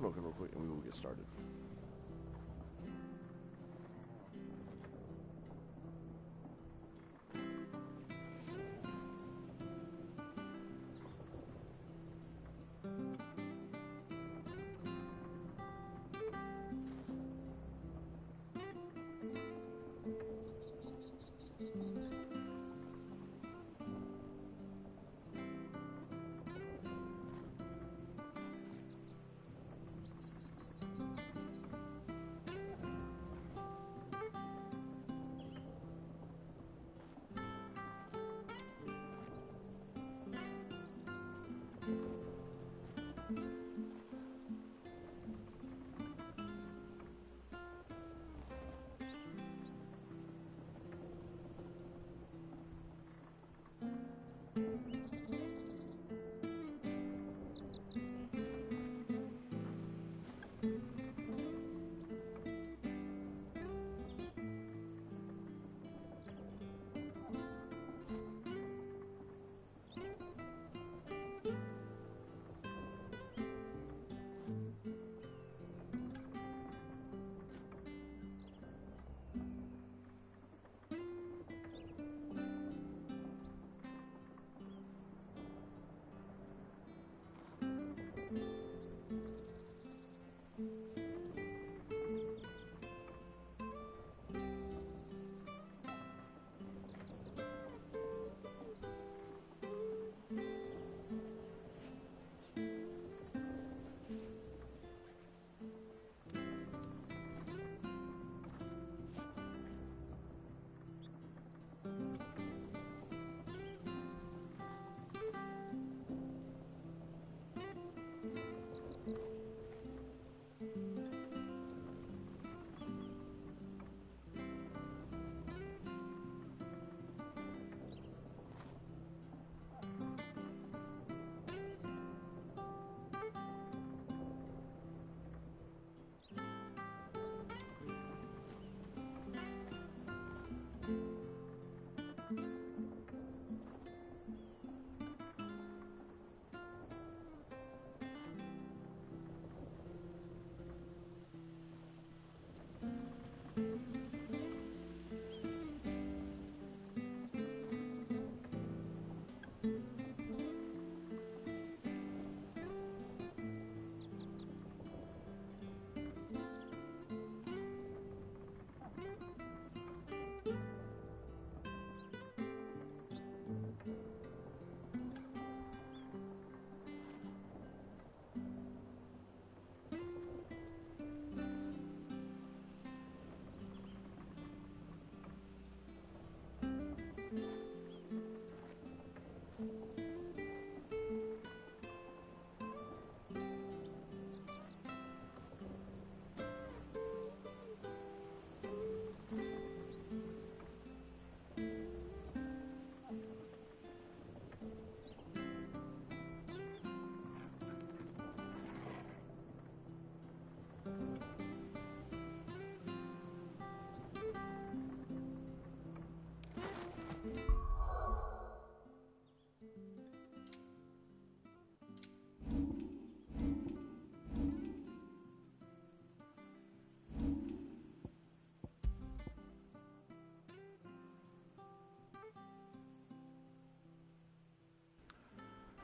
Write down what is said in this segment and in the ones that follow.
smoking real quick and we will get started.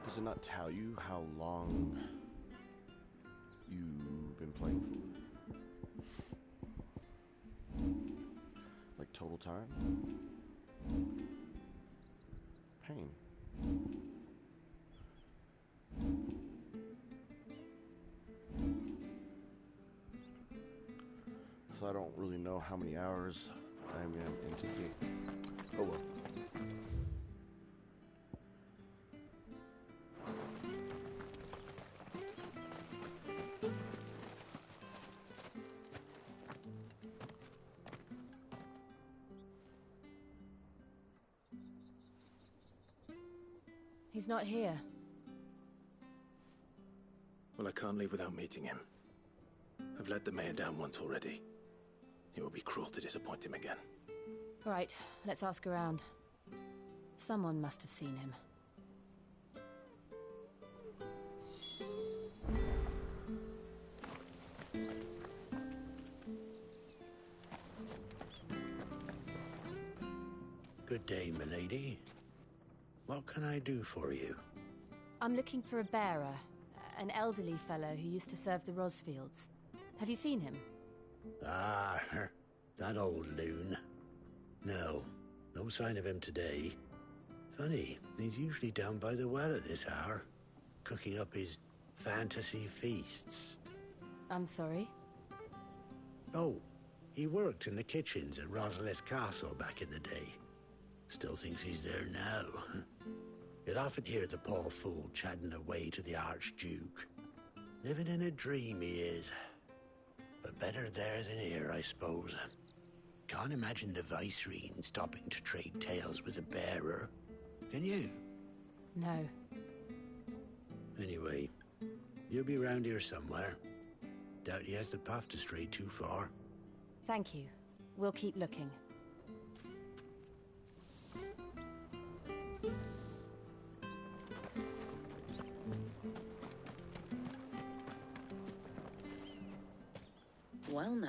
Does it not tell you how long you've been playing for? Like total time? Pain. So I don't really know how many hours I am into the game. Oh well. He's not here. Well, I can't leave without meeting him. I've let the mayor down once already. It would be cruel to disappoint him again. Right, let's ask around. Someone must have seen him. Good day, milady. What can I do for you? I'm looking for a bearer, an elderly fellow who used to serve the Rosfields. Have you seen him? Ah, that old loon. No, no sign of him today. Funny, he's usually down by the well at this hour, cooking up his fantasy feasts. I'm sorry? Oh, he worked in the kitchens at Rosalith Castle back in the day. Still thinks he's there now. You'd often hear the poor fool chatting away to the Archduke. Living in a dream he is. But better there than here, I suppose. Can't imagine the Viceroy stopping to trade tales with a bearer. Can you? No. Anyway, you'll be round here somewhere. Doubt he has the path to stray too far. Thank you. We'll keep looking. Well now,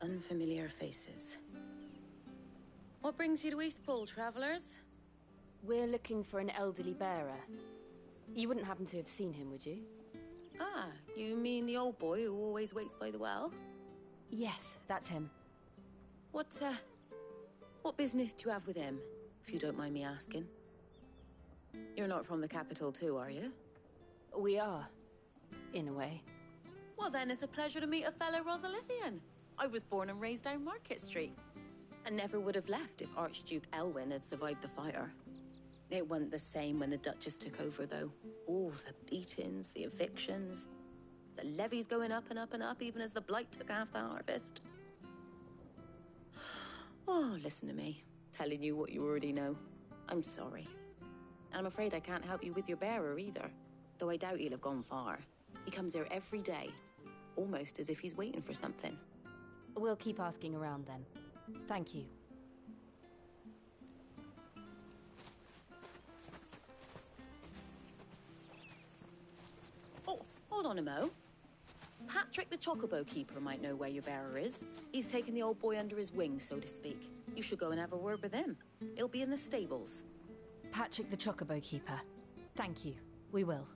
unfamiliar faces. What brings you to Eastpool, travellers? We're looking for an elderly bearer. You wouldn't happen to have seen him, would you? Ah, you mean the old boy who always waits by the well? Yes, that's him. What business do you have with him, if you don't mind me asking? You're not from the capital too, are you? We are, in a way. Well then, it's a pleasure to meet a fellow Rosalithian. I was born and raised down Market Street. And never would have left if Archduke Elwyn had survived the fire. It wasn't the same when the Duchess took over, though. All the beatings, the evictions, the levies going up and up and up, even as the blight took half the harvest. Oh, listen to me, telling you what you already know. I'm sorry. And I'm afraid I can't help you with your bearer either, though I doubt he'll have gone far. He comes here every day, almost as if he's waiting for something. We'll keep asking around then. Thank you. Oh, hold on a mo. Patrick the Chocobo Keeper might know where your bearer is. He's taken the old boy under his wing, so to speak. You should go and have a word with him. He'll be in the stables. Patrick the Chocobo Keeper. Thank you. We will.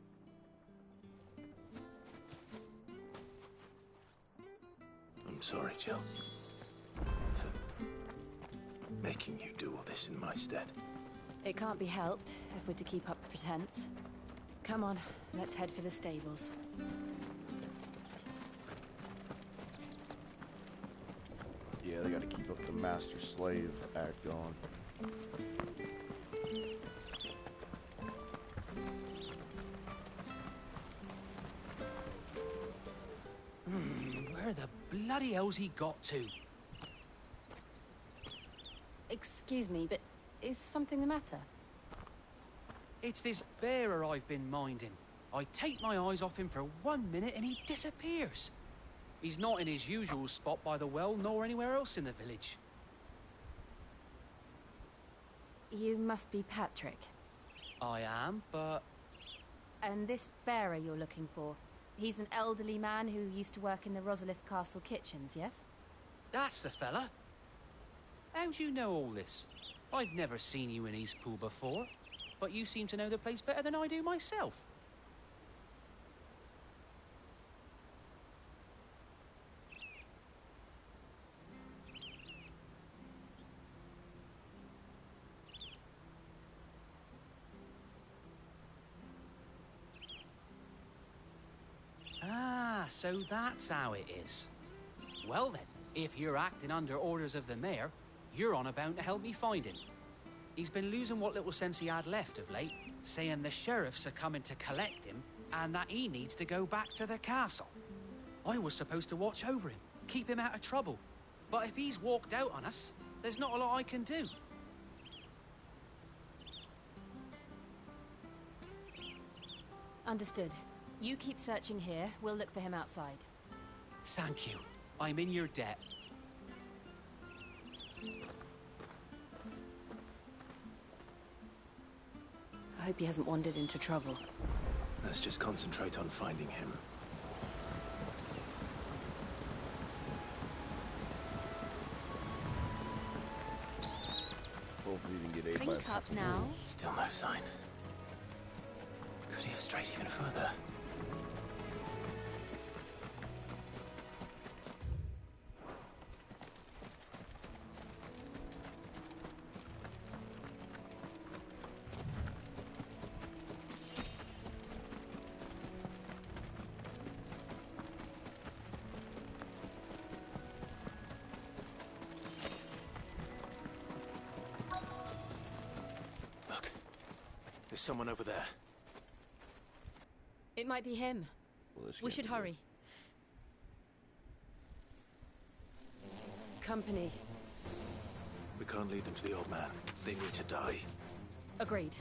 I'm sorry, Jill. For making you do all this in my stead. It can't be helped if we're to keep up pretense. Come on, let's head for the stables. Yeah, they gotta keep up the master-slave act going. Where the bloody hell's he got to? Excuse me, but is something the matter? It's this bearer I've been minding. I take my eyes off him for 1 minute and he disappears. He's not in his usual spot by the well, nor anywhere else in the village. You must be Patrick. I am, but... And this bearer you're looking for, he's an elderly man who used to work in the Rosalith Castle kitchens, yes? That's the fella. How'd you know all this? I've never seen you in Eastpool before, but you seem to know the place better than I do myself. Ah, so that's how it is. Well then, if you're acting under orders of the mayor, you're on about to help me find him. He's been losing what little sense he had left of late, saying the sheriffs are coming to collect him and that he needs to go back to the castle. I was supposed to watch over him, keep him out of trouble. But if he's walked out on us, there's not a lot I can do. Understood. You keep searching here, we'll look for him outside. Thank you. I'm in your debt. I hope he hasn't wandered into trouble. Let's just concentrate on finding him. Over wake up now? Still no sign. Could he have strayed even further? There's someone over there. It might be him. Well, this We can't should be hurry. Company. We can't lead them to the old man. They need to die. Agreed.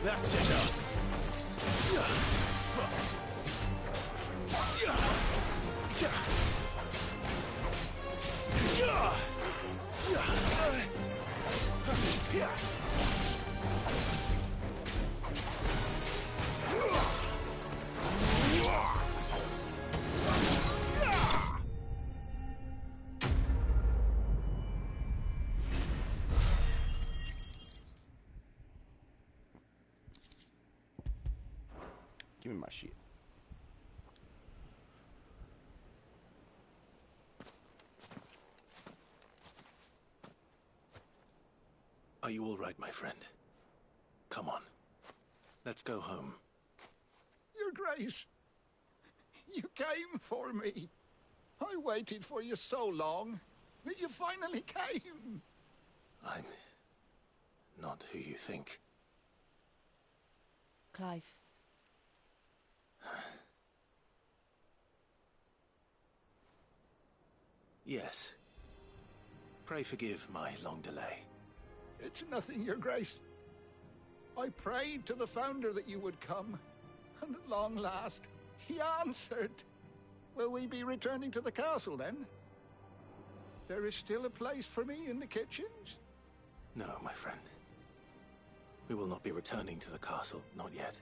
That's enough. Give me my shit. Are you all right, my friend? Come on. Let's go home. Your Grace, you came for me. I waited for you so long, but you finally came. I'm not who you think. Clive. Yes. Pray forgive my long delay. It's nothing, Your Grace. I prayed to the Founder that you would come, and at long last, he answered. Will we be returning to the castle, then? There is still a place for me in the kitchens? No, my friend. We will not be returning to the castle, not yet.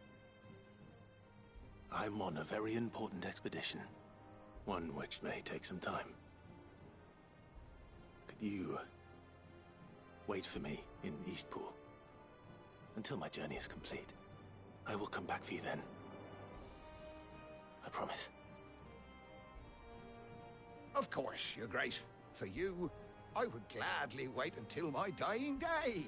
I'm on a very important expedition. One which may take some time. Could you wait for me in Eastpool until my journey is complete? I will come back for you then. I promise. Of course, Your Grace. For you, I would gladly wait until my dying day.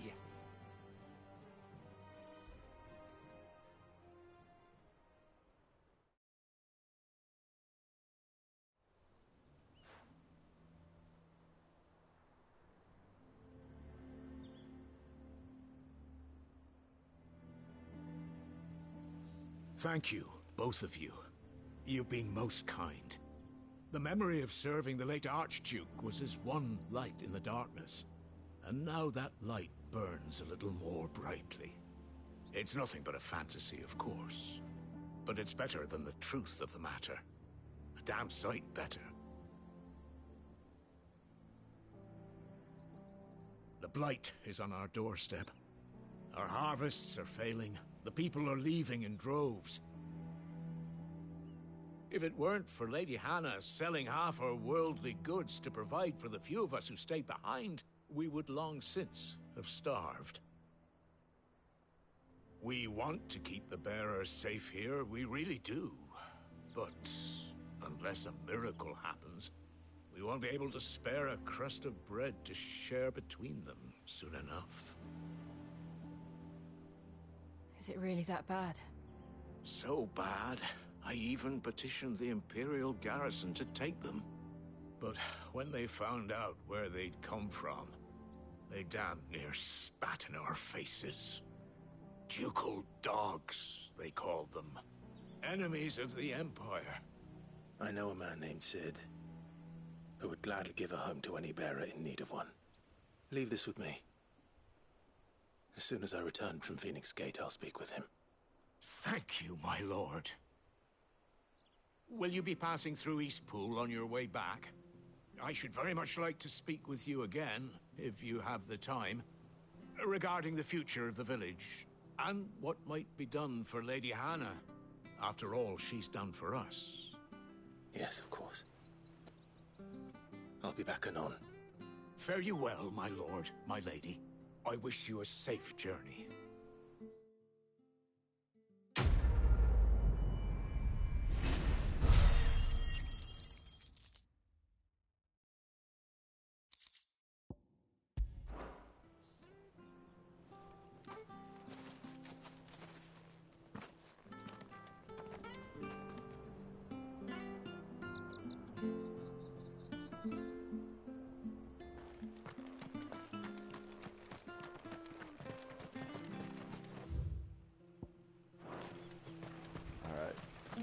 Thank you, both of you. You've been most kind. The memory of serving the late Archduke was as one light in the darkness, and now that light burns a little more brightly. It's nothing but a fantasy, of course, but it's better than the truth of the matter. A damn sight better. The Blight is on our doorstep. Our harvests are failing. The people are leaving in droves. If it weren't for Lady Hannah selling half her worldly goods to provide for the few of us who stayed behind, we would long since have starved. We want to keep the bearers safe here, we really do. But unless a miracle happens, we won't be able to spare a crust of bread to share between them soon enough. Is it really that bad? So bad, I even petitioned the Imperial garrison to take them. But when they found out where they'd come from, they damn near spat in our faces. Ducal dogs, they called them. Enemies of the Empire. I know a man named Sid, who would gladly give a home to any bearer in need of one. Leave this with me. As soon as I return from Phoenix Gate, I'll speak with him. Thank you, my lord. Will you be passing through Eastpool on your way back? I should very much like to speak with you again, if you have the time, regarding the future of the village, and what might be done for Lady Hannah. After all she's done for us. Yes, of course. I'll be back anon. Fare you well, my lord, my lady. I wish you a safe journey.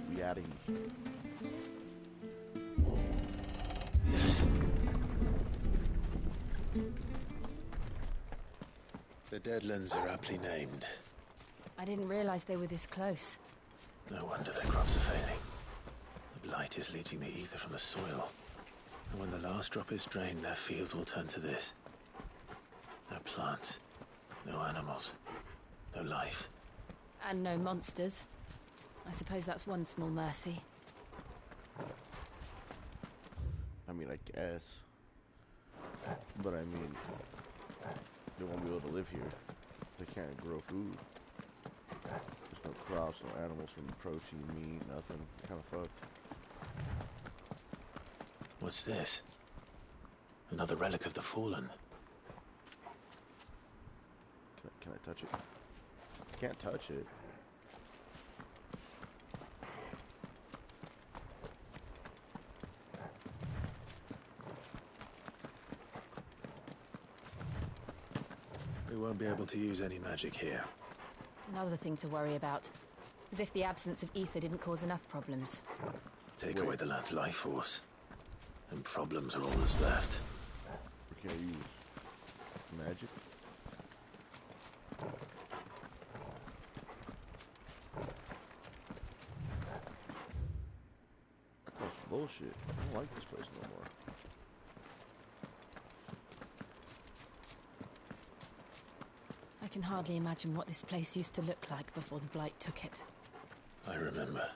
We out of here. The Deadlands are aptly named. I didn't realize they were this close. No wonder their crops are failing. The blight is leaching the ether from the soil. And when the last drop is drained, their fields will turn to this. No plants, no animals, no life. And no monsters. I suppose that's one small mercy. I mean, I guess. But I mean, they won't be able to live here. They can't grow food. There's no crops, no animals from protein, meat, nothing. Kind of fucked. What's this? Another relic of the Fallen. Can I touch it? I can't touch it. We won't be able to use any magic here. Another thing to worry about. As if the absence of ether didn't cause enough problems. Take away the lad's life force, and problems are all that's left. We can't use magic. That's bullshit. I don't like this place no more. I can hardly imagine what this place used to look like before the Blight took it. I remember.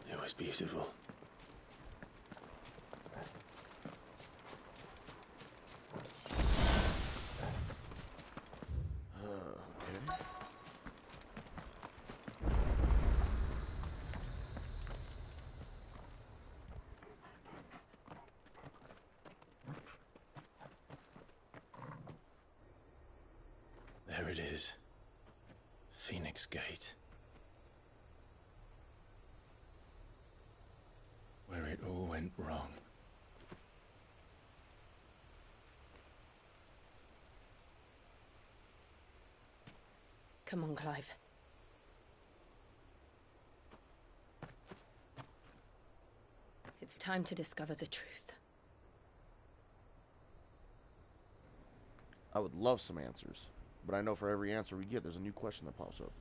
It was beautiful. Okay. There it is. Phoenix Gate. Where it all went wrong. Come on, Clive. It's time to discover the truth. I would love some answers, but I know for every answer we get, there's a new question that pops up.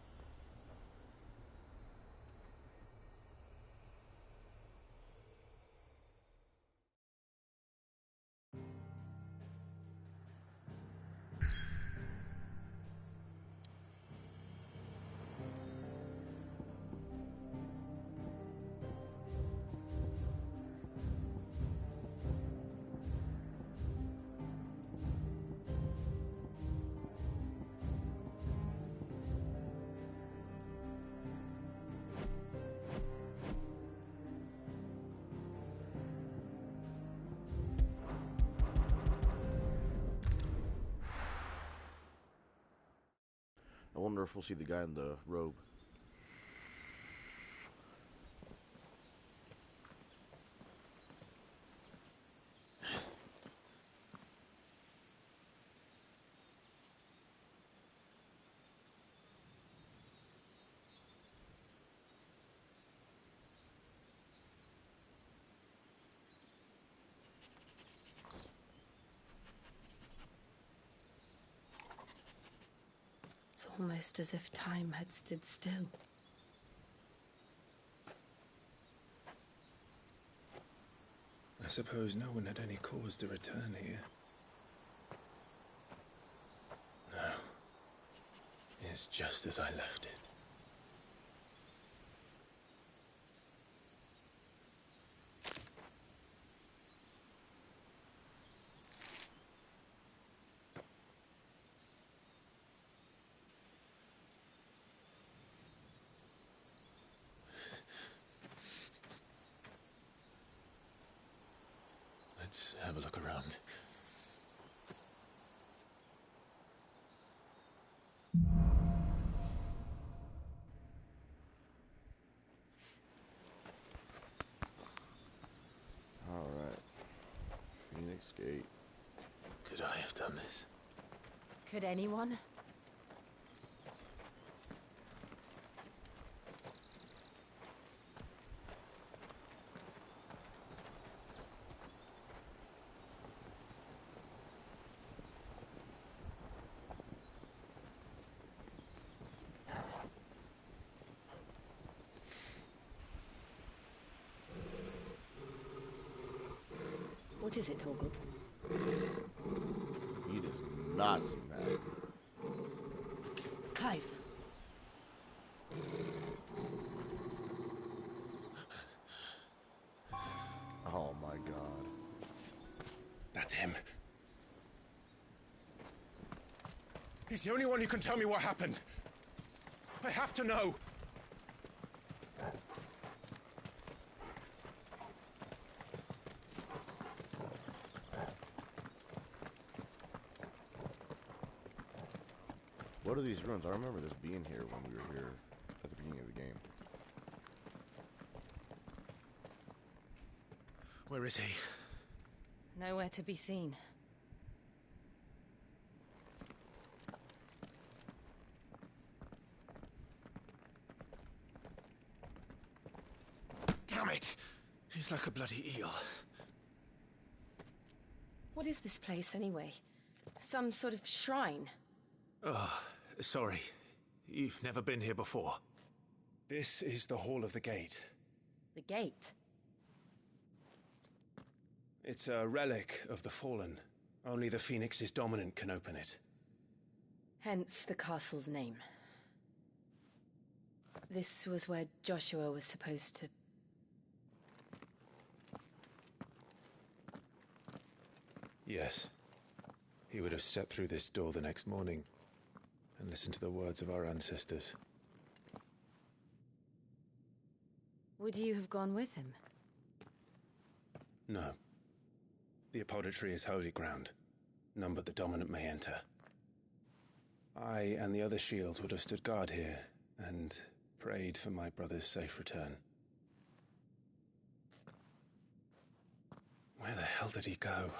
I wonder if we'll see the guy in the robe. It's almost as if time had stood still. I suppose no one had any cause to return here. No. It's just as I left it. Let's have a look around. All right. Phoenix Gate. Could I have done this? Could anyone? What is it, Torgal? He does not seem happy. Clive. Oh my god. That's him. He's the only one who can tell me what happened. I have to know. What are these ruins? I remember this being here when we were here at the beginning of the game. Where is he? Nowhere to be seen. Damn it! He's like a bloody eel. What is this place, anyway? Some sort of shrine? Oh, sorry. You've never been here before. This is the Hall of the Gate. The gate? It's a relic of the Fallen. Only the Phoenix's dominant can open it. Hence the castle's name. This was where Joshua was supposed to... Yes. He would have stepped through this door the next morning and listened to the words of our ancestors. Would you have gone with him? No. The Apodatory is holy ground. None but the dominant may enter. I and the other shields would have stood guard here and prayed for my brother's safe return. Where the hell did he go?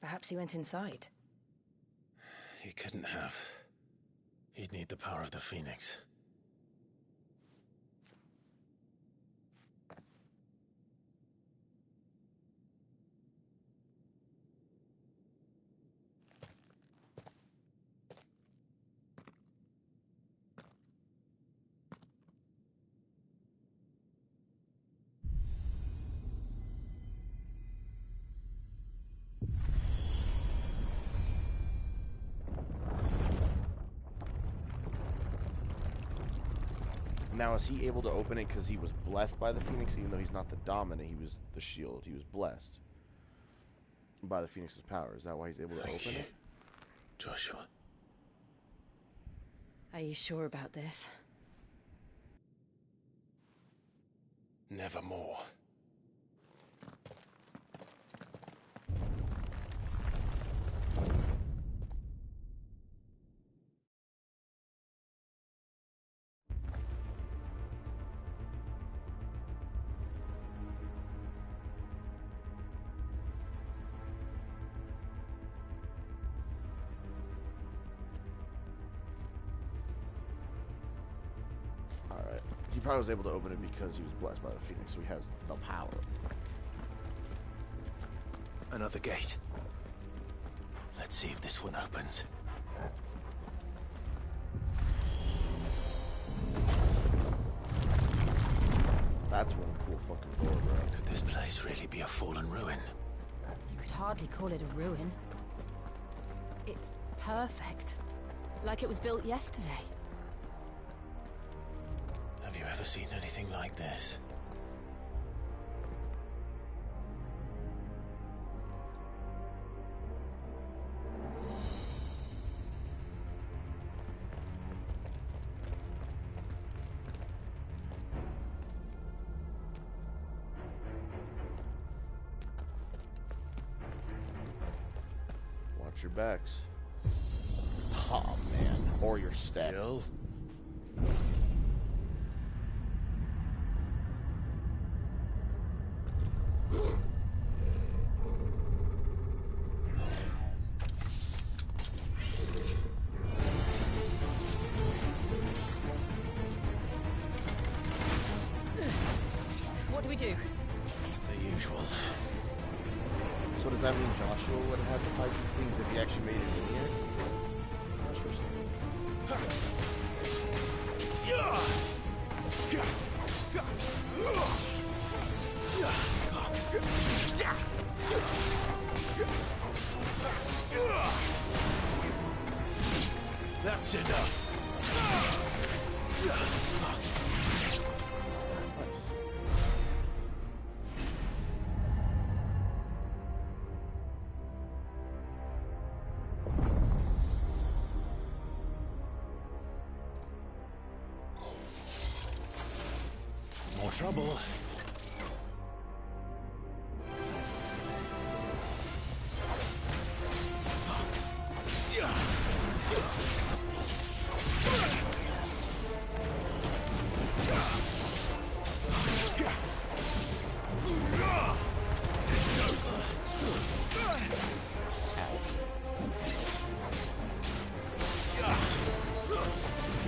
Perhaps he went inside. He couldn't have. He'd need the power of the Phoenix. Now, is he able to open it because he was blessed by the Phoenix, even though he's not the dominant? He was the shield. He was blessed by the Phoenix's power. Is that why he's able to open it? Joshua. Are you sure about this? Nevermore. Alright. He probably was able to open it because he was blessed by the Phoenix, so he has the power. Another gate. Let's see if this one opens. That's one cool fucking door, bro. Could this place really be a fallen ruin? You could hardly call it a ruin. It's perfect. Like it was built yesterday. Have you ever seen anything like this? Watch your backs. Oh man, or your step. Jill? What do we do? The usual. So does that mean Joshua would have had to fight these things if he actually made it in here? That's enough. More trouble.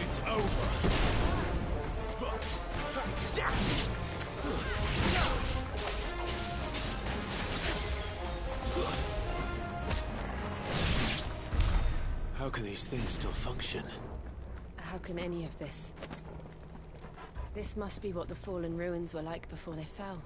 It's over. How can these things still function? How can any of this? This must be what the fallen ruins were like before they fell.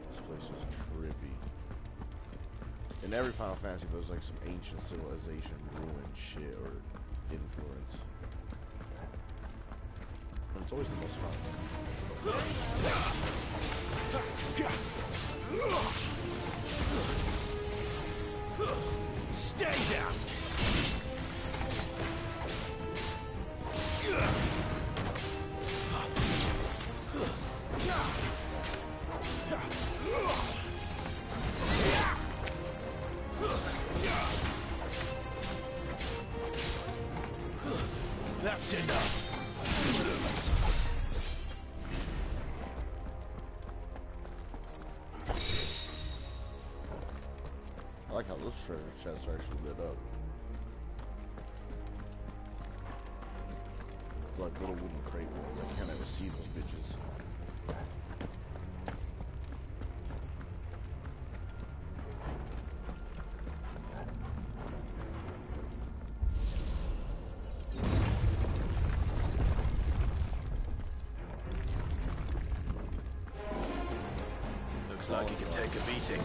This place is trippy. In every Final Fantasy, there's like some ancient civilization ruin shit or influence. But it's always the most fun. Stay down! That's enough. I like how those treasure chests are actually lit up. Like little wooden crate ones. I can't ever see those bitches. Looks like he can take a beating.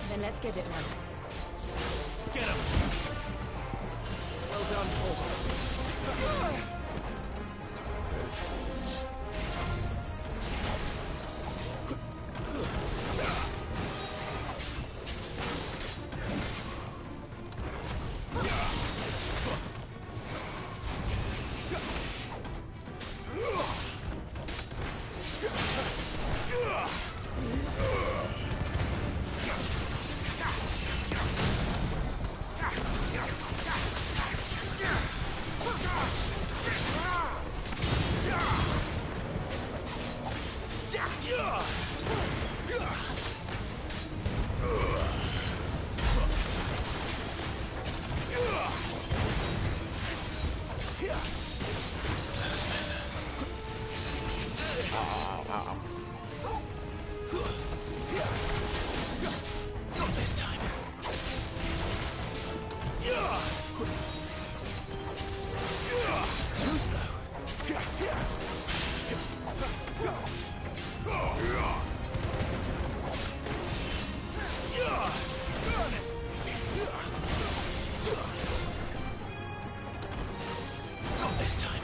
Then let's give it one. Get him! Well done, Paul. Not this time. Too slow. Not this time.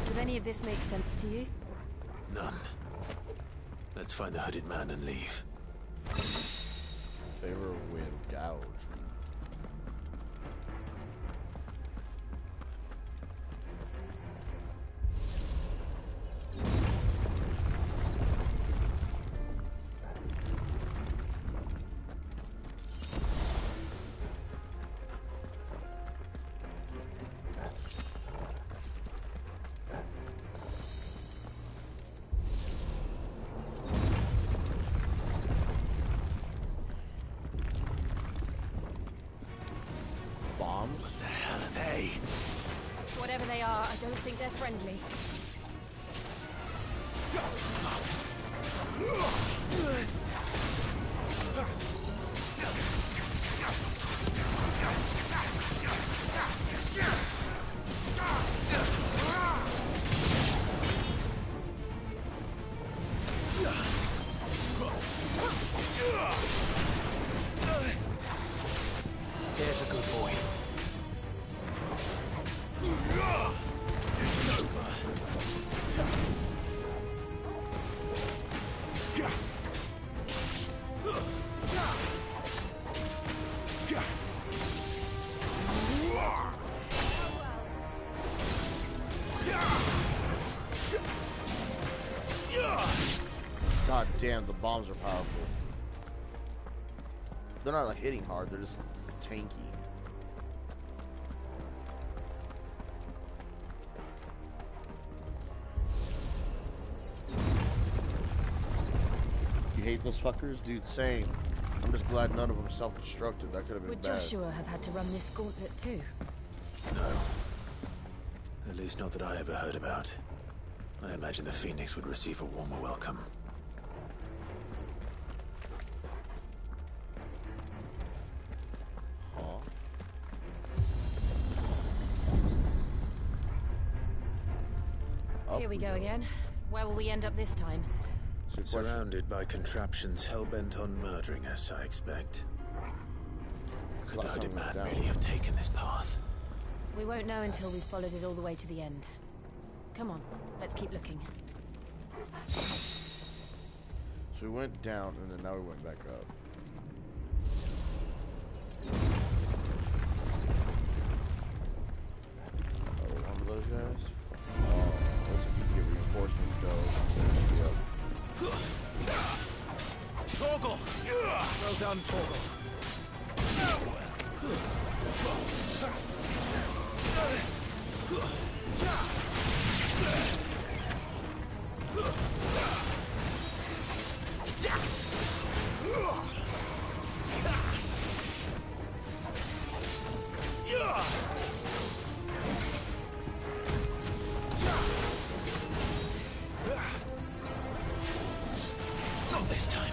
Does any of this make sense to you? None. Let's find the hooded man and leave. Favor of wind gouge. Bombs? What the hell are they? Whatever they are, I don't think they're friendly. There's a good boy. It's over. God damn, the bombs are powerful. They're not like hitting hard, they're just tanky. You hate those fuckers? Dude, same. I'm just glad none of them self-destructed. That could have been Would bad. Joshua have had to run this gauntlet too? No. At least not that I ever heard about. I imagine the Phoenix would receive a warmer welcome. Huh? Here we go again. Where will we end up this time? So question. Surrounded by contraptions hell-bent on murdering us, I expect. Could the Last hooded time we man went down. really have taken this path? We won't know until we've followed it all the way to the end. Come on, let's keep looking. So we went down and then now we went back up. Oh, one of those guys? Oh, looks like you can get reinforcements though. Yep. Torgal! Well done, Torgal. Not this time.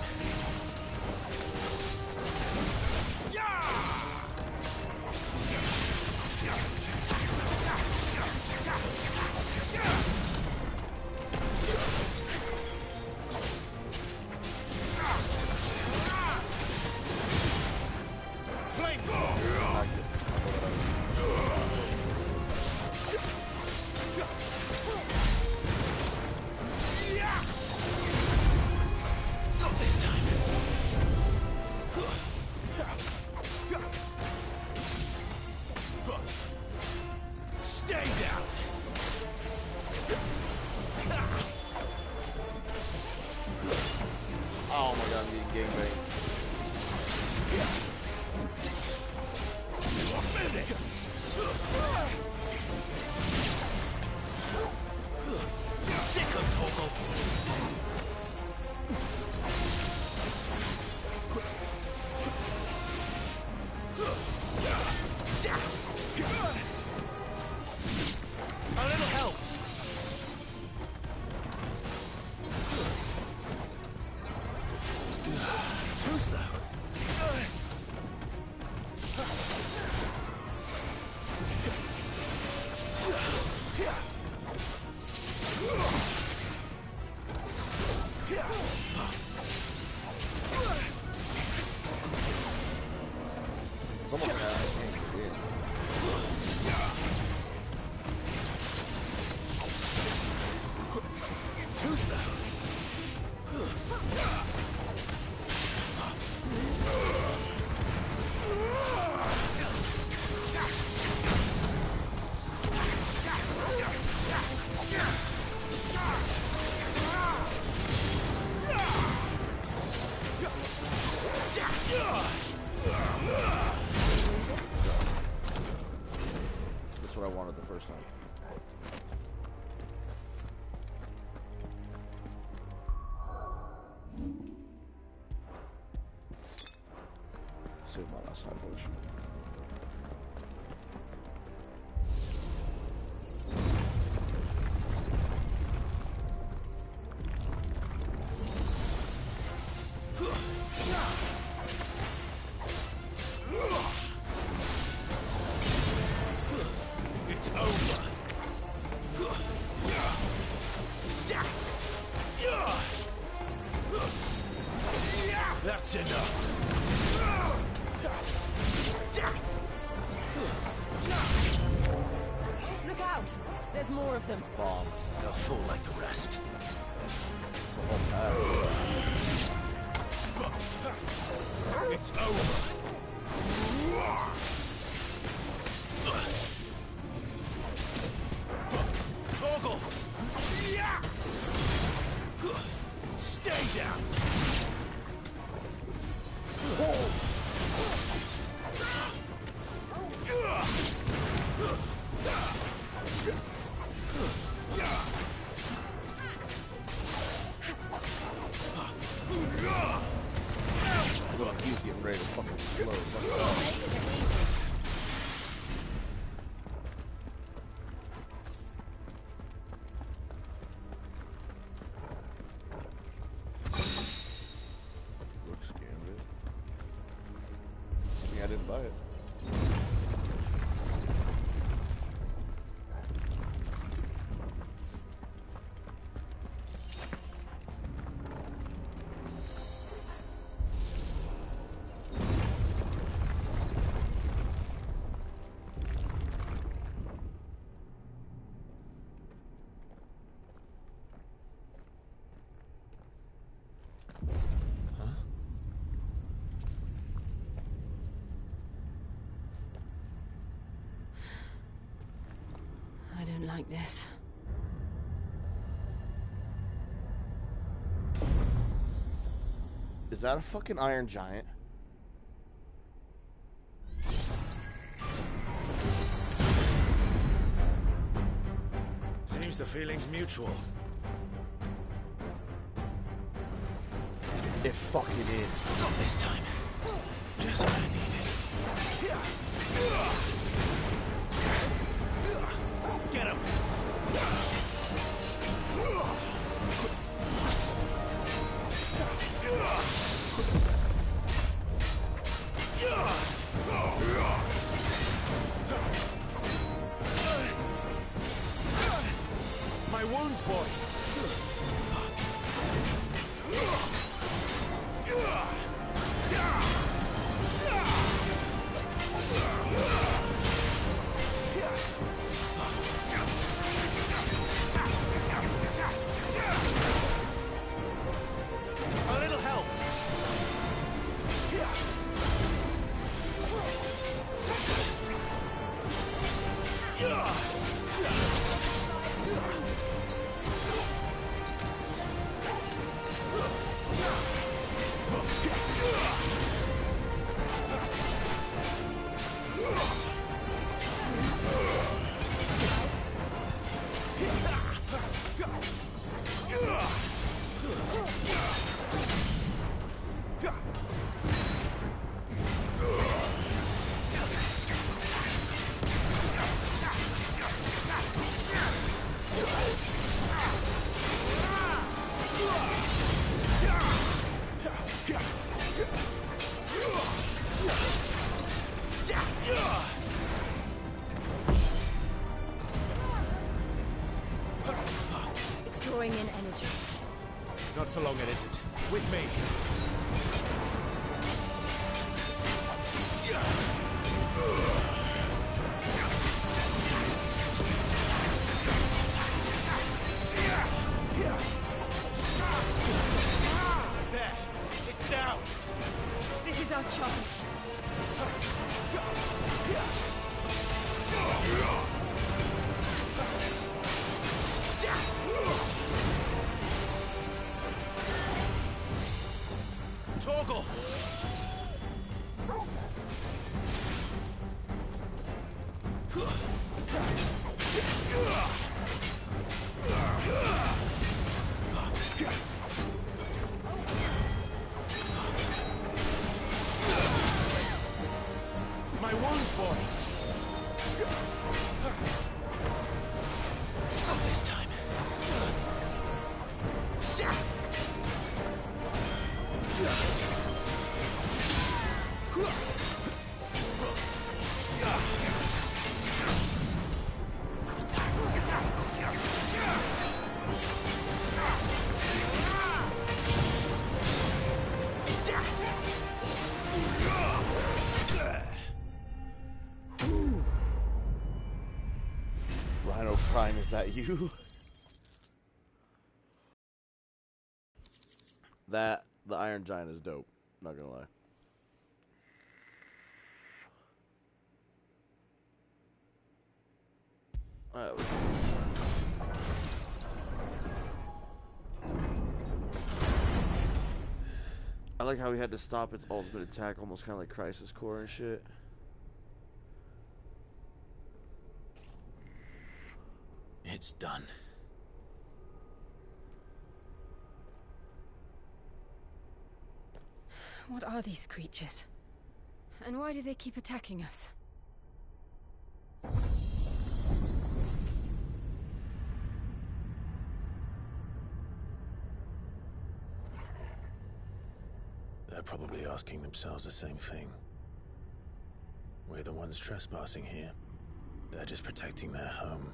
Not this time. Stay down. Oh my god, I'm getting gangbanged. Who's that? That's what I wanted the first time. Save my last high potion. It's over. That's enough. Look out! There's more of them. Bombs. A fool like the rest. It's a whole pack. It's over. Toggle! Stay down! Look, he's getting ready to fucking explode. Looks Gambit. I mean, I didn't buy it. I don't like this. Is that a fucking Iron Giant? Seems the feeling's mutual. It fucking is. Not this time. Just what I needed. Get him! My wounds, boy! A little help! It's drawing in energy. Not for long, it isn't. With me. our chance. Torgal! My wounds, boy! Not this time. Rhino Prime, is that you? The Iron Giant is dope, not gonna lie. I like how he had to stop its ultimate attack, almost kind of like Crisis Core and shit. It's done. What are these creatures? And why do they keep attacking us? They're probably asking themselves the same thing. We're the ones trespassing here. They're just protecting their home.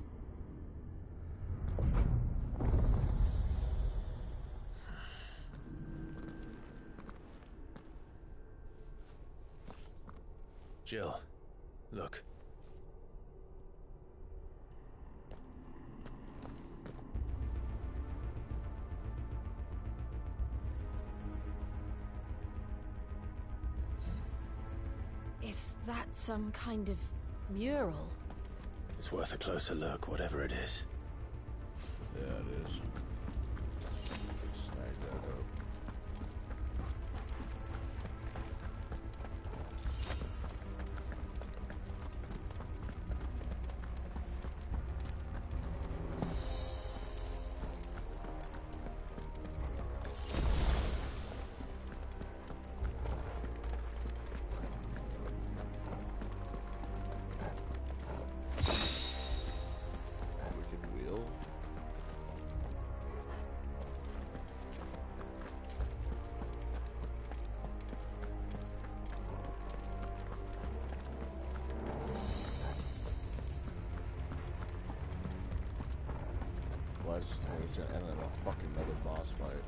Jill, look. Is that some kind of mural? It's worth a closer look, whatever it is. Yeah, it is. Snag that up. It's gonna end in a fucking another boss fight.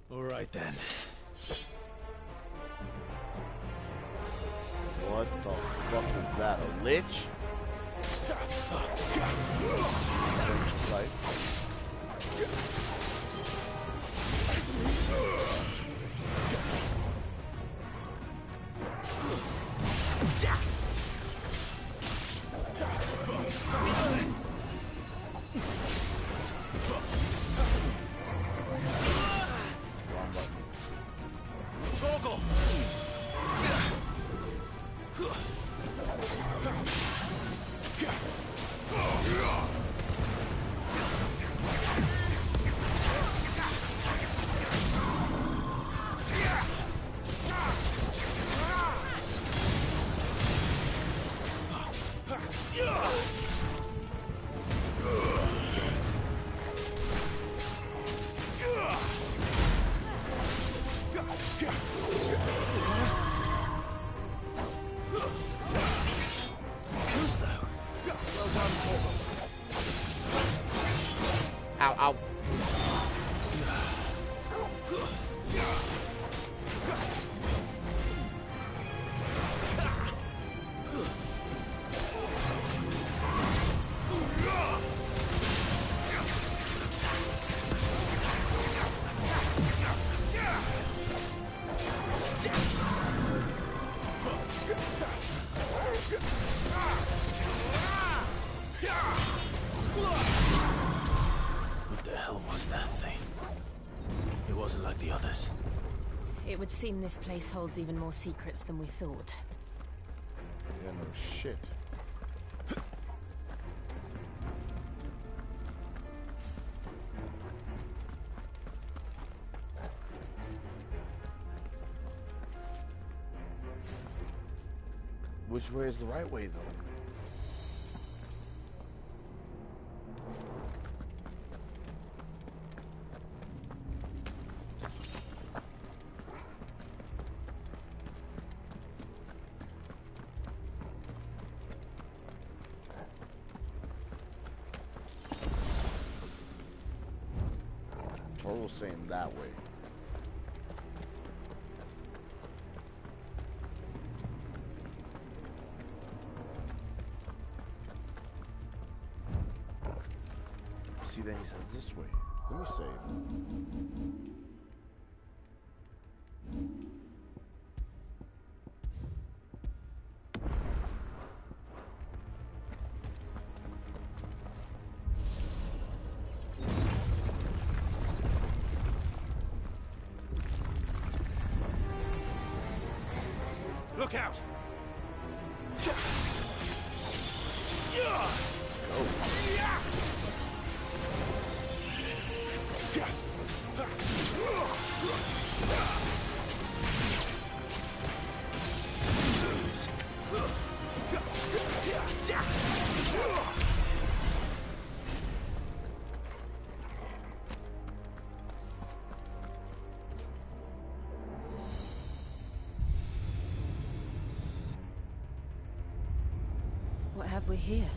All right then. What the fuck is that? A lich? Like, Torgal! ow. What the hell was that thing? It wasn't like the others. It would seem this place holds even more secrets than we thought. Yeah, no shit. Which way is the right way, though? Torval's saying that way. See, then he says this way. Let me save. Look out! What have we here?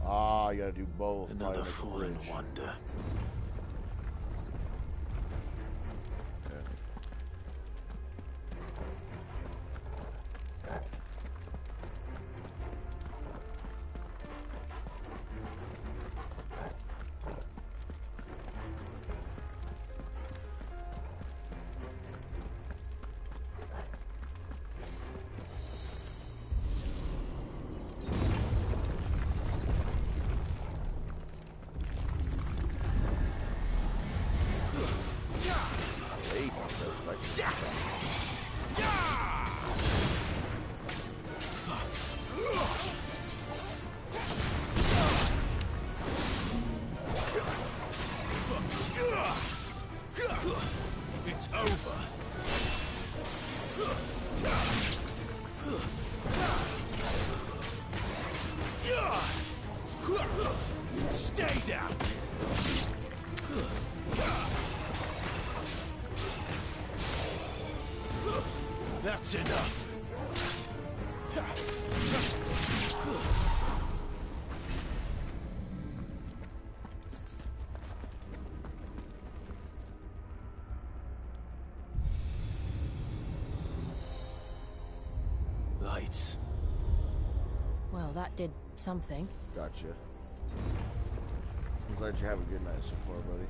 Ah, you gotta do both. Another Like a fallen bridge. wonder. It's over. Stay down. That's enough. Lights. Well, that did something. Gotcha. I'm glad you have a good night so far, buddy.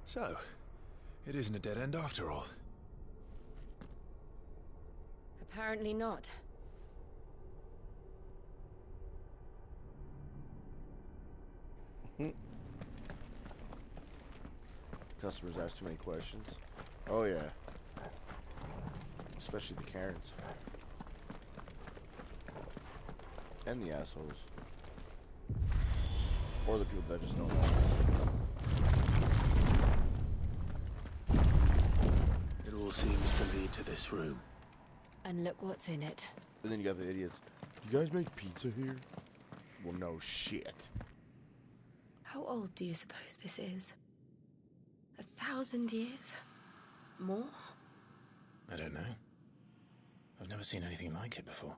So, it isn't a dead end after all. Apparently not. Customers ask too many questions. Oh yeah. Especially the Karens. And the assholes. Or the people that just don't know. It all seems to lead to this room. And look what's in it. And then you got the idiots. You guys make pizza here? Well, no shit. How old do you suppose this is? 1,000 years? More? I don't know. I've never seen anything like it before.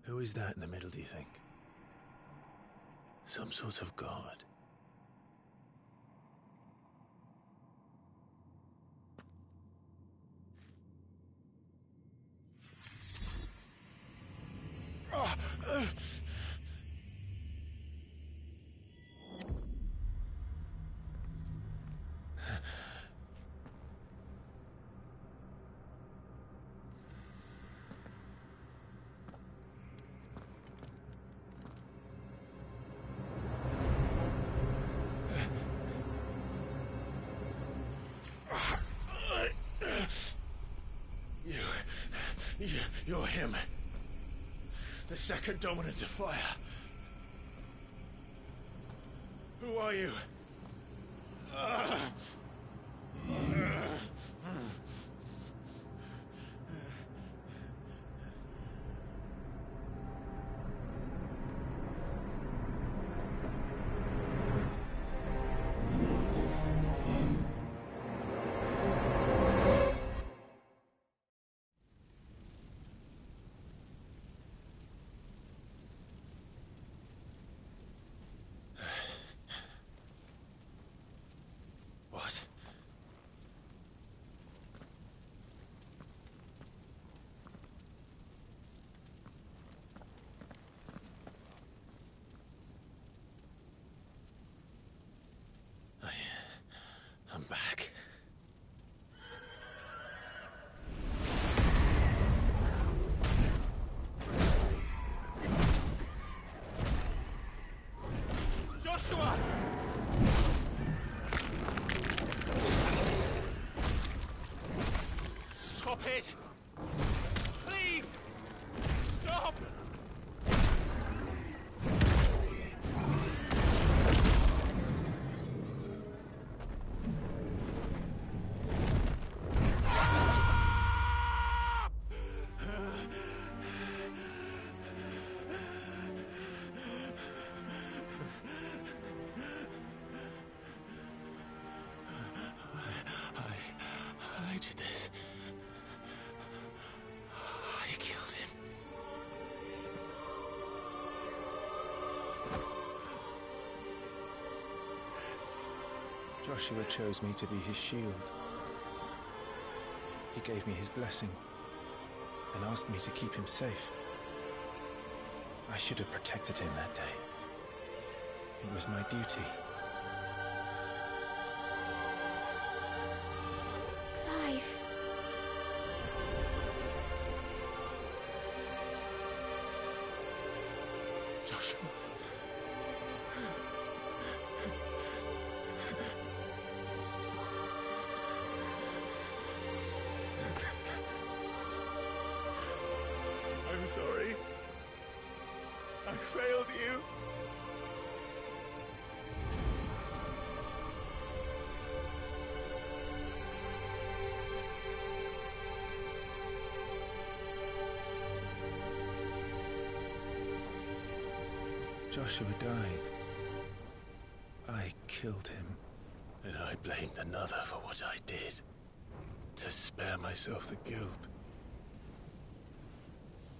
Who is that in the middle, do you think? Some sort of god? You're him. The second dominant of fire. Who are you? What? I'm back. Joshua! Stop it! Please! Stop! I did this. I killed him. Joshua chose me to be his shield. He gave me his blessing and asked me to keep him safe. I should have protected him that day. It was my duty. Clive. Joshua. I'm sorry. I failed you. Joshua died. I killed him. And I blamed another for what I did. To spare myself the guilt.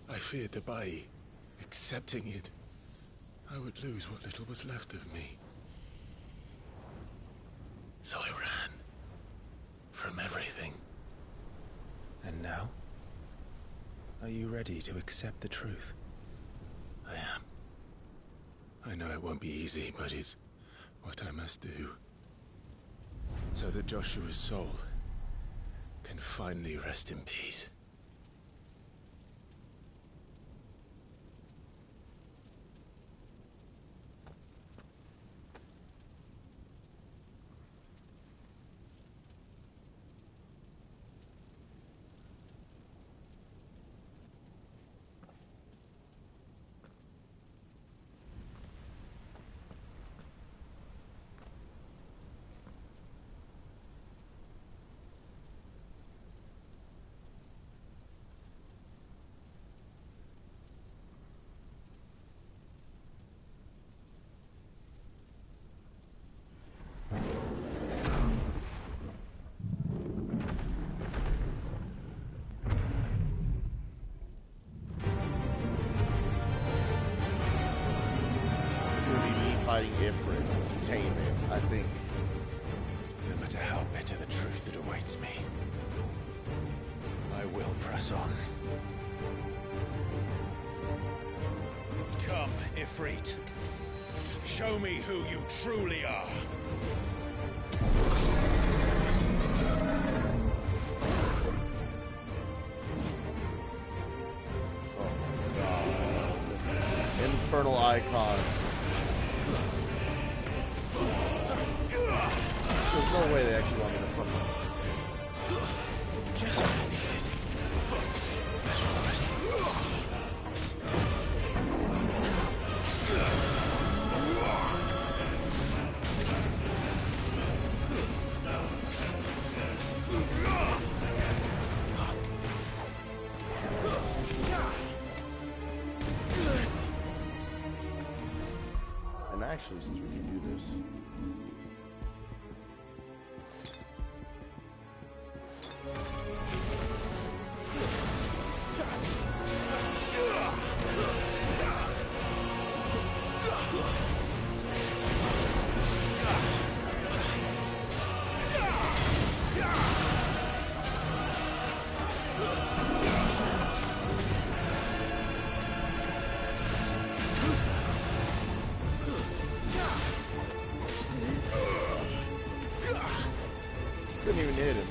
I feared that by accepting it, I would lose what little was left of me. So I ran. From everything. And now? Are you ready to accept the truth? I am. I know it won't be easy, but it's what I must do. So that Joshua's soul can finally rest in peace. fighting Ifrit to tame it, I think. No matter how bitter the truth that awaits me, I will press on. Come, Ifrit. Show me who you truly are. Infernal icon. There's no way they actually want me to fucking... Just what I needed. That's right. And actually, since we can do this... Couldn't even hit him.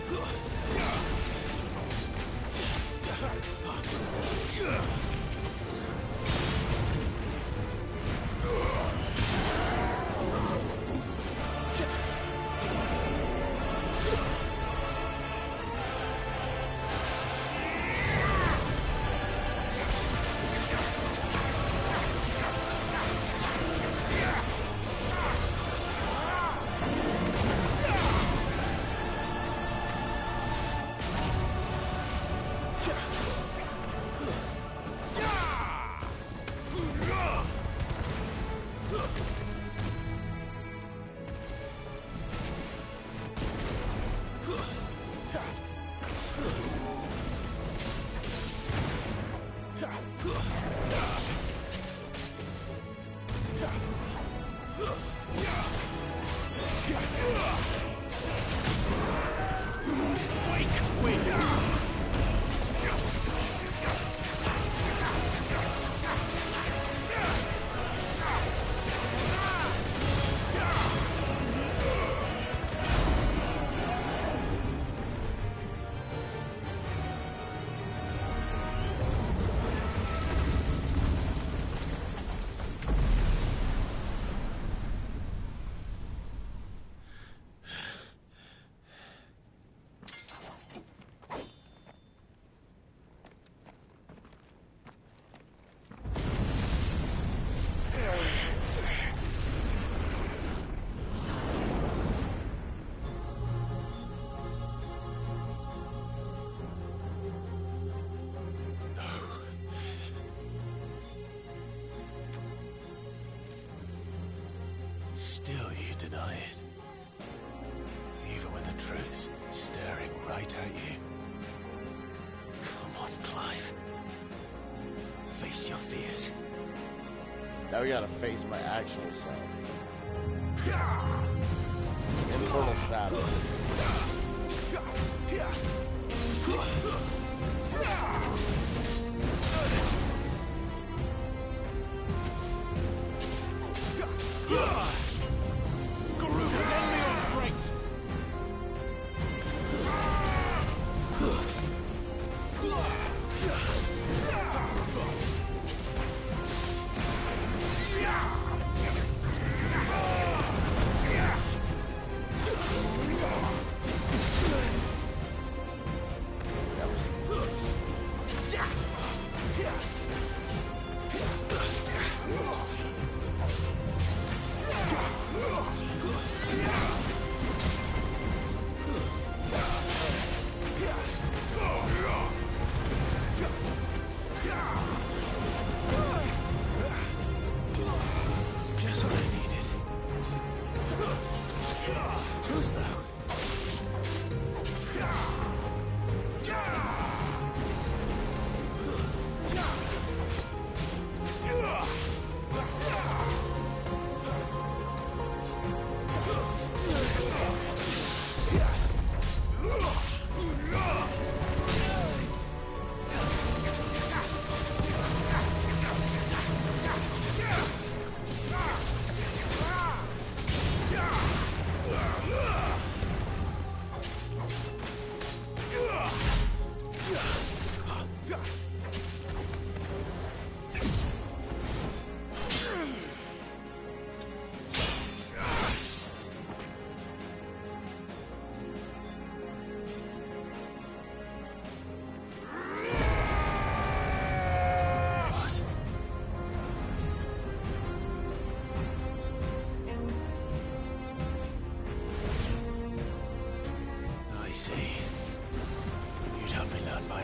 Still you deny it. Even when the truth's staring right at you. Come on, Clive. Face your fears. Now we gotta face my actual self. Infernal Shadow.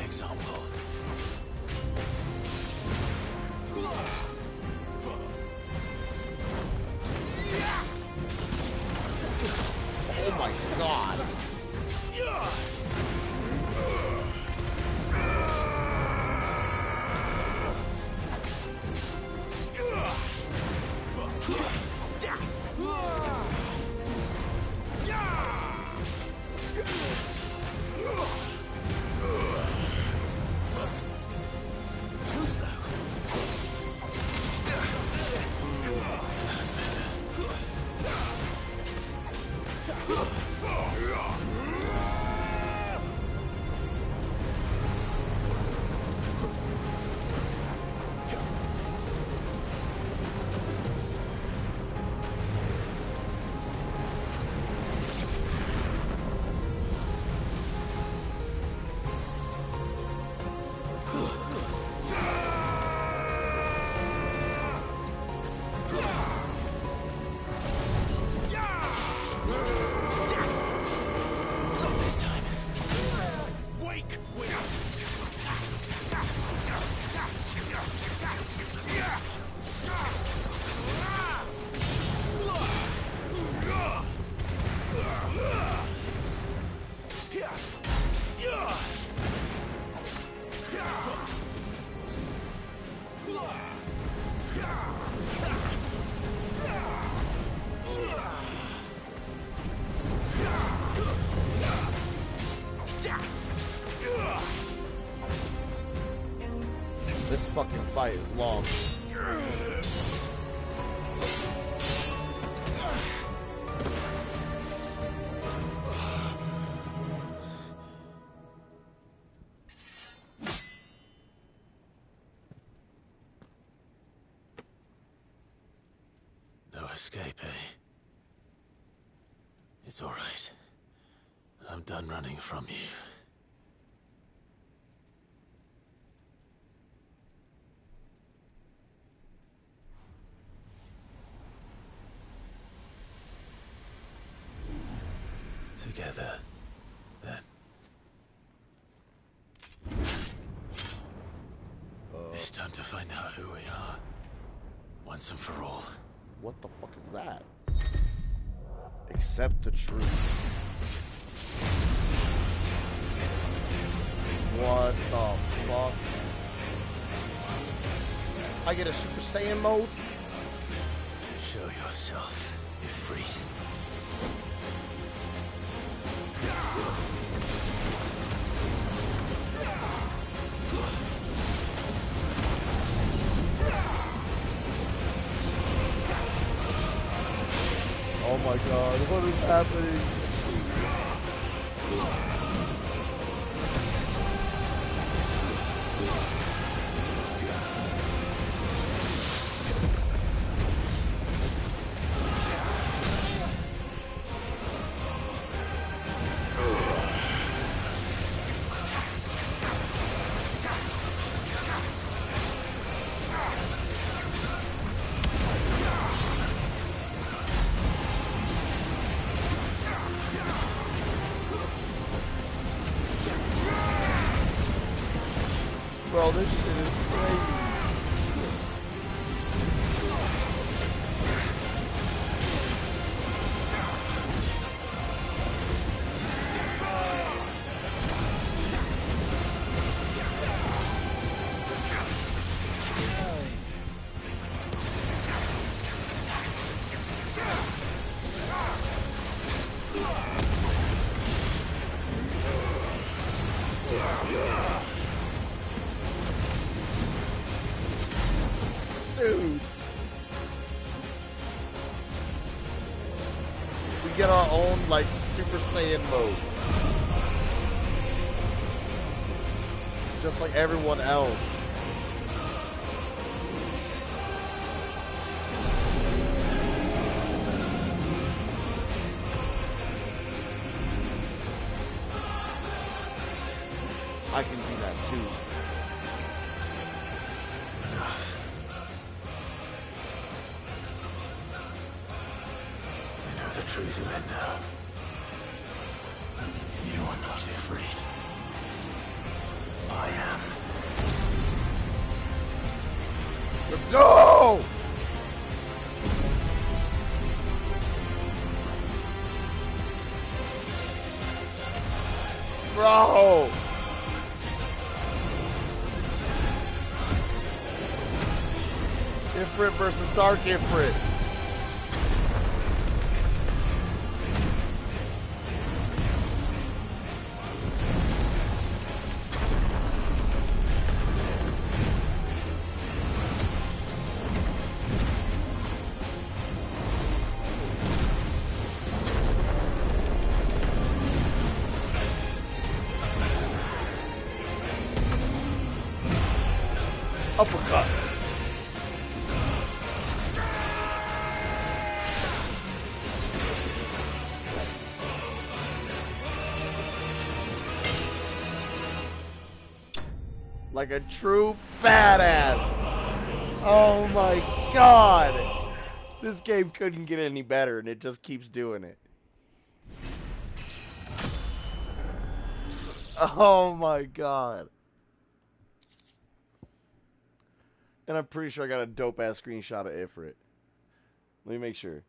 example. Oh my god. Too slow. That's better. Not this time. Wake! This fucking fight is long. No escape, eh? It's all right. I'm done running from you. Together, then. It's time to find out who we are. Once and for all. What the fuck is that? Accept the truth. What the fuck? I get a Super Saiyan mode? Show yourself, Ifrit. Oh my god, what is happening? Bro, this shit is crazy. Dude. We get our own, like, Super Saiyan mode. Just like everyone else. I can do that too. Enough. I know the truth of it now. You are not afraid. I am. Let's go! Bro! Ifrit versus Dark Ifrit. Uppercut. Like a true badass. Oh my god. This game couldn't get any better and it just keeps doing it. Oh my god. And I'm pretty sure I got a dope-ass screenshot of Ifrit. Let me make sure.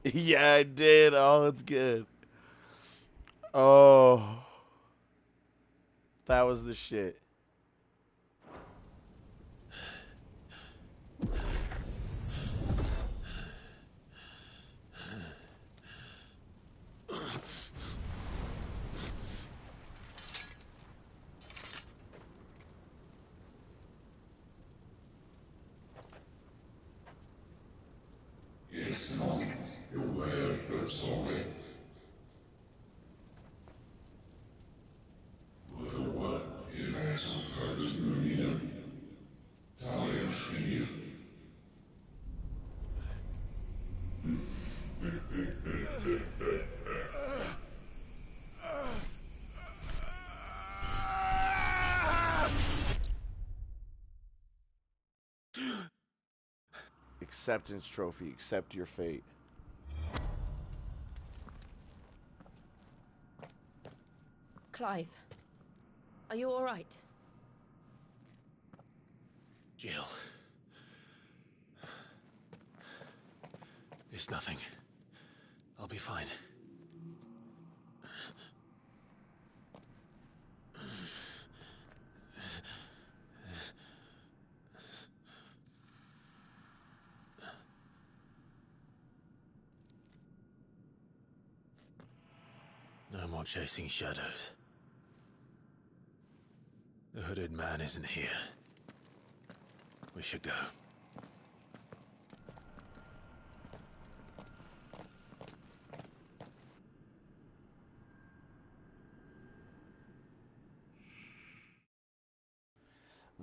Yeah, I did. Oh, that's good. Oh. That was the shit. Acceptance trophy. Accept your fate. Clive, are you all right? Jill. It's nothing. I'll be fine. No more chasing shadows. The hooded man isn't here. We should go.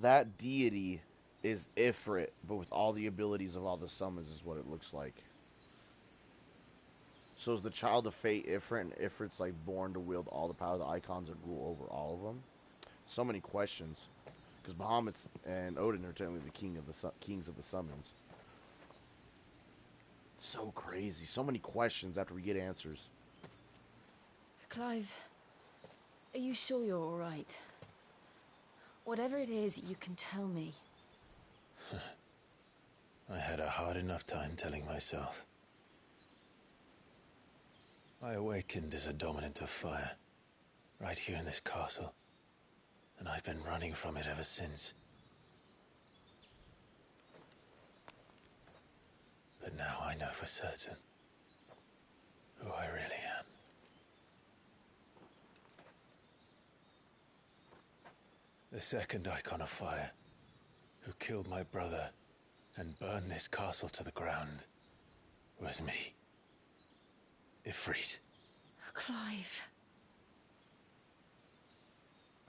That deity is Ifrit, but with all the abilities of all the summons is what it looks like. So is the child of fate Ifrit, and Ifrit's like born to wield all the power of the icons and rule over all of them? So many questions. Because Bahamut and Odin are technically the kings of the summons. So crazy. So many questions after we get answers. Clive, are you sure you're all right? Whatever it is, you can tell me. I had a hard enough time telling myself. I awakened as a dominant of fire, right here in this castle, and I've been running from it ever since. But now I know for certain who I really am. The second icon of fire, who killed my brother and burned this castle to the ground, was me. Ifrit. Clive.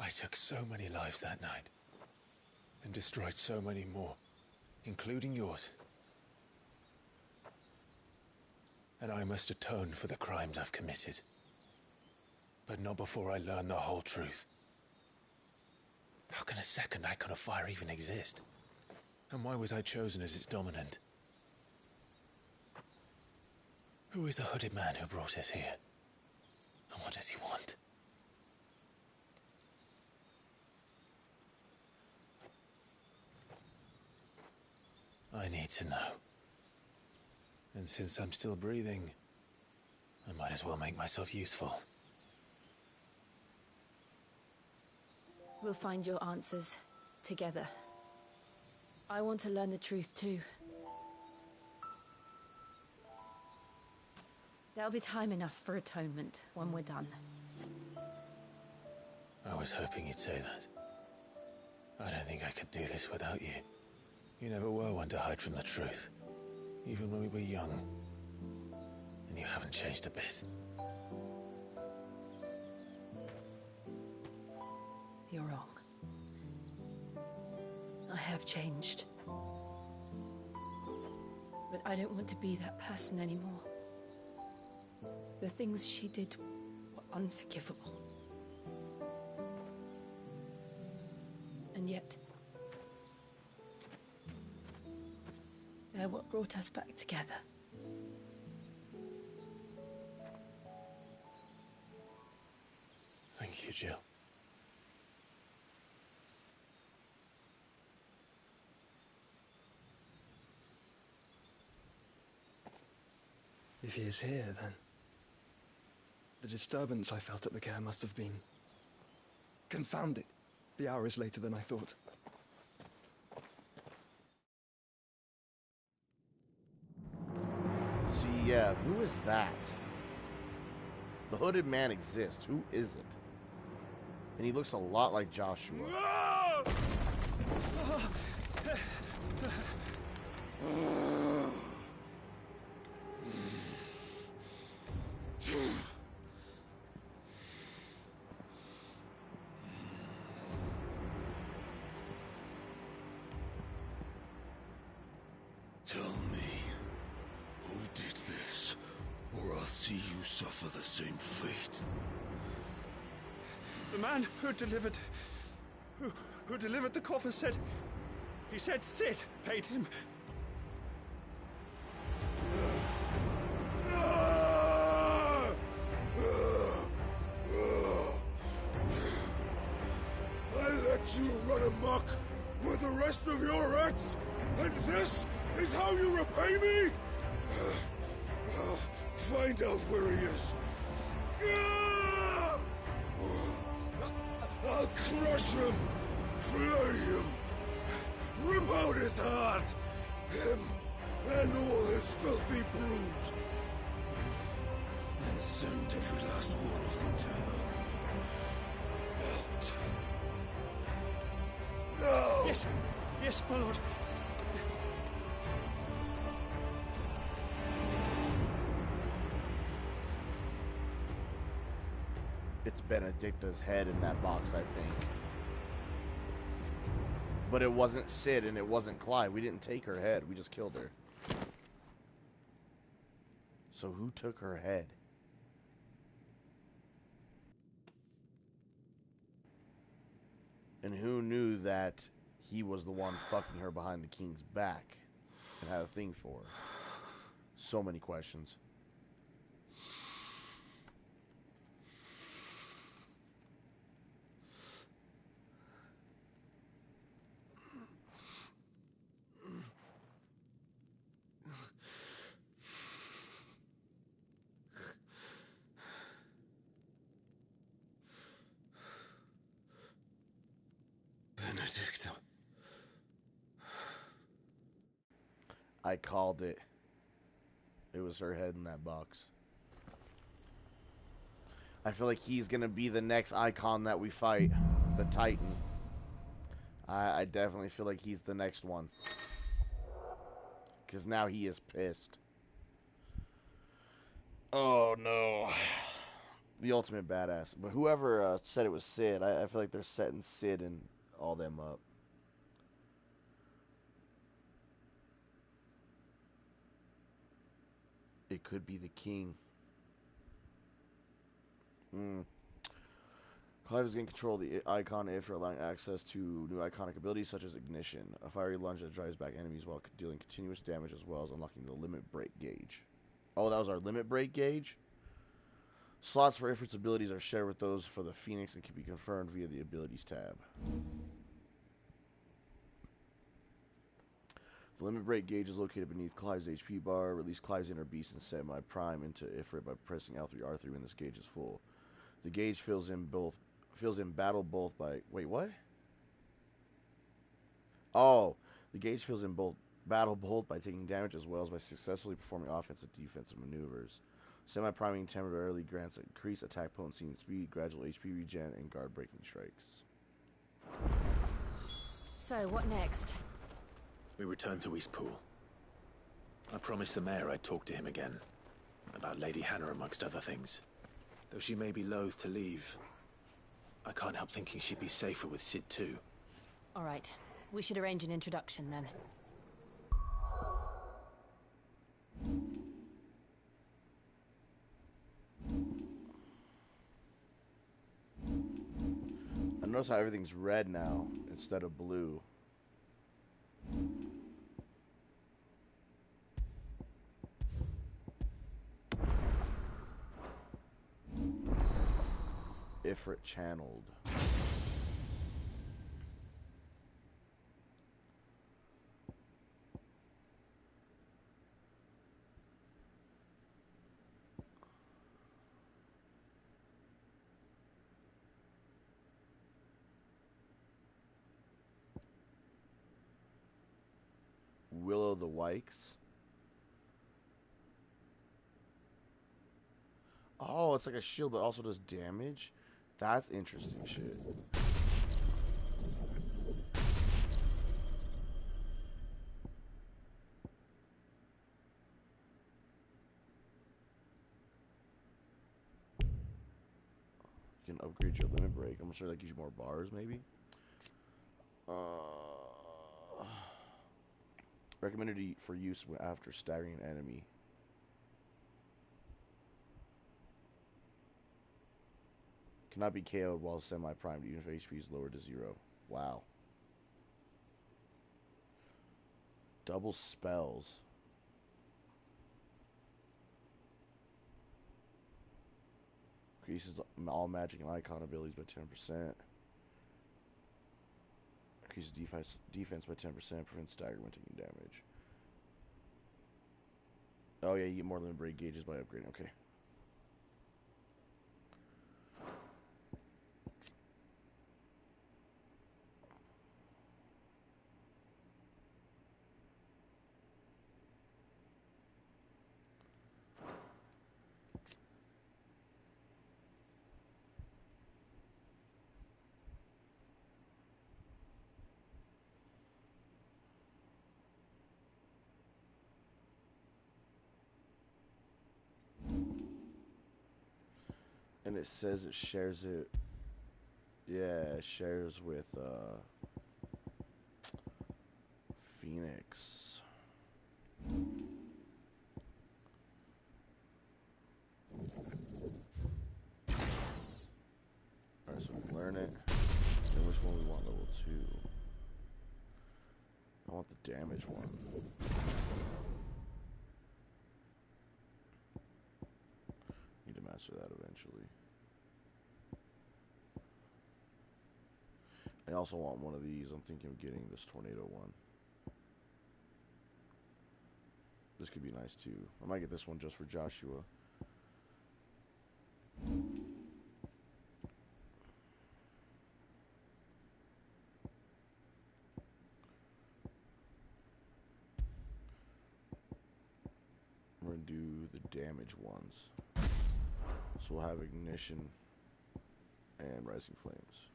I took so many lives that night, and destroyed so many more, including yours. And I must atone for the crimes I've committed. But not before I learn the whole truth. How can a second icon of fire even exist? And why was I chosen as its dominant? Who is the hooded man who brought us here? And what does he want? I need to know. And since I'm still breathing, I might as well make myself useful. We'll find your answers together. I want to learn the truth too. There'll be time enough for atonement when we're done. I was hoping you'd say that. I don't think I could do this without you. You never were one to hide from the truth, even when we were young. And you haven't changed a bit. You're wrong. I have changed. But I don't want to be that person anymore. The things she did were unforgivable. And yet, they're what brought us back together. Thank you, Jill. If he is here, then the disturbance I felt at the care must have been confounded. The hour is later than I thought. See, yeah, who is that? The hooded man exists. Who is it? And he looks a lot like Joshua. Tell me, who did this, or I'll see you suffer the same fate. The man who delivered the coffer said... He said Sid paid him. I let you run amok with the rest of your rats, and this is how you repay me? Find out where he is. I'll crush him, flay him, rip out his heart, him and all his filthy brood, and send every last one of them to hell. Out. Now! Yes, yes, my lord. It's Benedicta's head in that box, I think. But it wasn't Sid and it wasn't Clive. We didn't take her head. We just killed her. So who took her head? And who knew that he was the one fucking her behind the king's back and had a thing for her? So many questions. Benedicta. I called it. It was her head in that box. I feel like he's gonna be the next icon that we fight. The Titan. I definitely feel like he's the next one. Because now he is pissed. Oh no. The ultimate badass. But whoever said it was Sid, I feel like they're setting Sid and all them up. It could be the king. Clive is going to control the icon if you're allowing access to new iconic abilities such as Ignition, a fiery lunge that drives back enemies while dealing continuous damage, as well as unlocking the limit break gauge. Oh, that was our limit break gauge. Slots for Ifrit's abilities are shared with those for the Phoenix and can be confirmed via the Abilities tab. The limit break gauge is located beneath Clive's HP bar. Release Clive's inner beast and semi-prime into Ifrit by pressing L3 R3 when this gauge is full. The gauge fills in battle both by what? Oh, the gauge fills in both battle both by taking damage as well as by successfully performing offensive and defensive maneuvers. Semi-priming temporarily grants increased attack potency and speed, gradual HP regen, and guard breaking strikes. So, what next? We return to Eastpool. I promised the mayor I'd talk to him again. About Lady Hannah, amongst other things. Though she may be loath to leave, I can't help thinking she'd be safer with Cid too. All right. We should arrange an introduction then. I notice how everything's red now instead of blue. Ifrit channeled. Willow the Wykes. Oh, it's like a shield, but also does damage. That's interesting shit. You can upgrade your limit break. I'm sure that gives you more bars, maybe. Recommended for use after staggering an enemy. Cannot be KO'd while semi-primed, even if HP is lowered to 0. Wow. Double spells. Increases all magic and icon abilities by 10%. Increases defense by 10%. Prevents stagger when taking damage. Oh yeah, you get more limit break gauges by upgrading. Okay. And it says it shares it. Yeah, it shares with Phoenix. Alright, so we learn it. Then which one we want level 2? I want the damage one. Need to master that eventually. I also want one of these. I'm thinking of getting this tornado one. This could be nice too. I might get this one just for Joshua. We're going to do the damage ones. So we'll have Ignition and Rising Flames.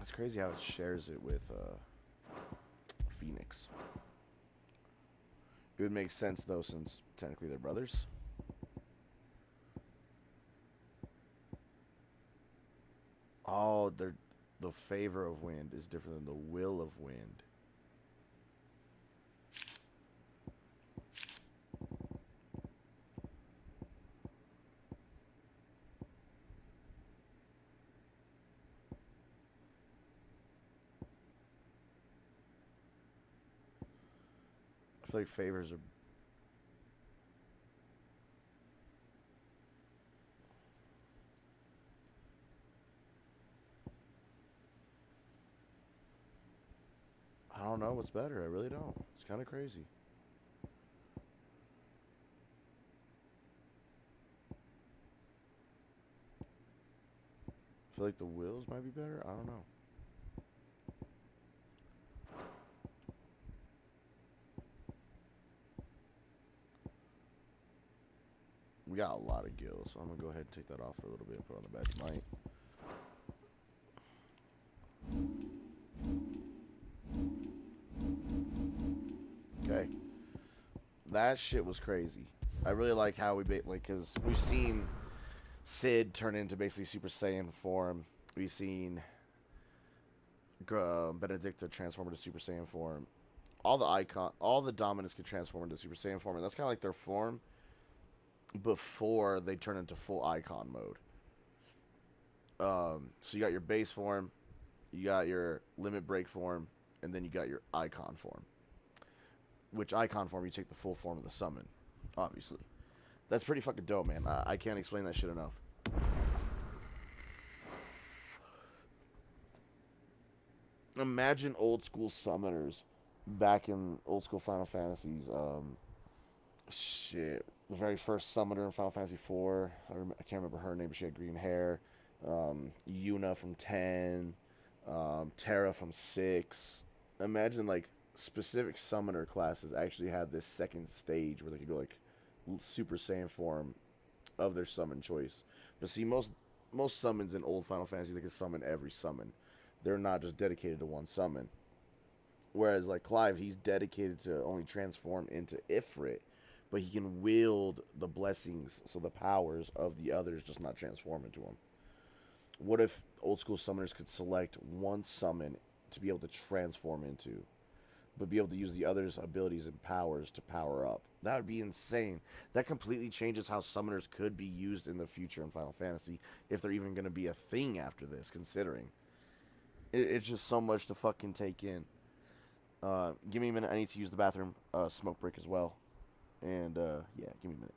It's crazy how it shares it with Phoenix. It would make sense though, since technically they're brothers. Oh, the favor of wind is different than the will of wind. feel like favors are... I don't know what's better. I really don't. It's kind of crazy. I feel like the wills might be better. I don't know. We got a lot of gills, so I'm gonna go ahead and take that off for a little bit and put on the badge might. Okay, that shit was crazy. I really like how we because we've seen Sid turn into basically Super Saiyan form. We've seen Benedicta transform into Super Saiyan form. All the Dominants could transform into Super Saiyan form, and that's kind of like their form before they turn into full icon mode. So you got your base form, you got your limit break form, and then you got your icon form. Which icon form you take the full form of the summon, obviously. That's pretty fucking dope, man. I can't explain that shit enough. Imagine old school summoners back in old school Final Fantasies. Shit. The very first summoner in Final Fantasy IV. I can't remember her name, but she had green hair. Yuna from 10. Terra from 6. Imagine, like, specific summoner classes actually had this second stage where they could go, like, Super Saiyan form of their summon choice. But see, most summons in old Final Fantasy, they can summon every summon. They're not just dedicated to one summon. Whereas, like, Clive, he's dedicated to only transform into Ifrit, but he can wield the blessings, so the powers of the others just not transform into him. What if old school summoners could select one summon to be able to transform into, but be able to use the others' abilities and powers to power up? That would be insane. That completely changes how summoners could be used in the future in Final Fantasy, if they're even going to be a thing after this, considering. It's just so much to fucking take in. Give me a minute. I need to use the bathroom. Smoke break as well. And, yeah, give me a minute.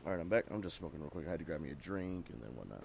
Alright, I'm back. I'm just smoking real quick. I had to grab me a drink and then whatnot.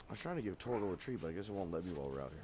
I was trying to give Torgal a treat, but I guess it won't let me while we're out here.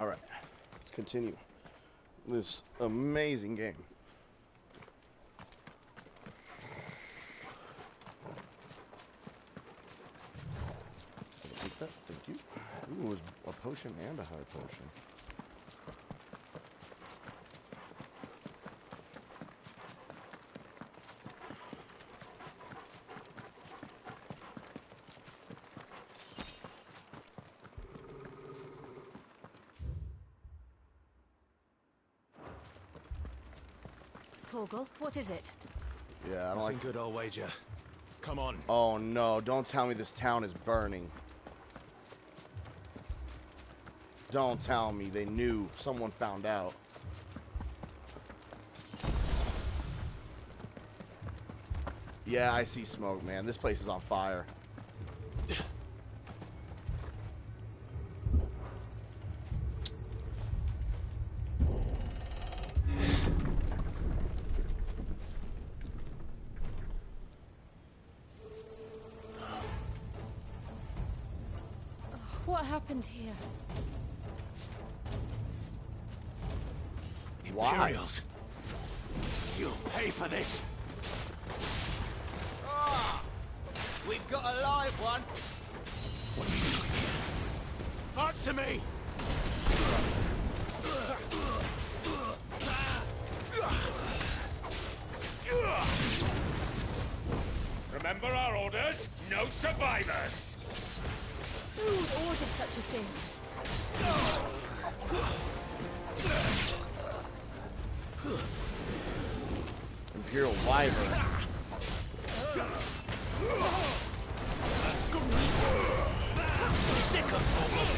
Alright, let's continue this amazing game. Take that, thank you. Ooh, it was a potion and a high potion. Torgal, what is it? Yeah, I don't Nothing like... good, I'll wager. Come on. Oh no, don't tell me this town is burning. Don't tell me they knew. Someone found out. Yeah, I see smoke, man. This place is on fire. What happened here? Imperials! You'll pay for this! We've got a live one! What are you doing here? Answer me! Remember our orders? No survivors! Who would order such a thing? Imperial Wyvern. Sick of talking!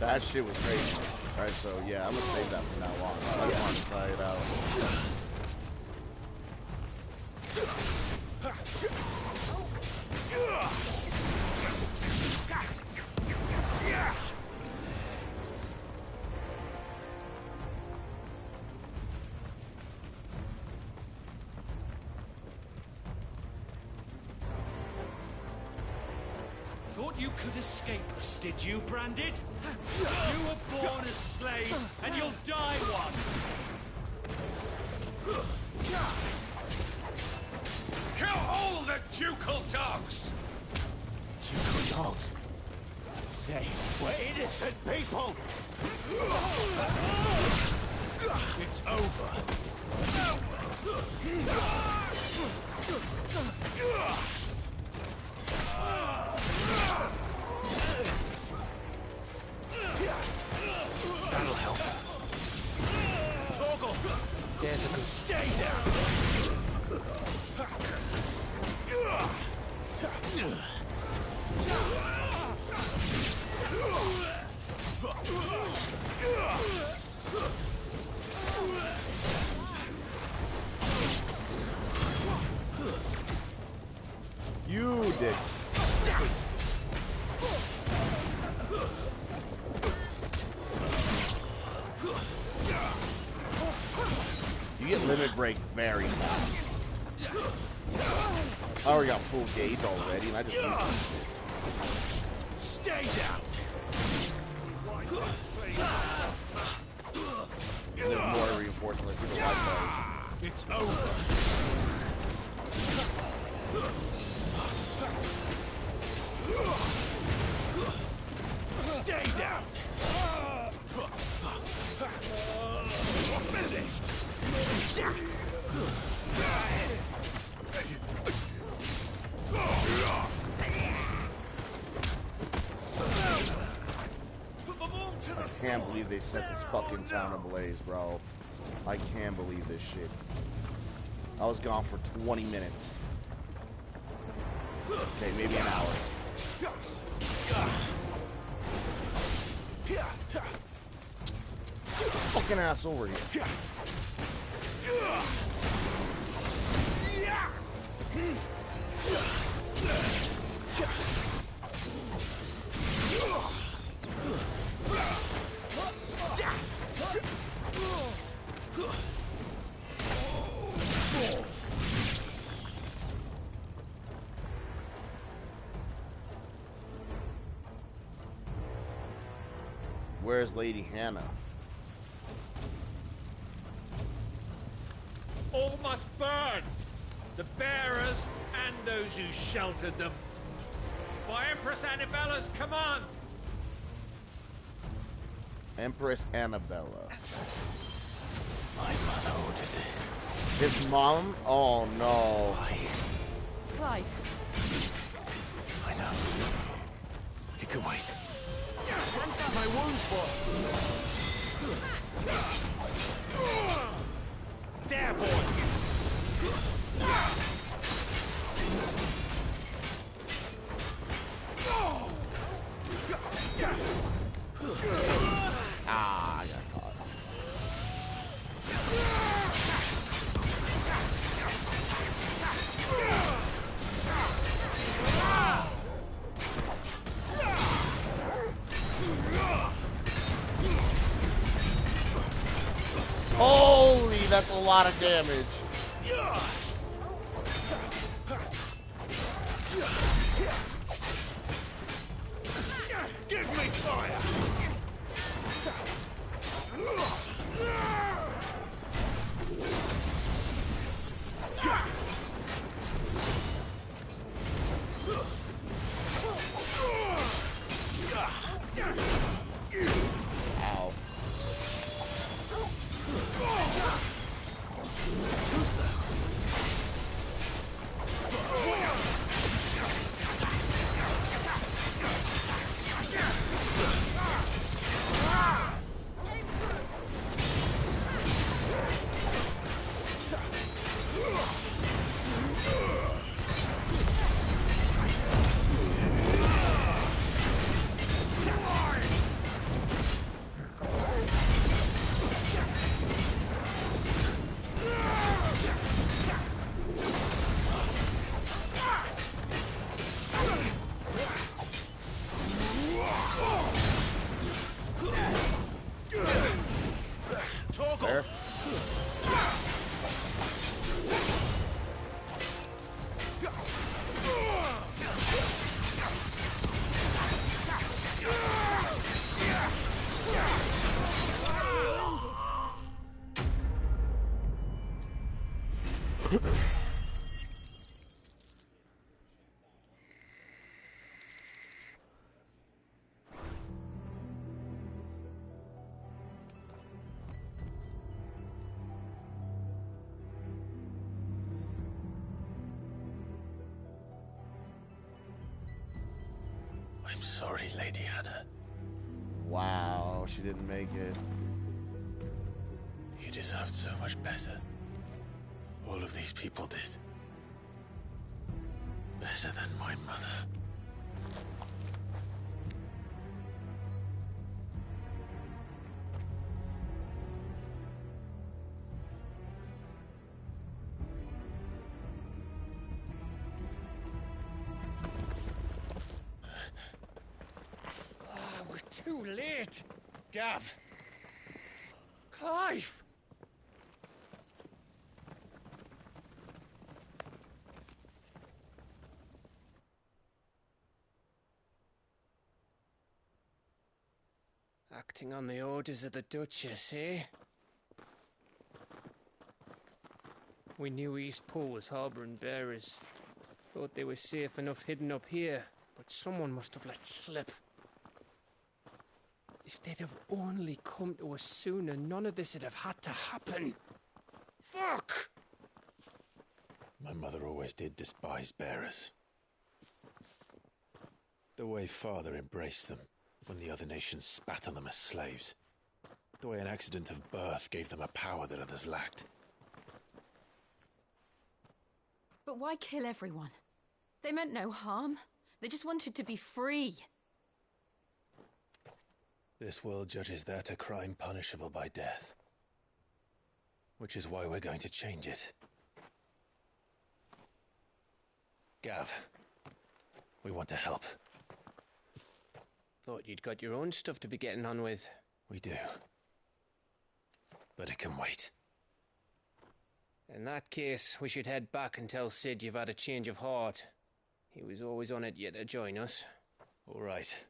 That shit was crazy. Alright, so yeah, I'm gonna save that from now on. I just want to try it out. thought you could escape us, did you, Branded? You were born a slave, and you'll die one! Kill all the ducal dogs! Ducal dogs? They were innocent people! It's over. That'll help. Torgal! There's a... Stay down! You dick. You get limit break very fast. I already got full gauge already, and I just need this. Stay down! There's more reinforcements to the light bulb. It's over. Stay down! Finished! I can't believe they set this fucking town ablaze, bro. I can't believe this shit. I was gone for 20 minutes. Okay, maybe an hour. Get the fucking ass over here. Where's Lady Hannah? All must burn! The bearers and those who sheltered them. By Empress Annabella's command! Empress Annabella. My mother ordered this. His mom? Oh no. Clive. I know. It can wait. My wounds, boy! There, boy! Ah, I got caught. Holy, that's a lot of damage. Give me fire! Ow. I'm sorry, Lady Hannah. Wow, she didn't make it. You deserved so much better. All of these people did. Better than my mother. We're too late. Gav. Clive! Acting on the orders of the Duchess, eh? We knew Eastpool was harbouring bearers. Thought they were safe enough hidden up here, but someone must have let slip. If they'd have only come to us sooner, none of this would have had to happen. Fuck! My mother always did despise bearers. The way Father embraced them when the other nations spat on them as slaves. The way an accident of birth gave them a power that others lacked. But why kill everyone? They meant no harm. They just wanted to be free. This world judges that a crime punishable by death. Which is why we're going to change it. Gav, we want to help. Thought you'd got your own stuff to be getting on with. We do. But it can wait. In that case, we should head back and tell Sid you've had a change of heart. He was always on it yet to join us. All right.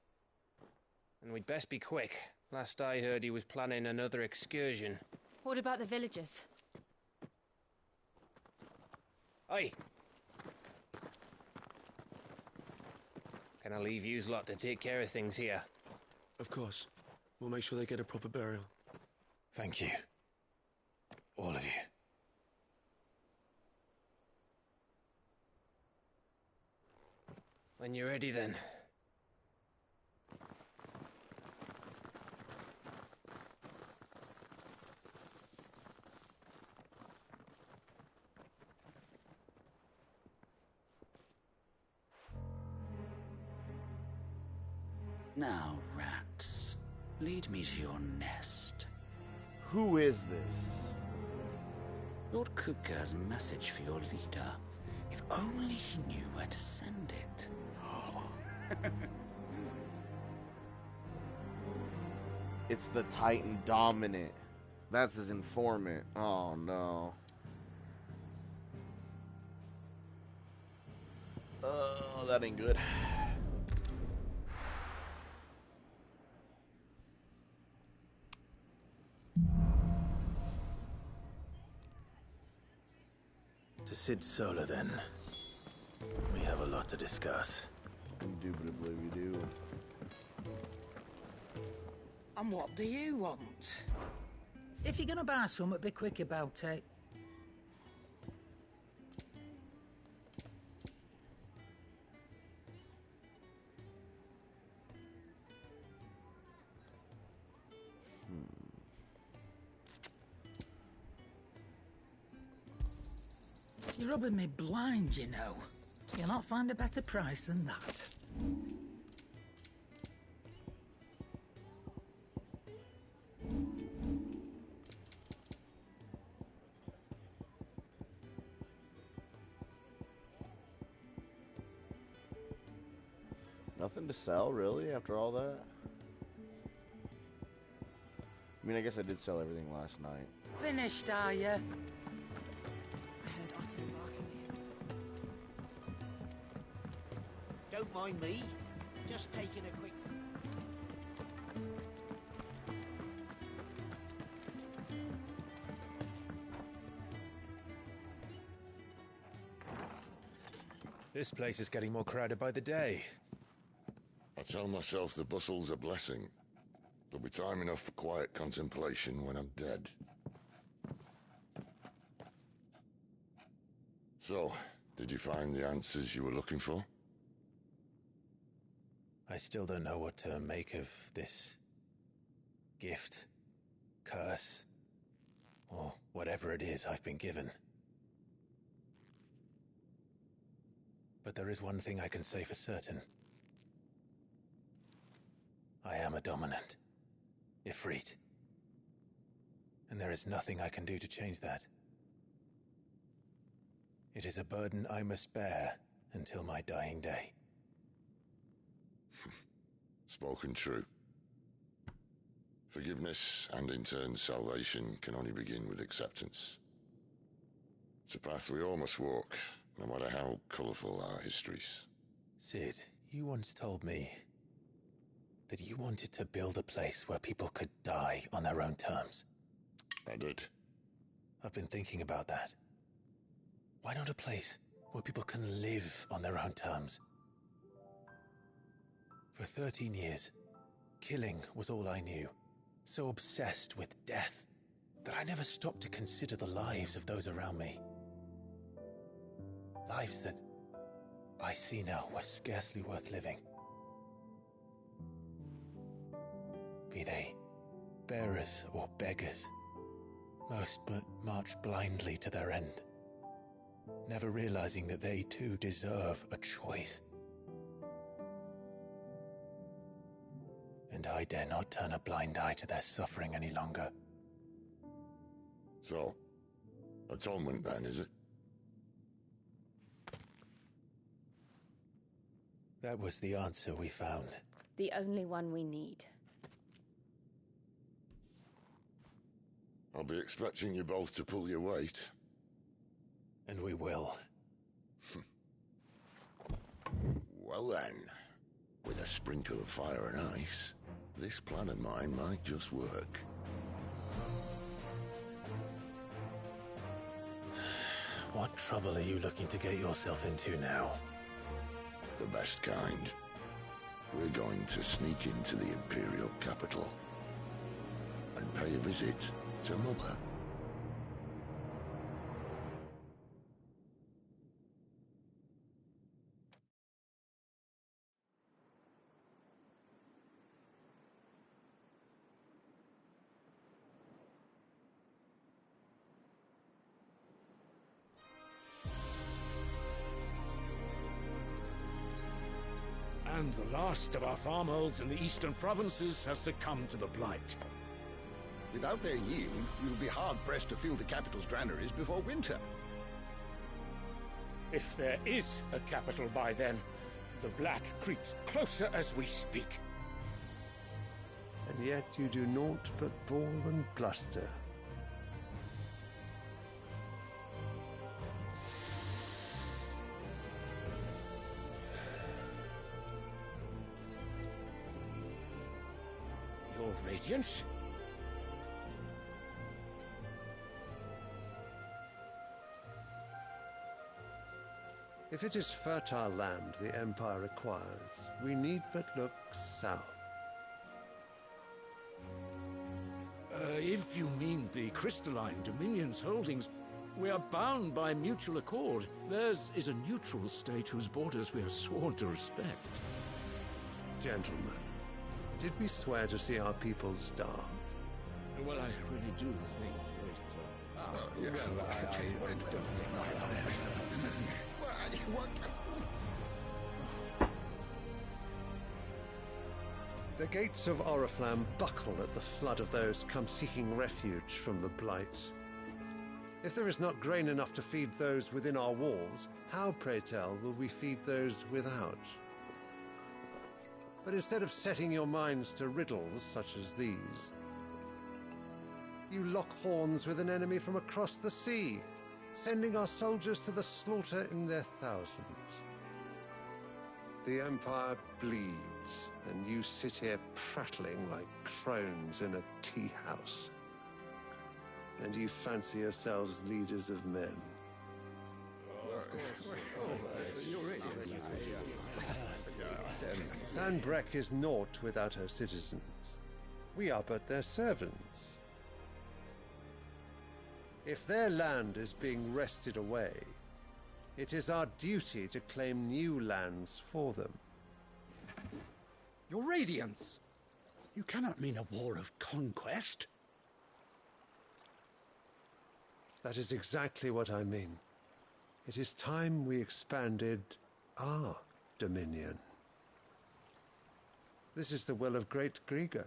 And we'd best be quick. Last I heard, he was planning another excursion. What about the villagers? Aye. Can I leave yous lot to take care of things here? Of course. We'll make sure they get a proper burial. Thank you. All of you. When you're ready, then. Now, rats, lead me to your nest. Who is this? Lord Kupka's message for your leader. If only he knew where to send it. It's the Titan Dominant. That's his informant. Oh no. Oh, that ain't good. To Sid Solar, then. We have a lot to discuss. Indubitably we do. And what do you want? If you're gonna buy something, be quick about it. You're rubbing me blind, you know. You'll not find a better price than that. Nothing to sell, really, after all that? I mean, I guess I did sell everything last night. Finished, are you? I heard Otto barking here. Don't mind me. Just taking a quick... This place is getting more crowded by the day. I tell myself the bustle's a blessing. There'll be time enough for quiet contemplation when I'm dead. So, did you find the answers you were looking for? I still don't know what to make of this gift, curse, or whatever it is I've been given. But there is one thing I can say for certain. I am a dominant, Ifrit. And there is nothing I can do to change that. It is a burden I must bear until my dying day. Spoken true. Forgiveness, and in turn salvation, can only begin with acceptance. It's a path we all must walk, no matter how colourful our histories. Cid, you once told me that you wanted to build a place where people could die on their own terms. I did. I've been thinking about that. Why not a place where people can live on their own terms? For 13 years, killing was all I knew. So obsessed with death that I never stopped to consider the lives of those around me. Lives that I see now were scarcely worth living. Be they bearers or beggars, most march blindly to their end, never realizing that they too deserve a choice. And I dare not turn a blind eye to their suffering any longer. So, atonement then, is it? That was the answer we found. The only one we need. I'll be expecting you both to pull your weight. And we will. Well then, with a sprinkle of fire and ice, this plan of mine might just work. What trouble are you looking to get yourself into now? The best kind. We're going to sneak into the Imperial capital and pay a visit to Mother. And the last of our farmholds in the eastern provinces has succumbed to the Blight. Without their yield, we will be hard-pressed to fill the capital's granaries before winter. If there is a capital by then, the Black creeps closer as we speak. And yet you do naught but bawl and bluster. Your Radiance? If it is fertile land the Empire requires, we need but look south. If you mean the Crystalline Dominion's holdings, we are bound by mutual accord. Theirs is a neutral state whose borders we are sworn to respect. Gentlemen, did we swear to see our people starve? Well, I really do think that... The gates of Oriflamme buckle at the flood of those come seeking refuge from the Blight. If there is not grain enough to feed those within our walls, how, pray tell, will we feed those without? But instead of setting your minds to riddles such as these, you lock horns with an enemy from across the sea, sending our soldiers to the slaughter in their thousands. The Empire bleeds, and you sit here prattling like crones in a tea house. And you fancy yourselves leaders of men. Sanbreque is naught without her citizens. We are but their servants. If their land is being wrested away, it is our duty to claim new lands for them. Your radiance! You cannot mean a war of conquest. That is exactly what I mean. It is time we expanded our dominion. This is the will of great Grieger.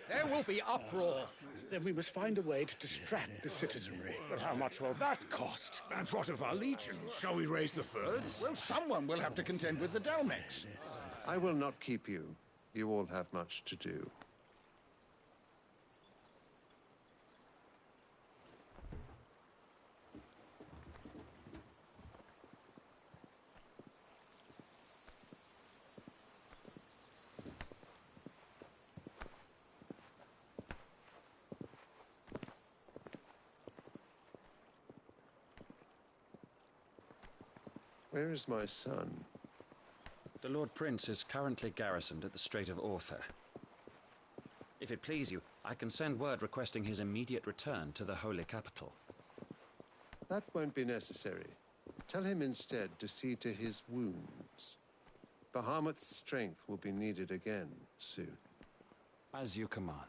There will be uproar. Then we must find a way to distract the citizenry. But how much will that cost? And what of our legions? Shall we raise the Fyrds? Well, someone will have to contend with the Dalmex. I will not keep you. You all have much to do. Where is my son? The Lord Prince is currently garrisoned at the Strait of Orther. If it please you, I can send word requesting his immediate return to the Holy Capital. That won't be necessary. Tell him instead to see to his wounds. Bahamut's strength will be needed again soon. As you command.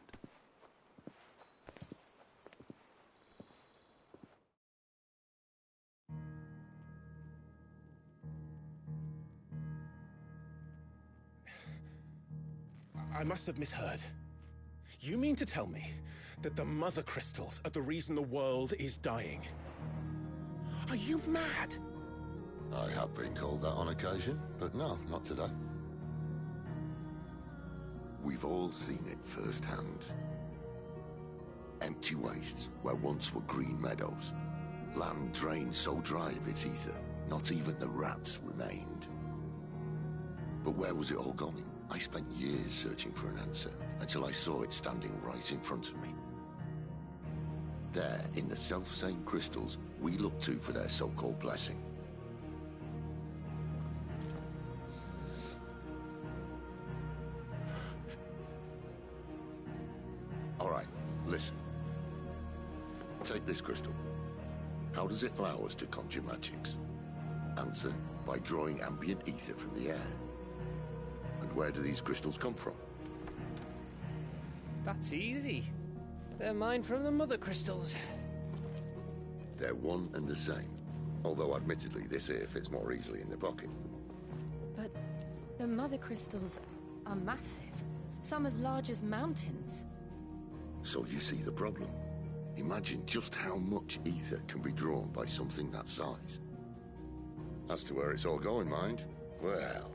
I must have misheard. You mean to tell me that the Mother Crystals are the reason the world is dying? Are you mad? I have been called that on occasion, but no, not today. We've all seen it firsthand. Empty wastes where once were green meadows. Land drained so dry of its ether, not even the rats remained. But where was it all going? I spent years searching for an answer, until I saw it standing right in front of me. There, in the self-same crystals we look to for their so-called blessing. All right, listen. Take this crystal. How does it allow us to conjure magics? Answer, by drawing ambient ether from the air. And where do these crystals come from? That's easy. They're mined from the Mother Crystals. They're one and the same. Although admittedly this here fits more easily in the pocket. But the Mother Crystals are massive. Some as large as mountains. So you see the problem. Imagine just how much ether can be drawn by something that size. As to where it's all going, mind, well,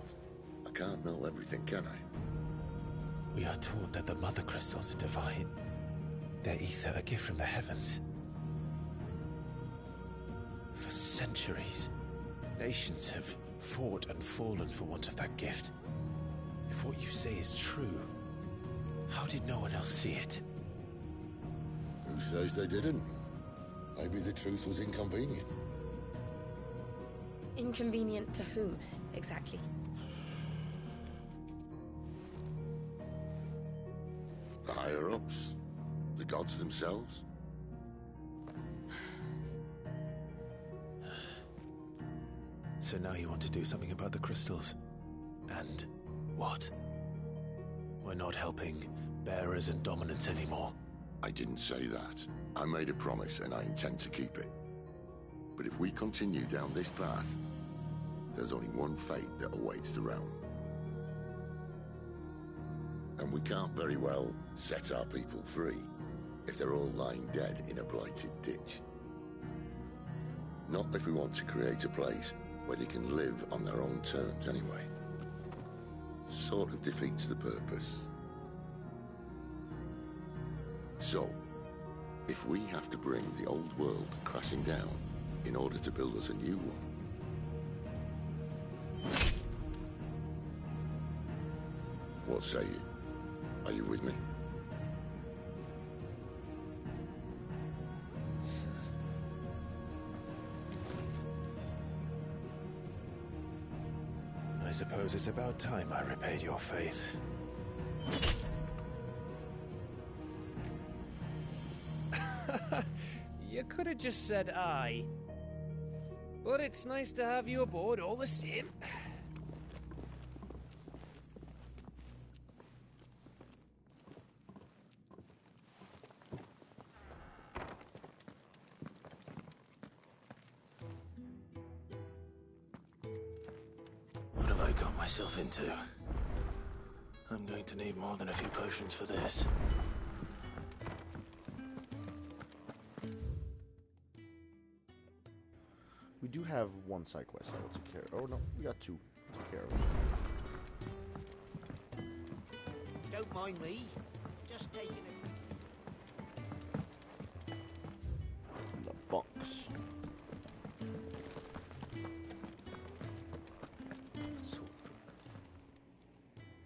I can't know everything, can I? We are taught that the Mother Crystals are divine. Their ether a gift from the heavens. For centuries, nations have fought and fallen for want of that gift. If what you say is true, how did no one else see it? Who says they didn't? Maybe the truth was inconvenient. Inconvenient to whom, exactly? The higher-ups? The gods themselves? So now you want to do something about the crystals? And what? We're not helping bearers and dominants anymore. I didn't say that. I made a promise and I intend to keep it. But if we continue down this path, there's only one fate that awaits the realm. And we can't very well set our people free if they're all lying dead in a blighted ditch. Not if we want to create a place where they can live on their own terms anyway. Sort of defeats the purpose. So, if we have to bring the old world crashing down in order to build us a new one, what say you? Are you with me? I suppose it's about time I repaid your faith. You could have just said aye. But it's nice to have you aboard all the same. What have I got myself into? I'm going to need more than a few potions for this. We do have one side quest I want to take care of. Oh no, we got two to take care of. Don't mind me. Just taking a The box.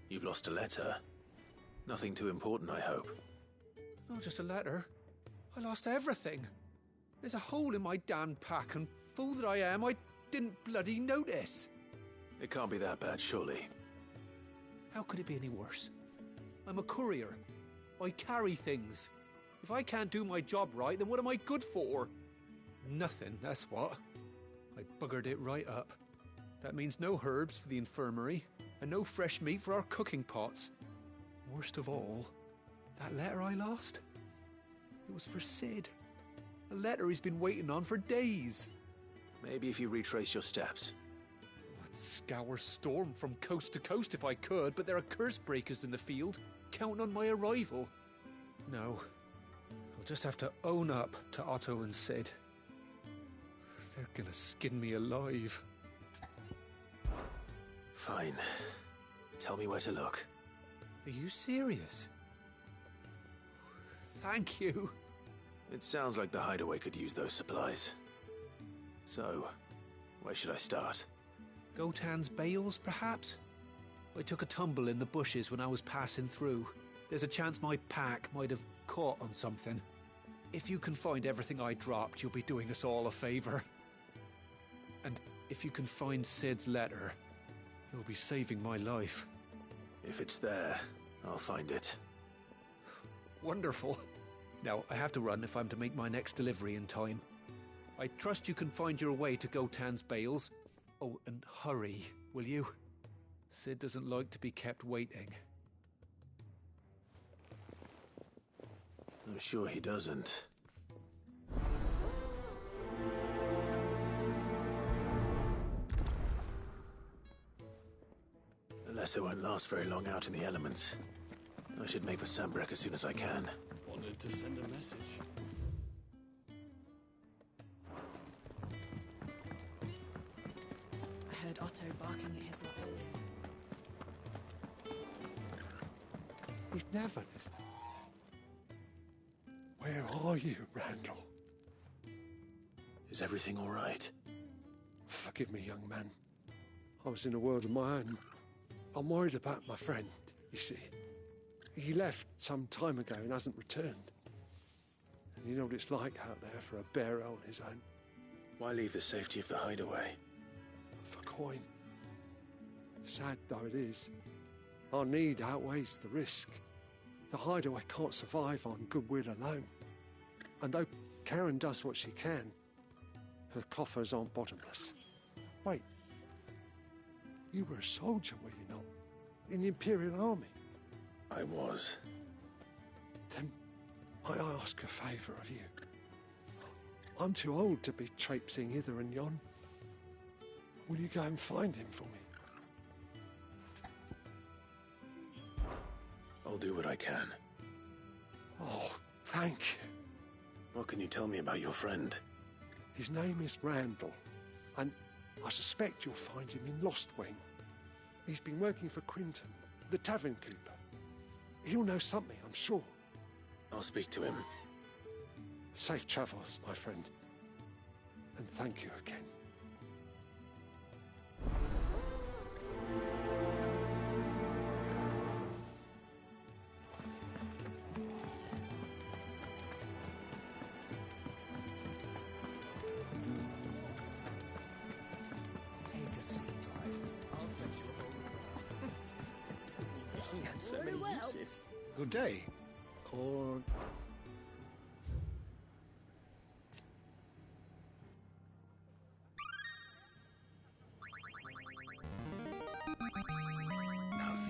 You've lost a letter. Nothing too important, I hope. Not just a letter. I lost everything. There's a hole in my damned pack, and fool that I am, I didn't bloody notice. It can't be that bad, surely. How could it be any worse? I'm a courier. I carry things. If I can't do my job right, then what am I good for? Nothing, that's what. I buggered it right up. That means no herbs for the infirmary, and no fresh meat for our cooking pots. Worst of all, that letter I lost? It was for Sid. A letter he's been waiting on for days. Maybe if you retrace your steps. I'd scour Storm from coast to coast if I could, but there are curse breakers in the field, counting on my arrival. No, I'll just have to own up to Otto and Sid. They're gonna skin me alive. Fine. Tell me where to look. Are you serious? Thank you. It sounds like the hideaway could use those supplies. So, where should I start? Gotan's bales, perhaps? I took a tumble in the bushes when I was passing through. There's a chance my pack might have caught on something. If you can find everything I dropped, you'll be doing us all a favor. And if you can find Sid's letter, you'll be saving my life. If it's there, I'll find it. Wonderful. Now, I have to run if I'm to make my next delivery in time. I trust you can find your way to Gotan's bales. Oh, and hurry, will you? Sid doesn't like to be kept waiting. I'm sure he doesn't. The letter won't last very long out in the elements. I should make for Sambrek as soon as I can. Wanted to send a message. I heard Otto barking at his lot earlier. He's never listening. Where are you, Randall? Is everything all right? Forgive me, young man. I was in a world of my own. I'm worried about my friend, you see. He left some time ago and hasn't returned. And you know what it's like out there for a bearer on his own. Why leave the safety of the hideaway? For coin. Sad though it is, our need outweighs the risk. The hideaway can't survive on goodwill alone. And though Karen does what she can, her coffers aren't bottomless. Wait. You were a soldier, were you not? In the Imperial Army? I was. Then might I ask a favour of you? I'm too old to be traipsing hither and yon. Will you go and find him for me? I'll do what I can. Oh, thank you. What can you tell me about your friend? His name is Randall, and I suspect you'll find him in Lostwing. He's been working for Quinton, the tavern keeper. He'll know something, I'm sure. I'll speak to him. Safe travels, my friend. And thank you again. Take a seat, Clive. I'll fetch you a bowl of had so many uses. Good day. Or...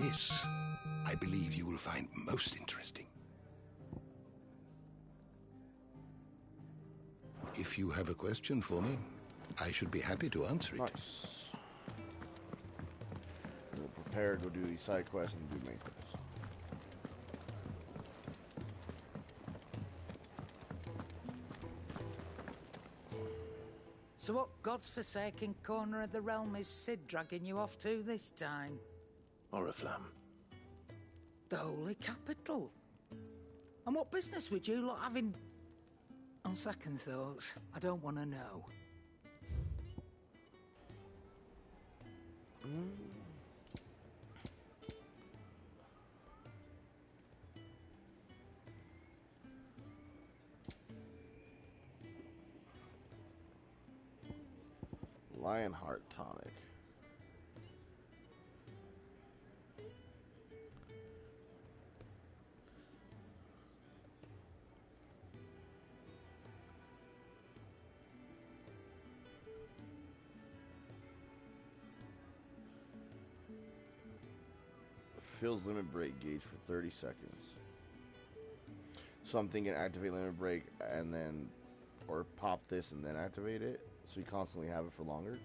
This, I believe you will find most interesting. If you have a question for me, I should be happy to answer it. Nice. We'll prepare, go do these side quests, and do main quests. So what God's forsaken corner of the realm is Cid dragging you off to this time? Oriflamme. The holy capital. And what business would you lot have in... On second thoughts, I don't want to know. Lionheart tonic. Fills limit break gauge for 30 seconds. So I'm thinking activate limit break and then, or pop this and then activate it, so you constantly have it for longer.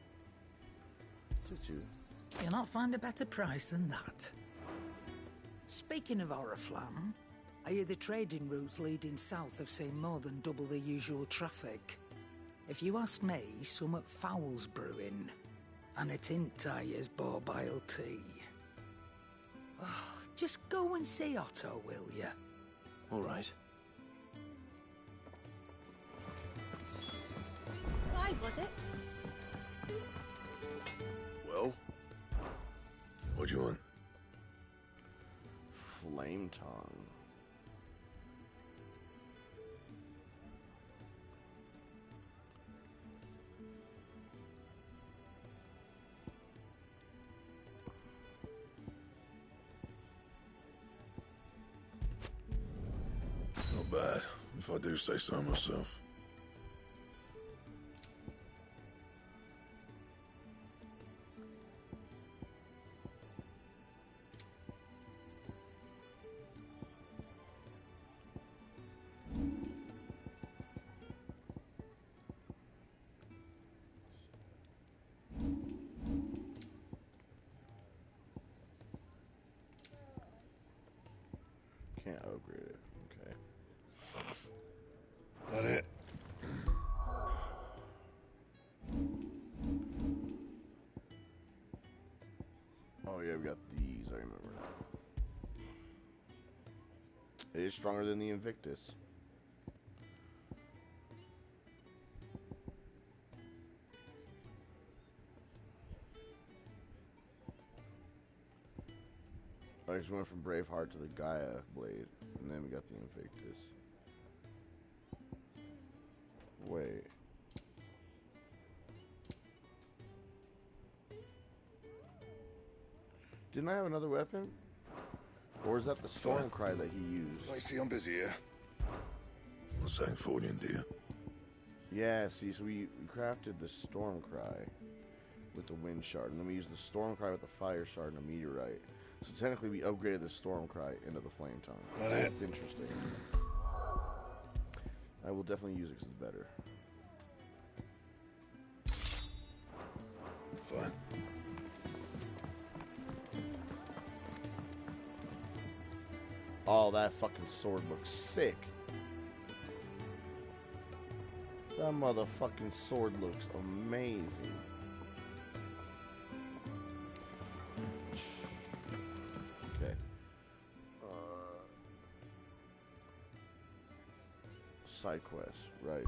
You'll not find a better price than that. Speaking of Oriflamme, I hear the trading routes leading south have seen more than double the usual traffic. If you ask me, somewhat foul's brewing, and it ain't Tyre's borbile tea. Oh, just go and see Otto, will you? All right. Clive, was it? Well? What do you want? Flame tongue. Not bad, if I do say so myself. Can't upgrade it. Okay. That it? Oh yeah, we got these. I remember now. It is stronger than the Invictus. I just went from Braveheart to the Gaia blade, and then we got the Invictus. Wait. Didn't I have another weapon? Or is that the storm cry that he used? I see I'm busy here. What's saying Fordian, do you? Yeah, see, so we crafted the storm cry with the wind shard, and then we used the storm cry with the fire shard and a meteorite. So technically we upgraded the storm cry into the flame tongue. That's interesting. I will definitely use it because it's better. Fine. Oh, that fucking sword looks sick. That motherfucking sword looks amazing. Okay. Side quest, right.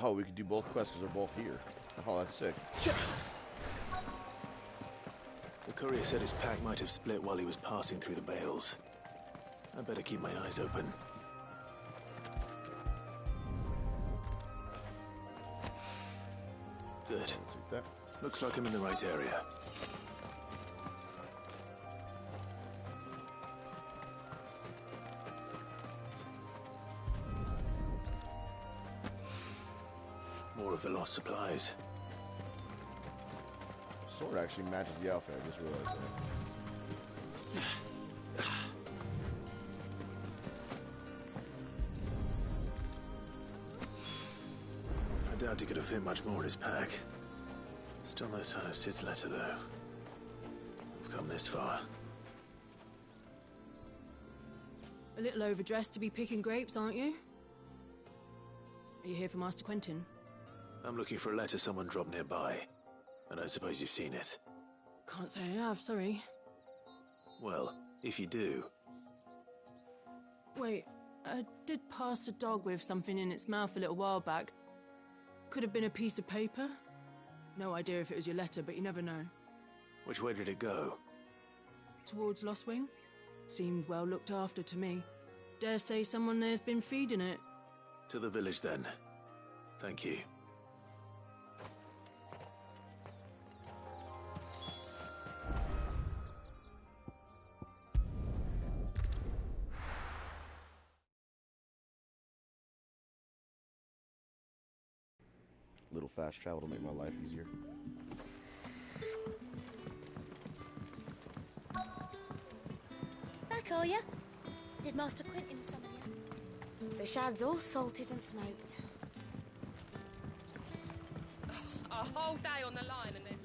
Oh, we could do both quests because they're both here. Oh, that's sick. The courier said his pack might have split while he was passing through the bales. I better keep my eyes open. Good. Looks like I'm in the right area. More of the lost supplies. Sword actually matches the outfit, I just realized that. I doubt he could have fit much more in his pack. Still no sign of Sid's letter, though. We've come this far. A little overdressed to be picking grapes, aren't you? Are you here for Master Quentin? I'm looking for a letter someone dropped nearby. I don't suppose you've seen it. Can't say I have, sorry. Well, if you do... Wait, I did pass a dog with something in its mouth a little while back. Could have been a piece of paper. No idea if it was your letter, but you never know. Which way did it go? Towards Lostwing? Seemed well looked after to me. Dare say someone there's been feeding it. To the village, then. Thank you. Little fast travel to make my life easier. Back, are ya? Did Master Quentin summon you? The shad's all salted and smoked. A whole day on the line and there's...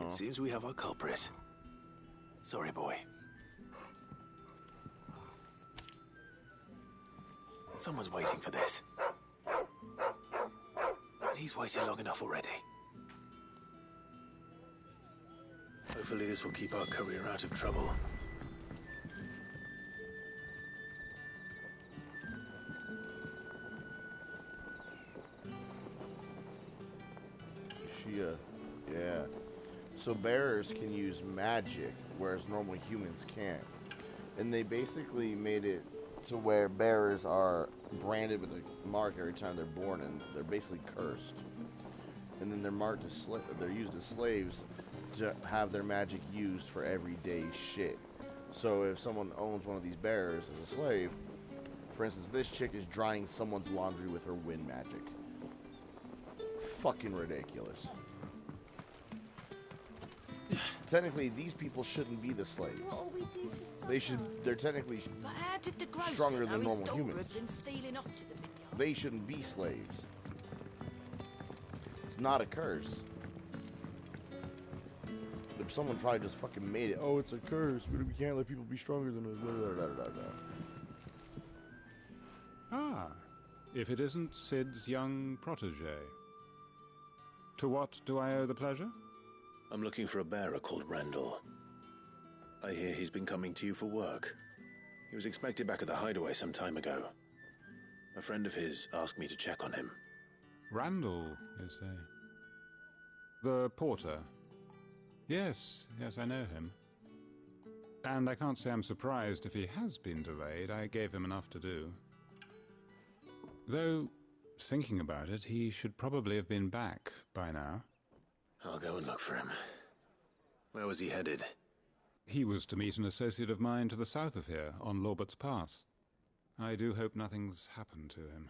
It seems we have our culprit. Sorry, boy. Someone's waiting for this. He's waited long enough already. Hopefully this will keep our courier out of trouble. Yeah. So bearers can use magic, whereas normal humans can't. And they basically made it to where bearers are branded with a mark every time they're born, and they're basically cursed. And then they're marked as they're used as slaves to have their magic used for everyday shit. So if someone owns one of these bearers as a slave, for instance, this chick is drying someone's laundry with her wind magic. Fucking ridiculous. Technically, these people shouldn't be the slaves. What'll we do for supper? They're technically But how did the grocer stronger know than his normal daughter humans. had been stealing off to the vineyard? They shouldn't be slaves. It's not a curse. If someone probably just fucking made it, oh, it's a curse. We can't let people be stronger than us. Blah, blah, blah, blah, blah. Ah, if it isn't Sid's young protege. To what do I owe the pleasure? I'm looking for a bearer called Randall. I hear he's been coming to you for work. He was expected back at the hideaway some time ago. A friend of his asked me to check on him. Randall, you say? The porter? Yes, I know him. And I can't say I'm surprised if he has been delayed. I gave him enough to do. Though, thinking about it, he should probably have been back by now. I'll go and look for him. Where was he headed? He was to meet an associate of mine to the south of here, on Lorbert's Pass. I do hope nothing's happened to him.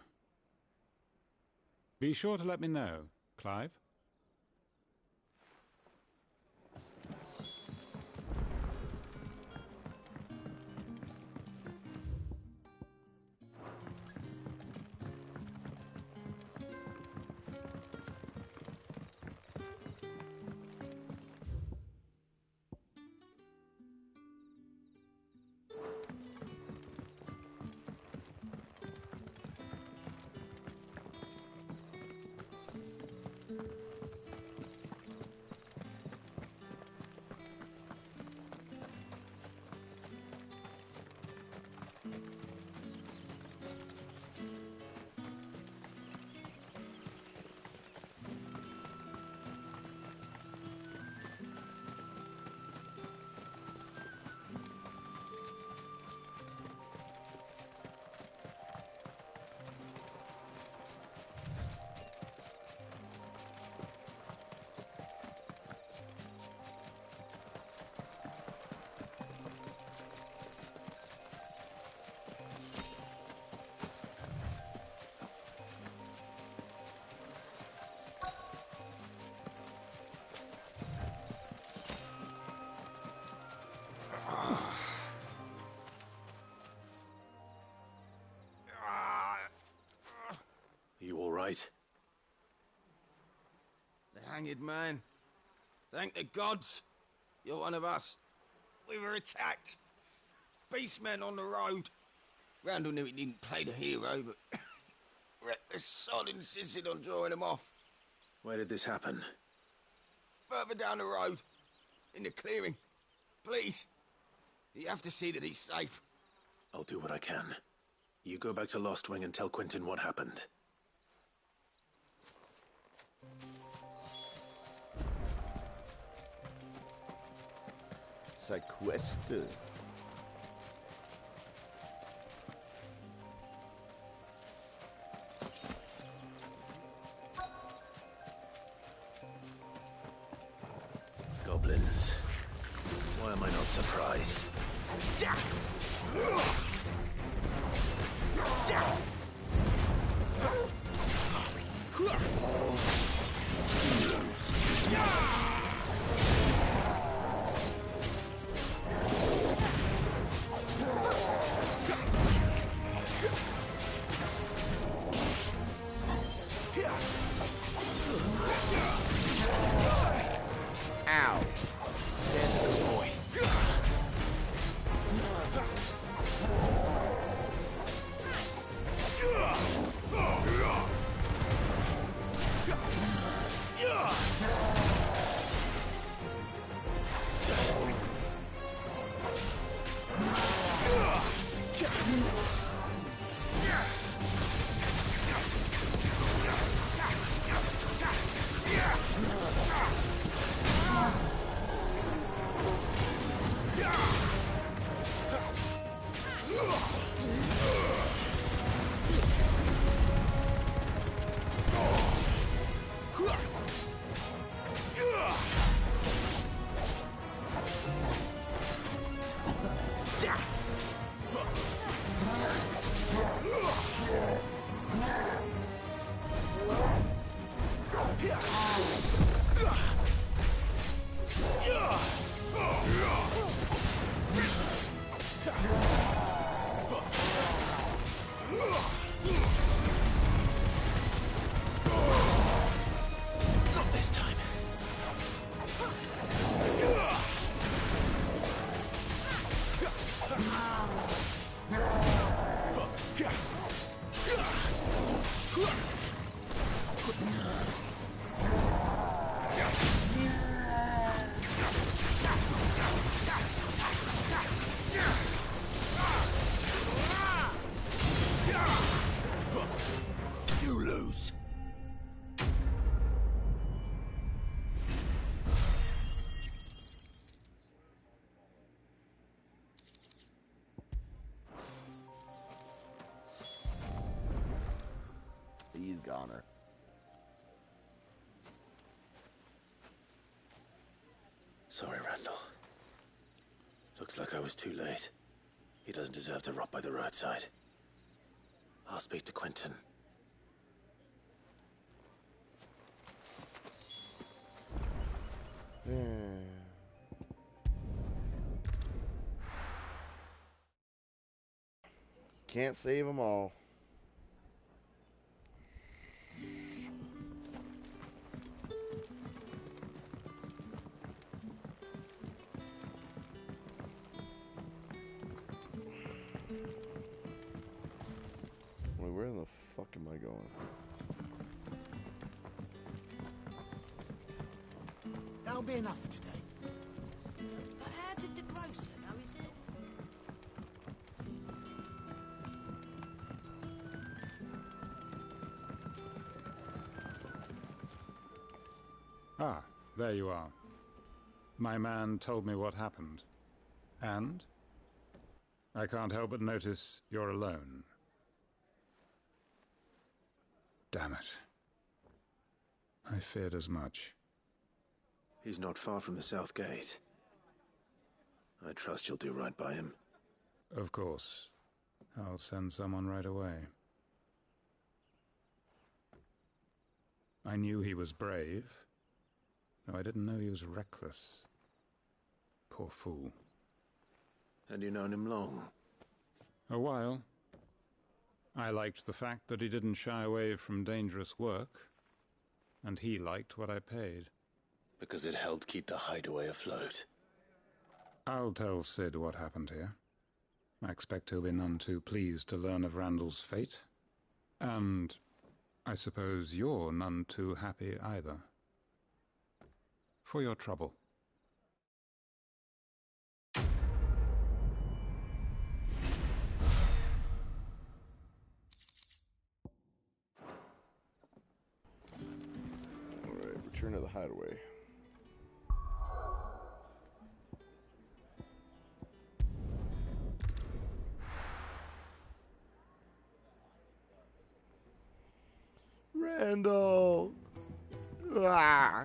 Be sure to let me know, Clive. right? The hanged man. Thank the gods. You're one of us. We were attacked. Beastmen on the road. Randall knew he didn't play the hero, but reckless sod insisted on drawing him off. Where did this happen? Further down the road. In the clearing. Please. You have to see that he's safe. I'll do what I can. You go back to Lost Wing and tell Quentin what happened. Sequester. Goblins. Why am I not surprised? Ow. There's a good boy. Not this time. You lose. He's goner. Sorry, Randall. Looks like I was too late. He doesn't deserve to rot by the roadside. I'll speak to Quentin. Can't save them all. Wait, where the fuck am I going? That'll be enough for today. But how did the grocer know his daughter? Ah, there you are. My man told me what happened. And? I can't help but notice you're alone. Damn it. I feared as much. He's not far from the South Gate. I trust you'll do right by him. Of course. I'll send someone right away. I knew he was brave, though I didn't know he was reckless. Poor fool. And you known him long? A while. I liked the fact that he didn't shy away from dangerous work, and he liked what I paid. Because it helped keep the hideaway afloat. I'll tell Sid what happened here. I expect he'll be none too pleased to learn of Randall's fate. And I suppose you're none too happy either. For your trouble. Alright, return to the hideaway. Randall! Ah!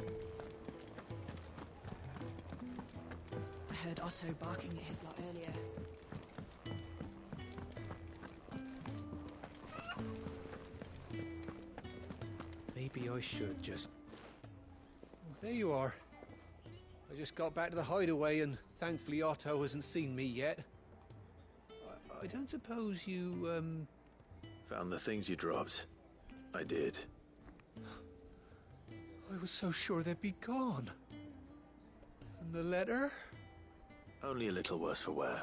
I heard Otto barking at his lot earlier. Maybe I should just... Oh, there you are. I just got back to the hideaway and thankfully Otto hasn't seen me yet. I don't suppose you, Found the things you dropped. I did. I was so sure they'd be gone. And the letter? Only a little worse for wear.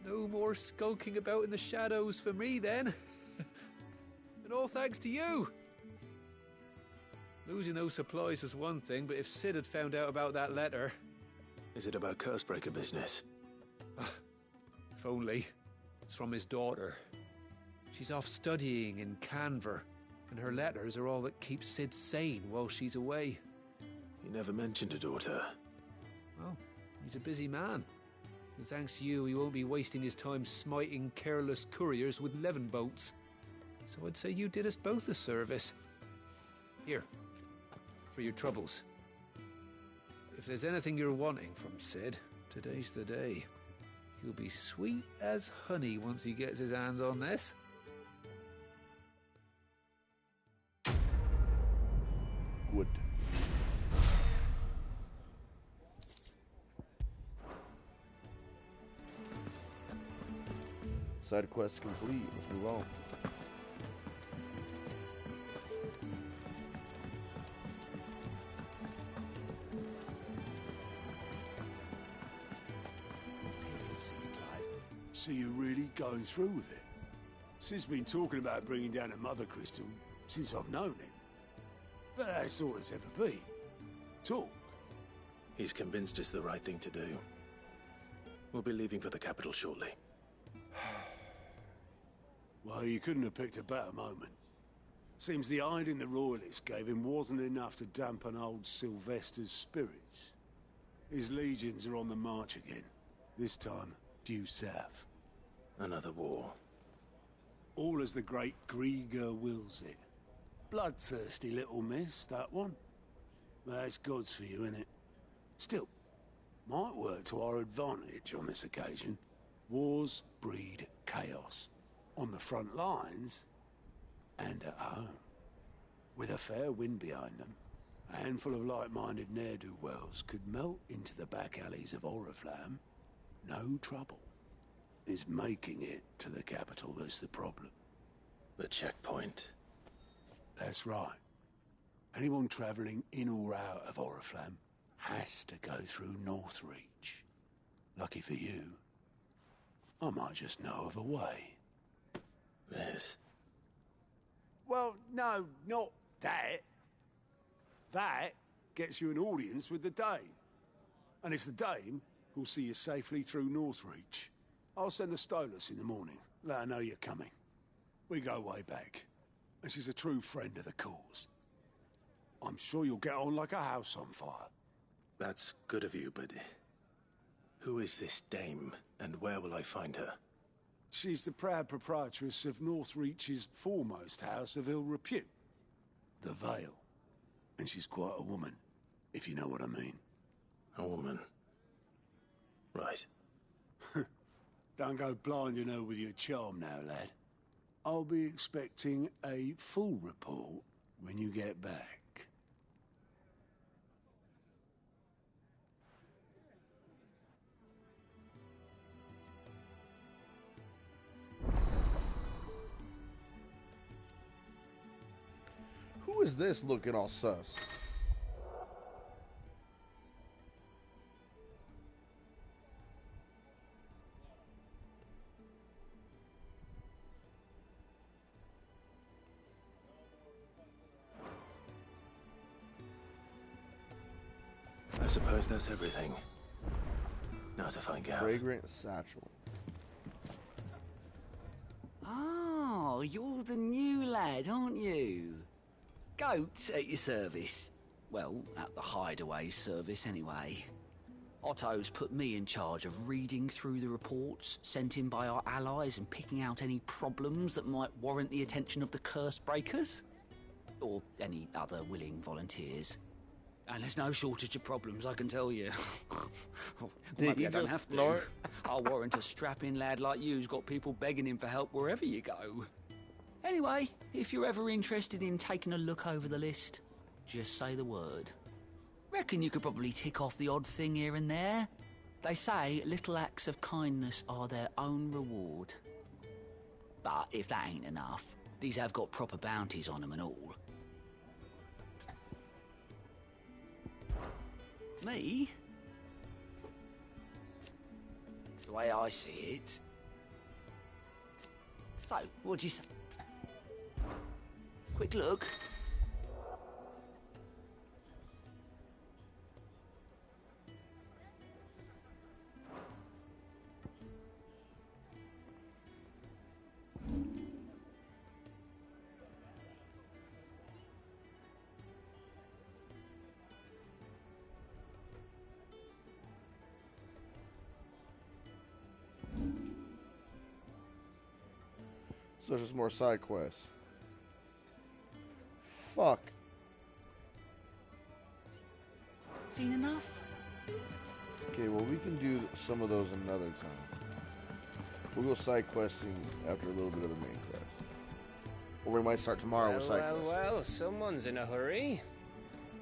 No more skulking about in the shadows for me, then. And all thanks to you. Losing those supplies was one thing, but if Sid had found out about that letter... Is it about Cursebreaker business? If only. It's from his daughter. She's off studying in Canver, and her letters are all that keeps Sid sane while she's away. He never mentioned a daughter. Well, he's a busy man. And thanks to you, he won't be wasting his time smiting careless couriers with levin boats. So I'd say you did us both a service. Here, for your troubles. If there's anything you're wanting from Sid, today's the day. He'll be sweet as honey once he gets his hands on this. Good. Side quest complete. Let's move on. So you're really going through with it? Sid's been talking about bringing down a Mother Crystal since I've known him. But that's all it's ever been. Talk. He's convinced it's the right thing to do. We'll be leaving for the capital shortly. Well, you couldn't have picked a better moment. Seems the hiding the Royalists gave him wasn't enough to dampen old Sylvester's spirits. His legions are on the march again. This time, due south. Another war. All as the great Grieger wills it. Bloodthirsty little miss, that one. That's God's for you, innit? Still, might work to our advantage on this occasion. Wars breed chaos. On the front lines, and at home. With a fair wind behind them, a handful of like-minded ne'er-do-wells could melt into the back alleys of Oriflamme. No trouble. It's making it to the capital that's the problem. The checkpoint. That's right. Anyone travelling in or out of Oriflamme has to go through Northreach. Lucky for you, I might just know of a way. This? Well, no, not that. That gets you an audience with the Dame. And it's the Dame who'll see you safely through Northreach. I'll send the Stolas in the morning. Let her know you're coming. We go way back. And she's a true friend of the cause. I'm sure you'll get on like a house on fire. That's good of you, but... who is this Dame, and where will I find her? She's the proud proprietress of Northreach's foremost house of ill repute. The Vale. And she's quite a woman, if you know what I mean. A woman? Right. Don't go blinding her with your charm now, lad. I'll be expecting a full report when you get back. is this looking all sus? I suppose that's everything. Now to find Gav. Fragrant satchel. Oh, you're the new lad, aren't you? Goat at your service. Well, at the hideaway service anyway. Otto's put me in charge of reading through the reports sent in by our allies and picking out any problems that might warrant the attention of the curse breakers. Or any other willing volunteers. And there's no shortage of problems, I can tell you. Well, maybe I don't have to. Snort? I'll warrant a strapping lad like you who's got people begging him for help wherever you go. Anyway, if you're ever interested in taking a look over the list, just say the word. Reckon you could probably tick off the odd thing here and there. They say little acts of kindness are their own reward. But if that ain't enough, these have got proper bounties on them and all. Me? The way I see it. So, what'd you say? Quick look. So it's just more side quests. Fuck. Seen enough? Okay, well we can do some of those another time. We'll go side questing after a little bit of the main quest. Or we might start tomorrow with side quests. Well, someone's in a hurry.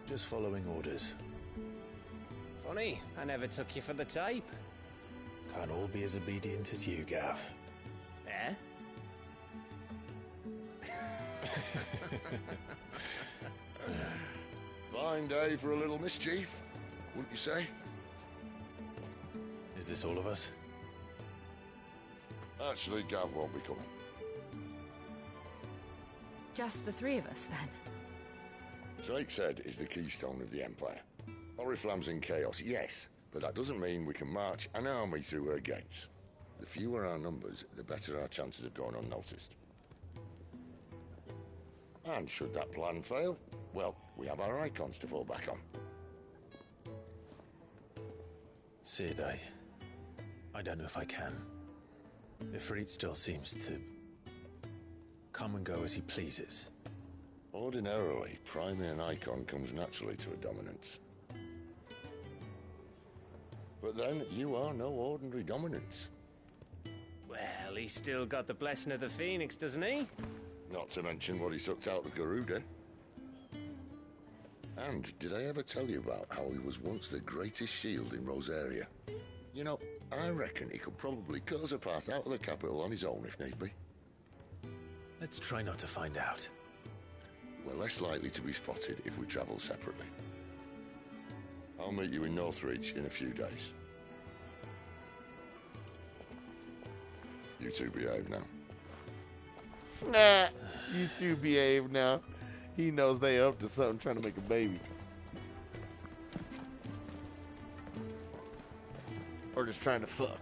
Just following orders. Funny, I never took you for the type. Can't all be as obedient as you, Gav. Eh? Fine day for a little mischief, wouldn't you say? Is this all of us? Actually, Gav won't be coming. Just the three of us, then? Drake's Head is the keystone of the Empire. Oriflamme's in chaos, yes, but that doesn't mean we can march an army through her gates. The fewer our numbers, the better our chances of going unnoticed. And should that plan fail, well, we have our icons to fall back on. Sid, I don't know if I can. Ifrit still seems to come and go as he pleases. Ordinarily, priming an icon comes naturally to a dominance. But then, you are no ordinary dominance. Well, he's still got the blessing of the Phoenix, doesn't he? Not to mention what he sucked out of Garuda. And did I ever tell you about how he was once the greatest shield in Rosaria? You know, I reckon he could probably cut us a path out of the capital on his own if need be. Let's try not to find out. We're less likely to be spotted if we travel separately. I'll meet you in Northreach in a few days. You two behave now. Nah, you two behave now. He knows they up to something, trying to make a baby. Or just trying to fuck.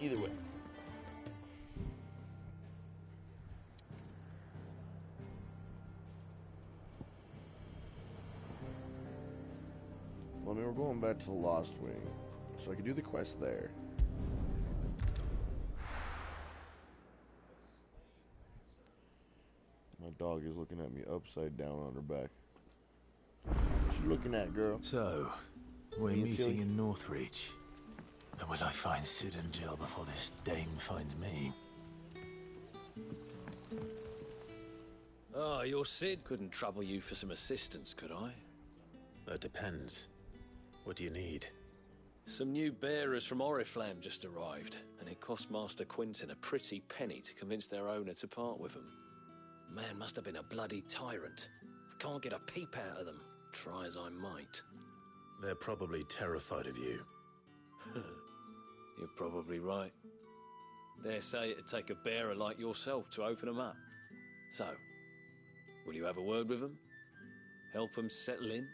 Either way. Well, I mean, we're going back to the Lost Wing, so I can do the quest there. My dog is looking at me upside down on her back. What you looking at, girl? So, we're Being meeting silly? in Northreach. And will I find Sid and Jill before this dame finds me? Oh, your Sid couldn't trouble you for some assistance, could I? That depends. What do you need? Some new bearers from Oriflamme just arrived, and it cost Master Quinton a pretty penny to convince their owner to part with them. Man must have been a bloody tyrant. can't get a peep out of them, try as I might. They're probably terrified of you. You're probably right. They say it'd take a bearer like yourself to open them up. So, will you have a word with them? Help them settle in?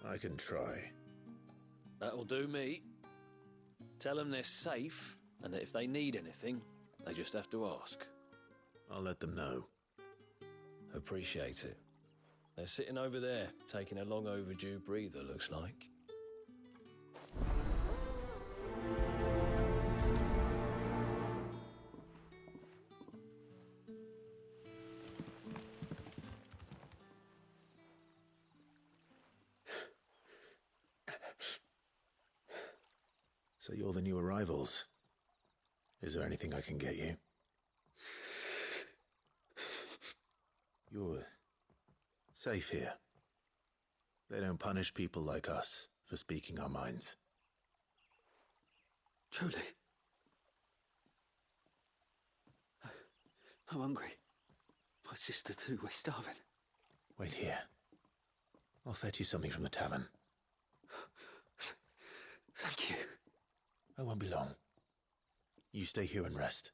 I can try. That'll do me. Tell them they're safe, and that if they need anything, they just have to ask. I'll let them know. Appreciate it. They're sitting over there, taking a long overdue breather, looks like. So you're the new arrivals. Is there anything I can get you? You're safe here. They don't punish people like us for speaking our minds. Truly. I'm hungry. My sister too, we're starving. Wait here. I'll fetch you something from the tavern. Thank you. I won't be long. You stay here and rest.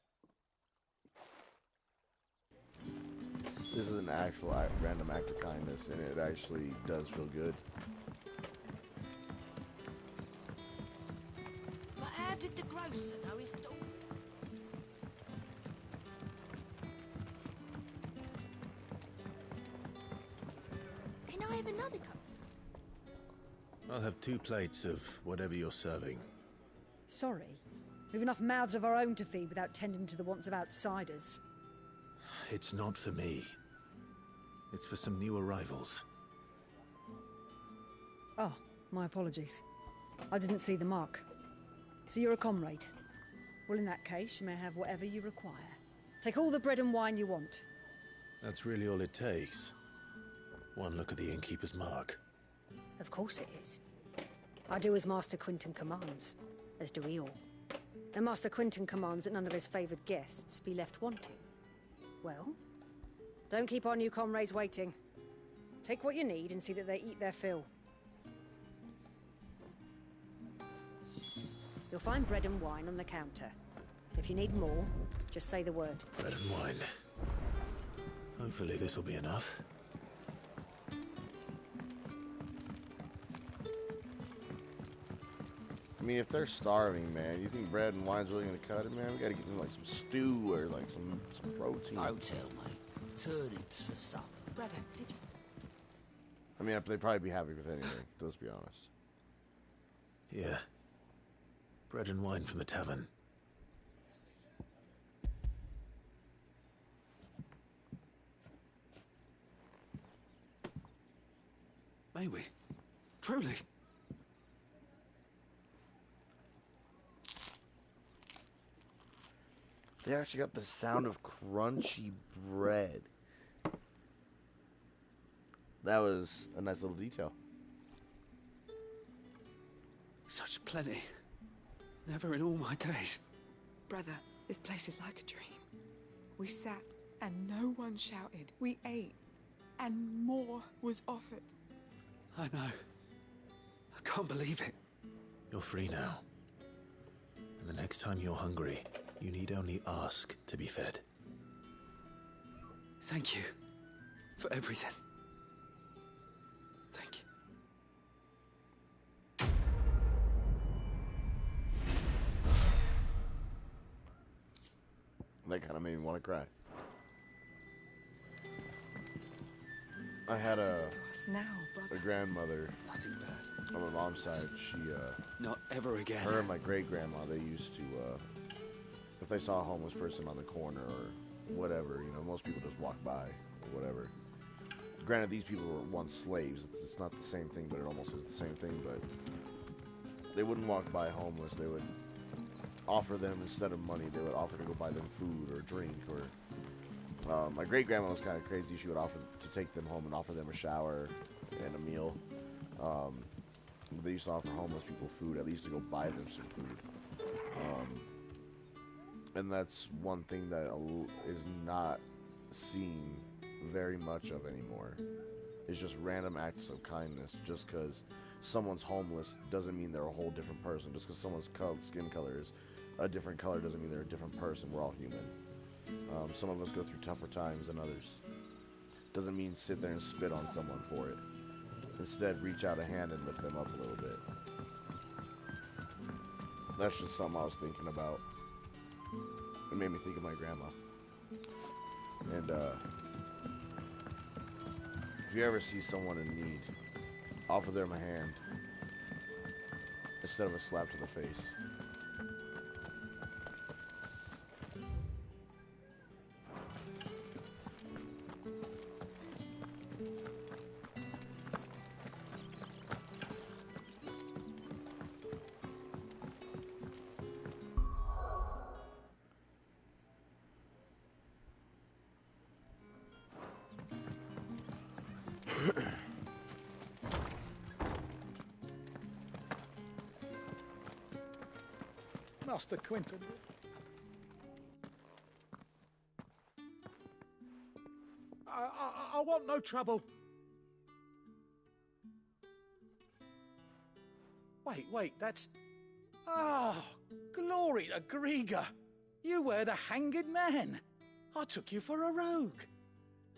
This is an actual random act of kindness, and it actually does feel good. But how did the grocer know his daughter? Can I have another cup? I'll have 2 plates of whatever you're serving. Sorry. We've enough mouths of our own to feed without tending to the wants of outsiders. It's not for me. It's for some new arrivals. Oh, my apologies. I didn't see the mark. So you're a comrade. Well, in that case, you may have whatever you require. Take all the bread and wine you want. That's really all it takes. One look at the innkeeper's mark. Of course it is. I do as Master Quinton commands, as do we all. And Master Quinton commands that none of his favoured guests be left wanting. Well, don't keep our new comrades waiting. Take what you need and see that they eat their fill. You'll find bread and wine on the counter. If you need more, just say the word. Bread and wine. Hopefully this will be enough. I mean, if they're starving, man, you think bread and wine's really gonna cut it, man? We gotta get them like some stew or like some protein. Don't tell me. Turnips for supper. Brother, did you... I mean, they'd probably be happy with anything, let's be honest. Yeah. Bread and wine from the tavern. May we? Truly? They actually got the sound of crunchy bread. That was a nice little detail. Such plenty. Never in all my days. Brother, this place is like a dream. We sat and no one shouted. We ate and more was offered. I know. I can't believe it. You're free now. And the next time you're hungry, you need only ask to be fed. Thank you for everything. Thank you. That kind of made me want to cry. I had a grandmother Nothing bad. on my mom's side. She, Not ever again. her and my great-grandma, they used to, if they saw a homeless person on the corner or whatever, you know, most people just walk by or whatever. Granted, these people were once slaves. It's not the same thing, but it almost is the same thing, but they wouldn't walk by homeless. They would offer them, instead of money, they would offer to go buy them food or drink or My great grandma was kind of crazy. She would offer to take them home and offer them a shower and a meal. They used to offer homeless people food, at least to go buy them some food. And that's one thing that is not seen very much of anymore. It's just random acts of kindness. Just because someone's homeless doesn't mean they're a whole different person. Just because someone's skin color is a different color doesn't mean they're a different person. We're all human. Some of us go through tougher times than others. Doesn't mean sit there and spit on someone for it. Instead, reach out a hand and lift them up a little bit. That's just something I was thinking about. It made me think of my grandma. And if you ever see someone in need, offer them a hand instead of a slap to the face. Master Quinton. I want no trouble. Wait, that's... Oh, glory to Grieger. You were the Hanged Man. I took you for a rogue.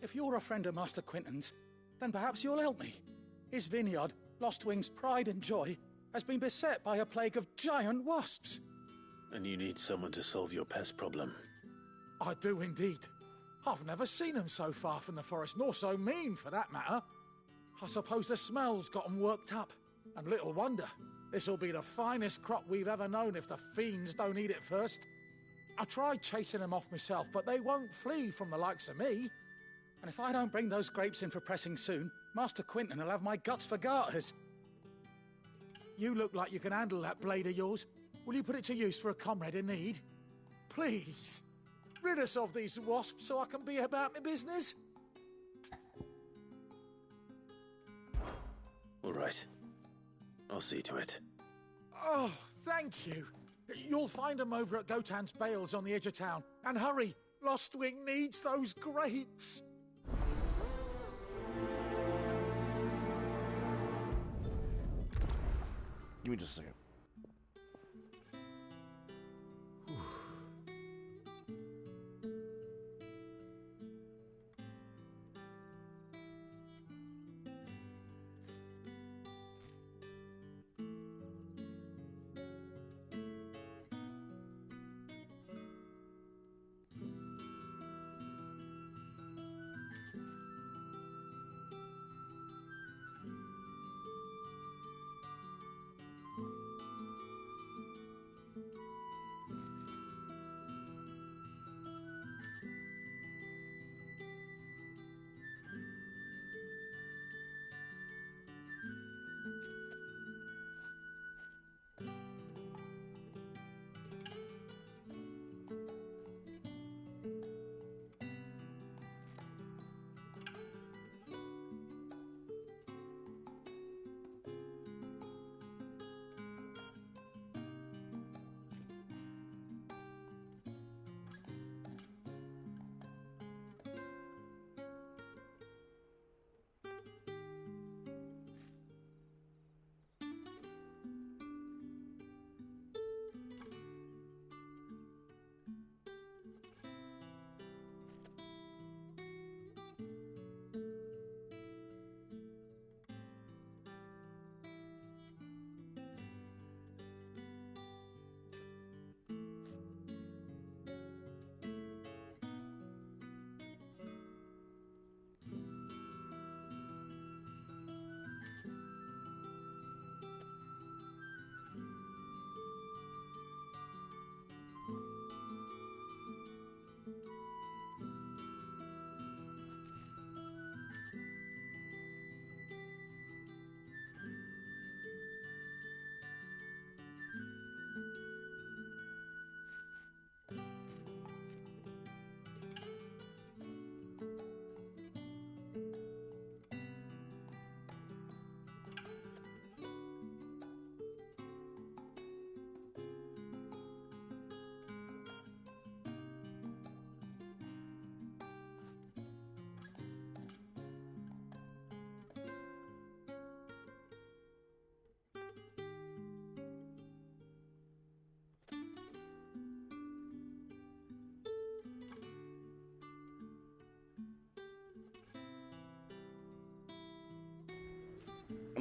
If you're a friend of Master Quinton's, then perhaps you'll help me. His vineyard, Lostwing's pride and joy, has been beset by a plague of giant wasps. And you need someone to solve your pest problem. I do indeed. I've never seen them so far from the forest, nor so mean, for that matter. I suppose the smell's got 'em worked up. And little wonder. This'll be the finest crop we've ever known if the fiends don't eat it first. I tried chasing them off myself, but they won't flee from the likes of me. And if I don't bring those grapes in for pressing soon, Master Quinton will have my guts for garters. You look like you can handle that blade of yours. Will you put it to use for a comrade in need? Please, rid us of these wasps so I can be about my business. All right. I'll see to it. Oh, thank you. You'll find them over at Gotan's Bales on the edge of town. And hurry, Lostwing needs those grapes. Give me just a second.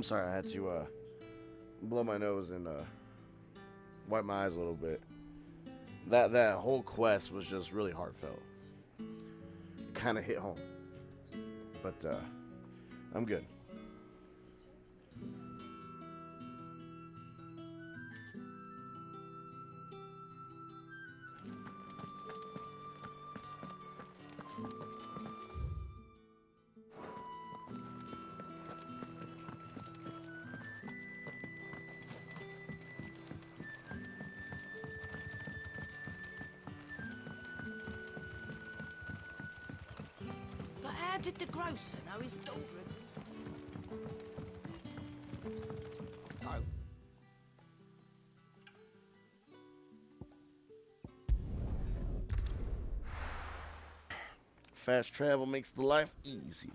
I'm sorry, I had to blow my nose and wipe my eyes a little bit. That whole quest was just really heartfelt. It kind of hit home. But I'm good. But how did the grocer know his daughter had been... Oh. Fast travel makes the life easier.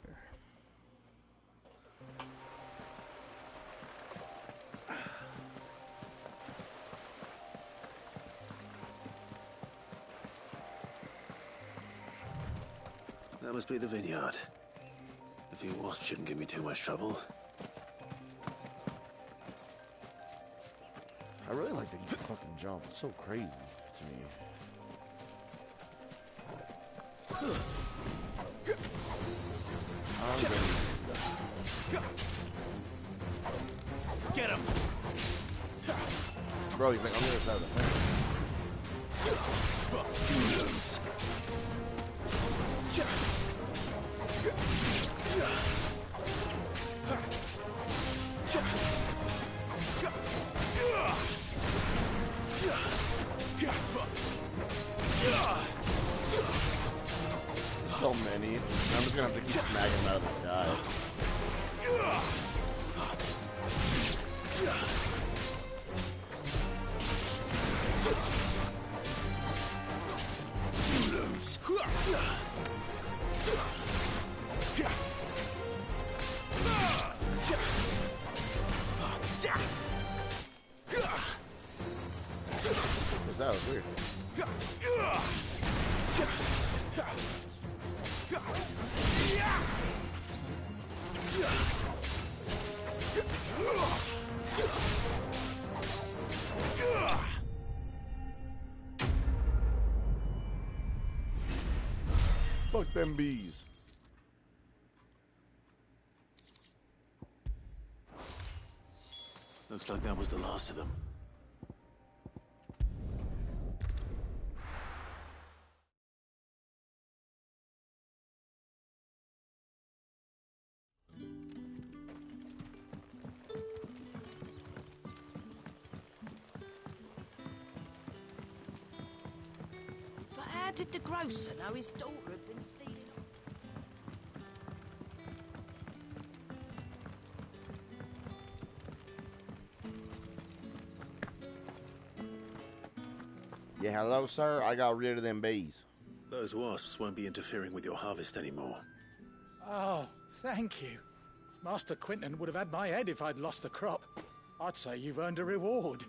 That must be the vineyard. A few wasps shouldn't give me too much trouble. I really like the fucking jump. It's so crazy to me. Get him! Bro, he's like on the other side of the fence. So many. I'm just gonna have to keep smacking him out of the sky. That was weird. Fuck them bees. Looks like that was the last of them. But how did the grocer know his daughter had been stealing... Yeah, hello, sir. I got rid of them bees. Those wasps won't be interfering with your harvest anymore. Oh, thank you. Master Quinton would have had my head if I'd lost the crop. I'd say you've earned a reward.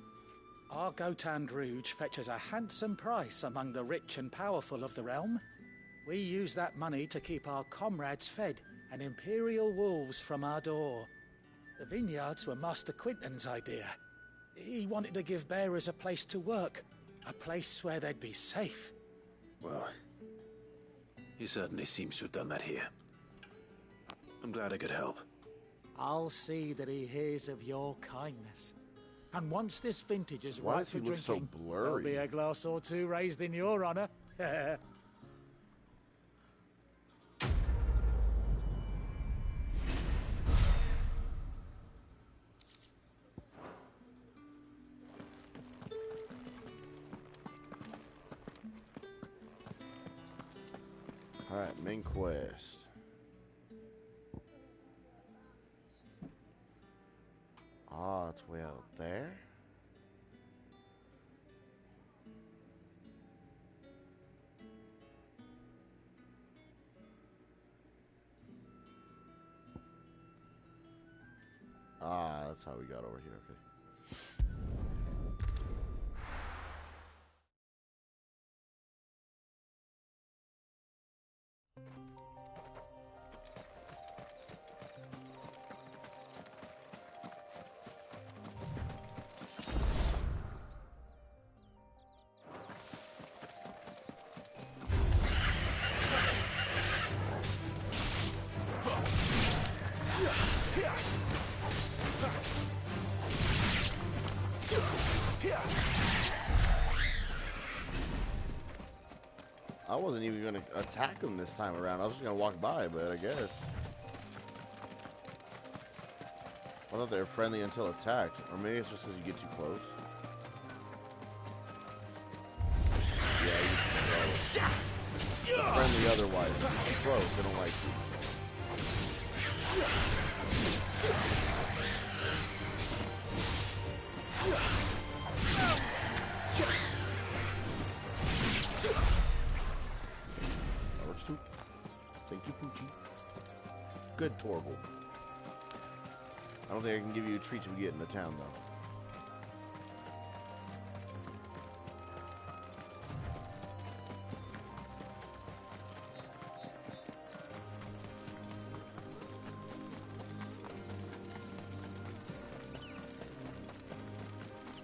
Our Gotand Rouge fetches a handsome price among the rich and powerful of the realm. We use that money to keep our comrades fed and imperial wolves from our door. The vineyards were Master Quinton's idea. He wanted to give bearers a place to work, a place where they'd be safe. Well, he certainly seems to have done that here. I'm glad I could help. I'll see that he hears of your kindness. And once this vintage is Why ripe does he for look so drinking, blurry? there'll be a glass or two raised in your honor. Alright, main quest. Ah, it's way out there. Ah, that's how we got over here, okay. wasn't even gonna attack them this time around. I was just gonna walk by, but I guess. I thought they were friendly until attacked. Or maybe it's just because you get too close. Yeah, you can friendly otherwise. If you get too close, they don't like you. That works too. Thank you, Poochie. Good, Torgal. I don't think I can give you a treat till we get into town, though.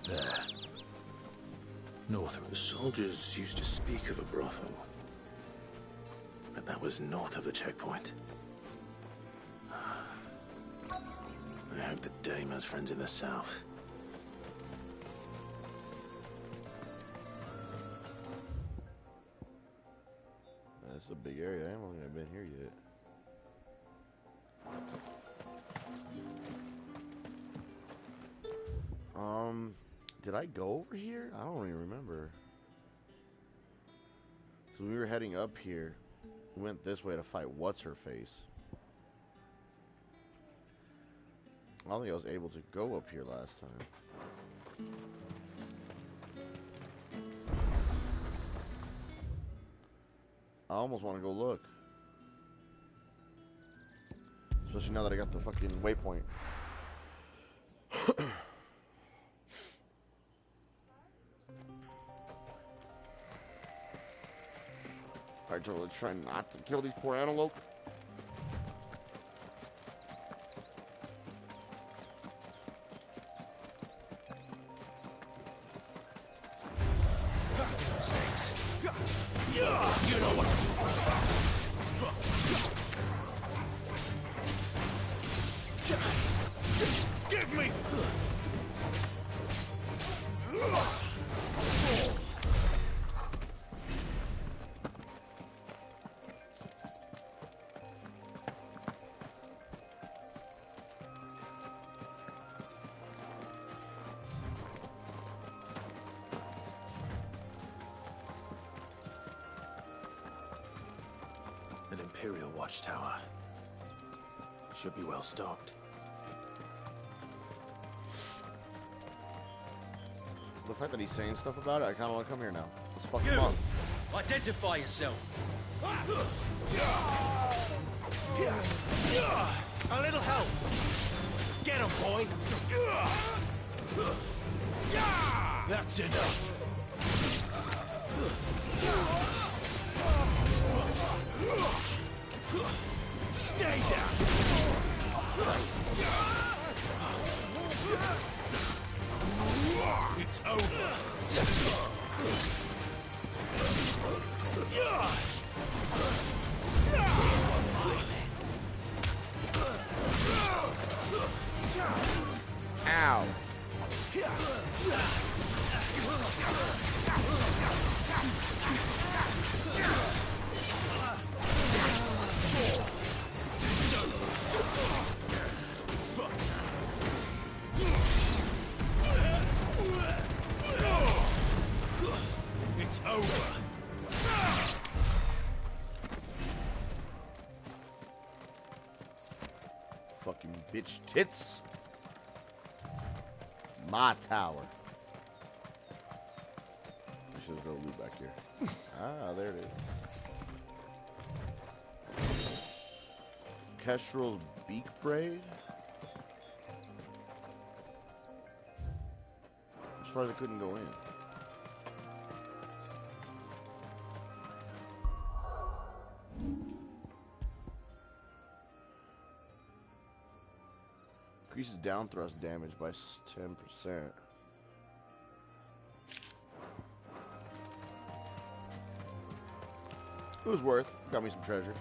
There. North. The soldiers used to speak of a brothel. But that was north of the checkpoint. I hope the dame has friends in the south. That's a big area. I don't think I've been here yet. Did I go over here? I don't even remember. So we were heading up here. We went this way to fight What's-Her-Face. I don't think I was able to go up here last time. I almost want to go look. Especially now that I got the fucking waypoint. Alright, totally try not to kill these poor antelope. Snakes. You know what to do. Give me. An Imperial watchtower. Should be well stocked. The fact that he's saying stuff about it, I kind of want to come here now. Let's fuck him up. Identify yourself. A little help. Get him, boy. That's enough. Stay down. It's over. Ow. It's over. Fucking bitch tits. My tower. We should go loot back here. Ah, there it is. Kestrel's beak braid. As far as I couldn't go in. Increases down thrust damage by 10%. It was worth. Got me some treasure.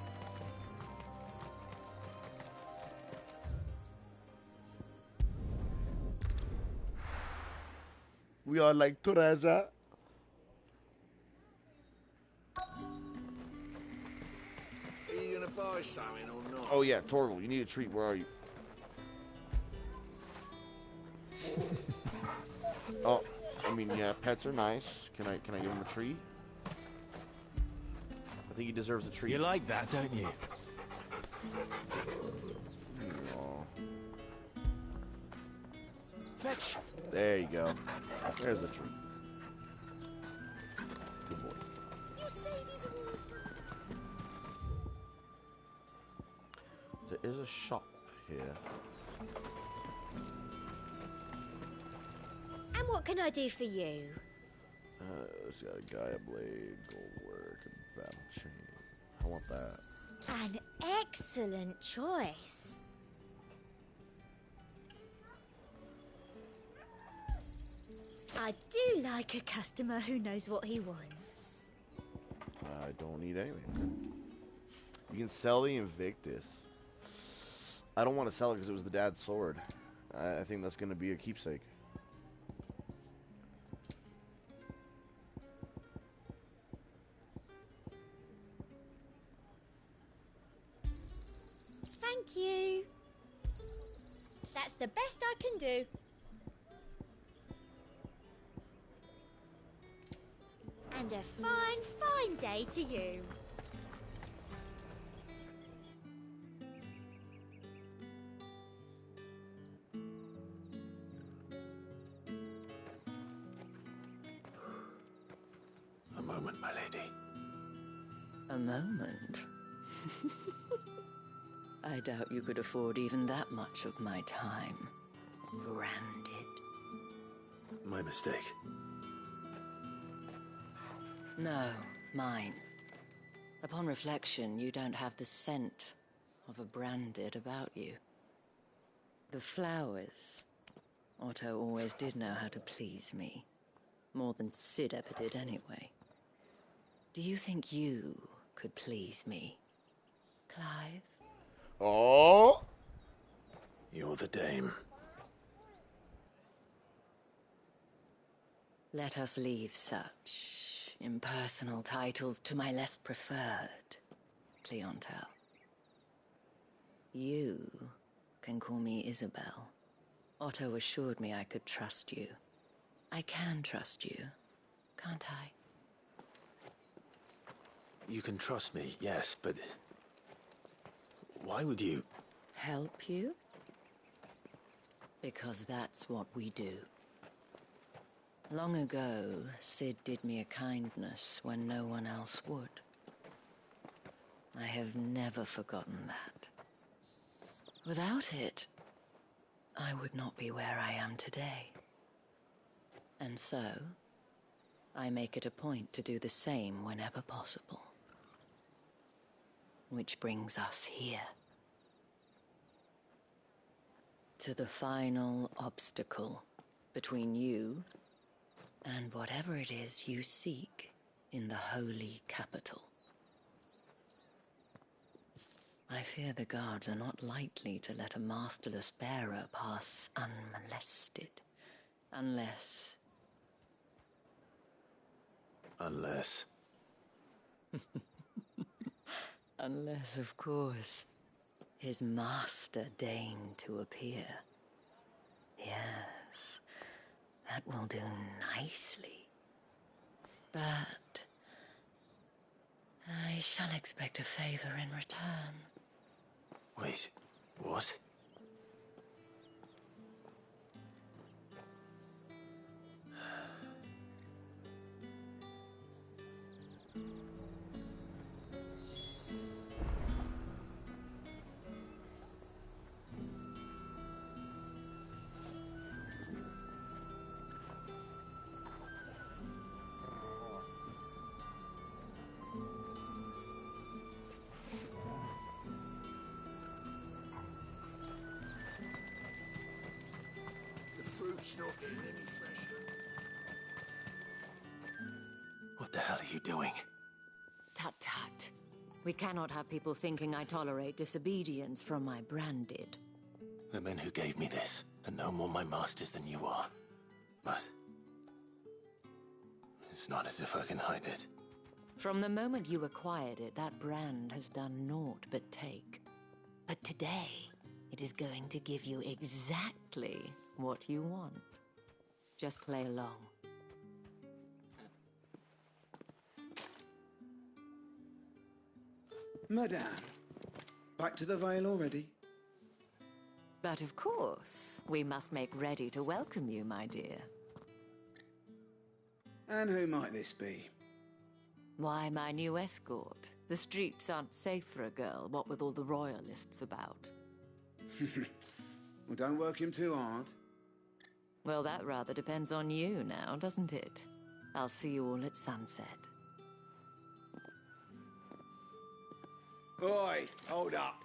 We are like treasure. buy something or not? Oh yeah, Torval, you need a treat. Where are you? Oh, I mean, yeah, pets are nice. Can I give him a treat? I think he deserves a treat. You like that, don't you? Aw. Fetch. There you go. There's the treat. Good boy. You say these are all for... There is a shop here. And what can I do for you? It's got a Gaia blade, gold work, and battle chain. I want that. An excellent choice. I do like a customer who knows what he wants. I don't need anything. You can sell the Invictus. I don't want to sell it because it was the dad's sword. I think that's going to be a keepsake. Thank you. That's the best I can do. And a fine, fine day to you. A moment, my lady. A moment? I doubt you could afford even that much of my time. Branded. My mistake. No, mine. Upon reflection, you don't have the scent of a branded about you. The flowers. Otto always did know how to please me. More than Sid ever did anyway. Do you think you could please me, Clive? Oh! You're the dame. Let us leave such impersonal titles to my less preferred clientele. You can call me Isabel. Otto assured me I could trust you. I can trust you, can't I? You can trust me, yes, but... why would you... Help you? Because that's what we do. Long ago, Sid did me a kindness when no one else would. I have never forgotten that. Without it, I would not be where I am today. And so, I make it a point to do the same whenever possible. Which brings us here. To the final obstacle between you and whatever it is you seek in the holy capital. I fear the guards are not likely to let a masterless bearer pass unmolested. Unless... Unless... Unless, of course, his master deigned to appear. Yes, that will do nicely. But I shall expect a favor in return. Wait, what? Fruit's not getting any fresher. What the hell are you doing? Tut tut. We cannot have people thinking I tolerate disobedience from my branded. The men who gave me this are no more my masters than you are. But... it's not as if I can hide it. From the moment you acquired it, that brand has done naught but take. But today, it is going to give you exactly what you want. Just play along. Madame, back to the Vale already? But of course, we must make ready to welcome you, my dear. And who might this be? Why, my new escort. The streets aren't safe for a girl, what with all the royalists about. Well, don't work him too hard. Well, that rather depends on you now, doesn't it? I'll see you all at sunset. Oi, hold up.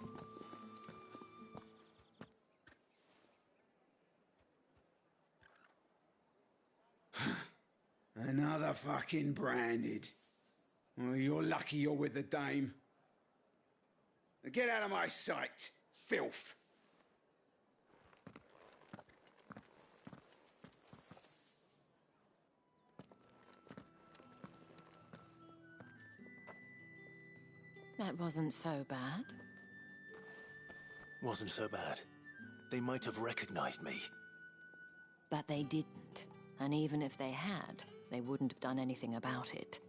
Another fucking branded. Well, you're lucky you're with the dame. Now get out of my sight, filth. That wasn't so bad. Wasn't so bad. They might have recognized me. But they didn't. And even if they had, they wouldn't have done anything about it.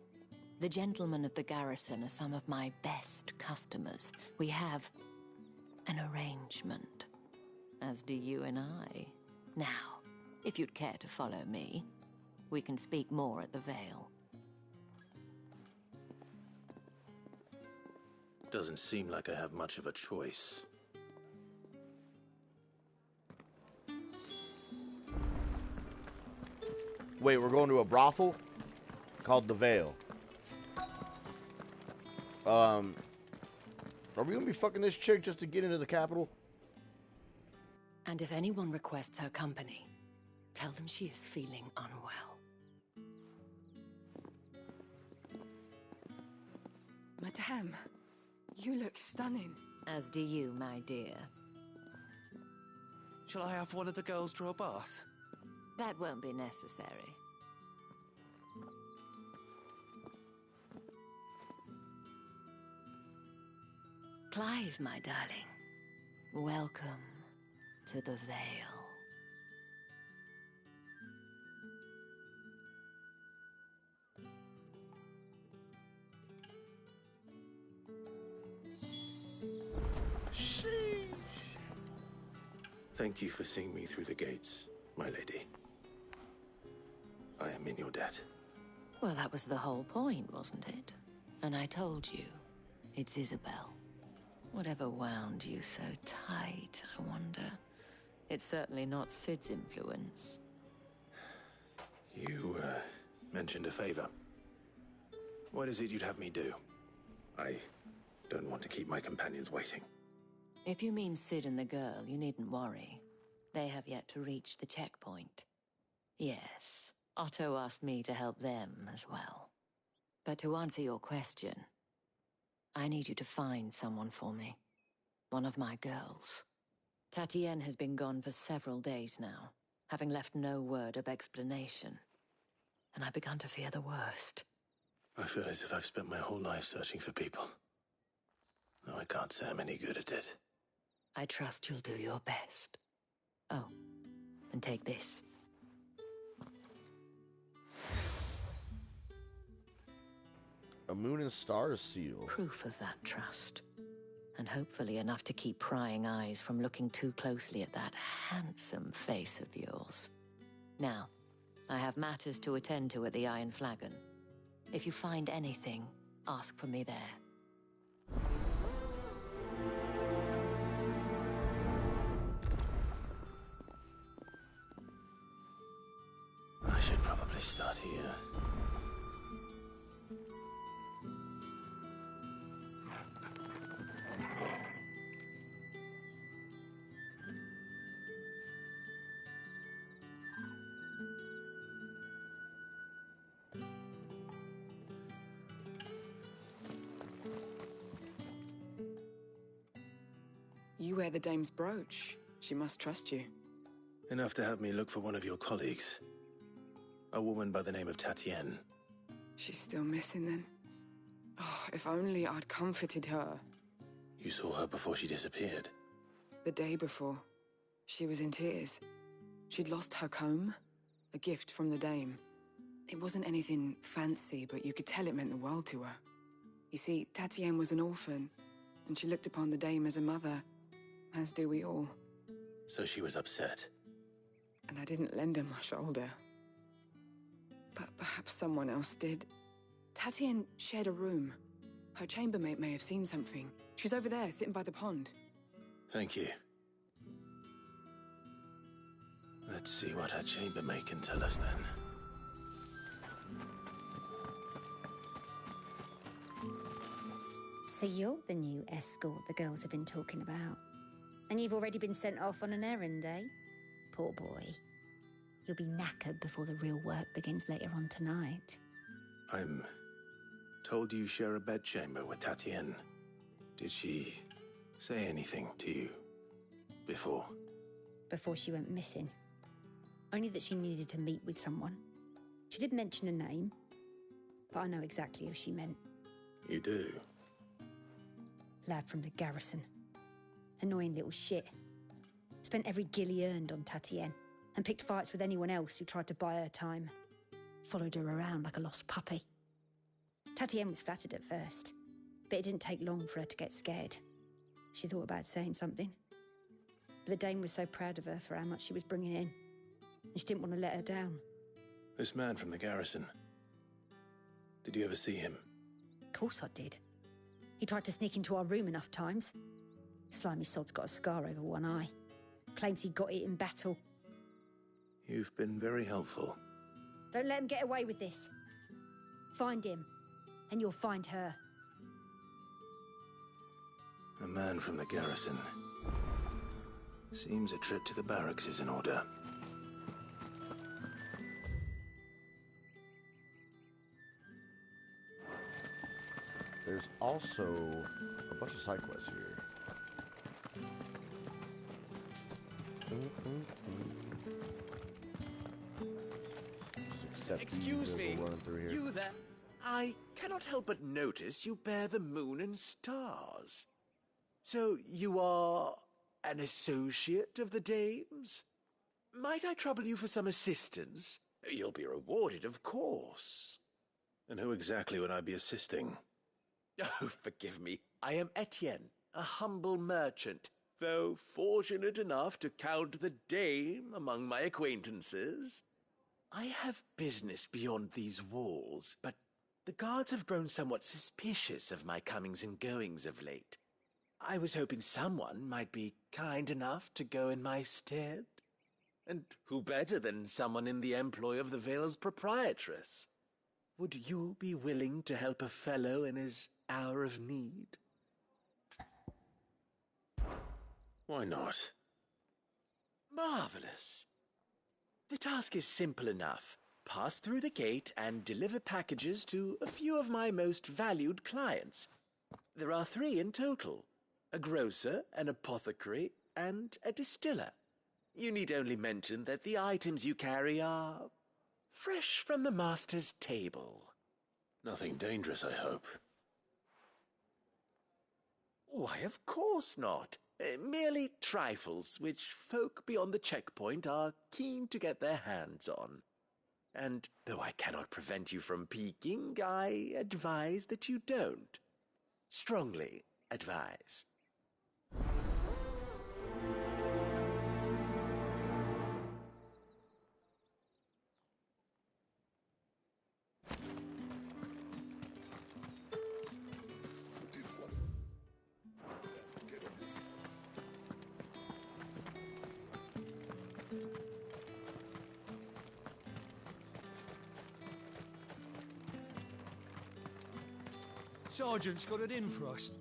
The gentlemen of the garrison are some of my best customers. We have an arrangement, as do you and I. Now, if you'd care to follow me, we can speak more at the Vale. Doesn't seem like I have much of a choice. Wait, we're going to a brothel called the Vale. Are we gonna be fucking this chick just to get into the capital? And if anyone requests her company, tell them she is feeling unwell. Madame, you look stunning. As do you, my dear. Shall I have one of the girls draw a bath? That won't be necessary. Clive, my darling. Welcome to the Vale. Thank you for seeing me through the gates, my lady. I am in your debt. Well, that was the whole point, wasn't it? And I told you, it's Isabel. Whatever wound you so tight, I wonder. It's certainly not Sid's influence. You, mentioned a favor. What is it you'd have me do? I don't want to keep my companions waiting. If you mean Sid and the girl, you needn't worry. They have yet to reach the checkpoint. Yes, Otto asked me to help them as well. But to answer your question, I need you to find someone for me. One of my girls. Tatienne has been gone for several days now, having left no word of explanation. And I've begun to fear the worst. I feel as if I've spent my whole life searching for people. Though I can't say I'm any good at it. I trust you'll do your best. Oh, and take this. A moon and stars seal. Proof of that trust. And hopefully enough to keep prying eyes from looking too closely at that handsome face of yours. Now, I have matters to attend to at the Iron Flagon. If you find anything, ask for me there. I should probably start here. You wear the dame's brooch. She must trust you. Enough to have me look for one of your colleagues. A woman by the name of Tatienne. She's still missing then? Oh, if only I'd comforted her. You saw her before she disappeared. The day before, she was in tears. She'd lost her comb, a gift from the Dame. It wasn't anything fancy, but you could tell it meant the world to her. You see, Tatienne was an orphan, and she looked upon the Dame as a mother, as do we all. So she was upset. And I didn't lend her my shoulder. But perhaps someone else did. Tatienne shared a room. Her chambermaid may have seen something. She's over there, sitting by the pond. Thank you. Let's see what her chambermaid can tell us then. So you're the new escort the girls have been talking about. And you've already been sent off on an errand, eh? Poor boy. You'll be knackered before the real work begins later on tonight. I'm told you share a bedchamber with Tatienne. Did she say anything to you before? Before she went missing. Only that she needed to meet with someone. She did mention a name, but I know exactly who she meant. You do? Lad from the garrison. Annoying little shit. Spent every gil he earned on Tatienne, and picked fights with anyone else who tried to buy her time. Followed her around like a lost puppy. Tatienne was flattered at first, but it didn't take long for her to get scared. She thought about saying something. But the Dame was so proud of her for how much she was bringing in, and she didn't want to let her down. This man from the garrison. Did you ever see him? Of course I did. He tried to sneak into our room enough times. Slimy sod's got a scar over one eye. Claims he got it in battle. You've been very helpful. Don't let him get away with this. Find him, and you'll find her. A man from the garrison. Seems a trip to the barracks is in order. There's also a bunch of side quests here. Excuse me, you there? I cannot help but notice you bear the moon and stars. So you are an associate of the Dame's? Might I trouble you for some assistance? You'll be rewarded, of course. And who exactly would I be assisting? Oh, forgive me. I am Etienne, a humble merchant, though fortunate enough to count the Dame among my acquaintances. I have business beyond these walls, but the guards have grown somewhat suspicious of my comings and goings of late. I was hoping someone might be kind enough to go in my stead. And who better than someone in the employ of the Vale's proprietress? Would you be willing to help a fellow in his hour of need? Why not? Marvelous. The task is simple enough. Pass through the gate and deliver packages to a few of my most valued clients. There are 3 in total. A grocer, an apothecary, and a distiller. You need only mention that the items you carry are fresh from the master's table. Nothing dangerous, I hope. Why, of course not. Merely trifles which folk beyond the checkpoint are keen to get their hands on. And though I cannot prevent you from peeking, I advise that you don't. Strongly advise. Sergeant's got it in for us.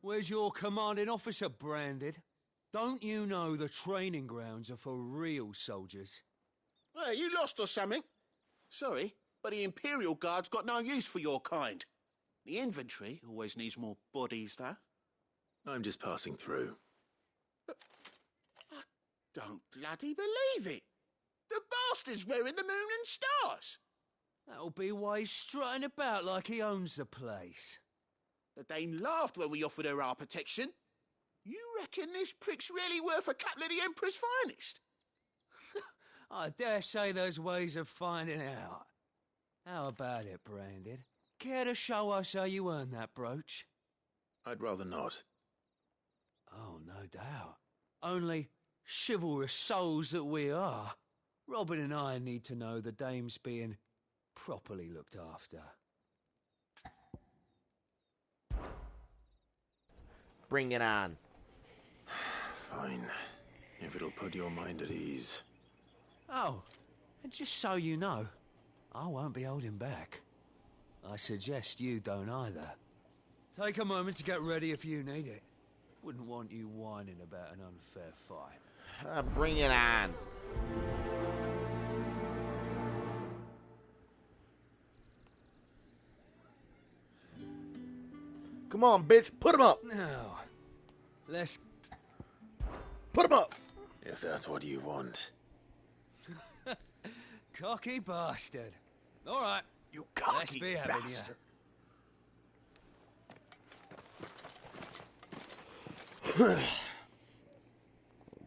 Where's your commanding officer branded? Don't you know the training grounds are for real soldiers? Hey, you lost or something? Sorry, but the Imperial Guard's got no use for your kind. The infantry always needs more bodies, though. I'm just passing through. I don't bloody believe it. The bastard's wearing the moon and stars. That'll be why he's strutting about like he owns the place. The Dane laughed when we offered her our protection. You reckon this prick's really worth a couple of the Emperor's finest? I dare say there's ways of finding out. How about it, Branded? Care to show us how you earned that brooch? I'd rather not. Oh, no doubt. Only chivalrous souls that we are, Robin and I need to know the dame's being properly looked after. Bring it on. Fine. If it'll put your mind at ease. Oh, and just so you know, I won't be holding back. I suggest you don't either. Take a moment to get ready if you need it. Wouldn't want you whining about an unfair fight. Bring it on. Come on, bitch. Put him up. Now, let's... Put him up. If that's what you want. Cocky bastard. All right. You cocky Let's be having bastard. Of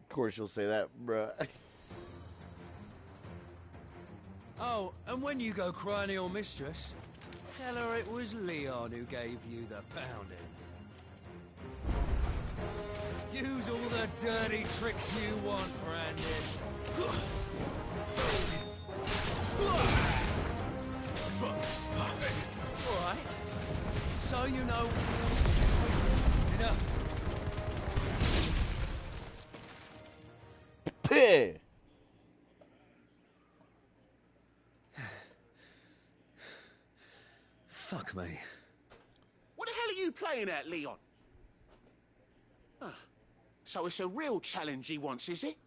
course you'll say that, bruh. Oh, and when you go crying to your mistress, tell her it was Leon who gave you the pounding. Use all the dirty tricks you want, Brandon. All right. So you know... Enough. Peh. Fuck me. What the hell are you playing at, Leon? So it's a real challenge he wants, is it?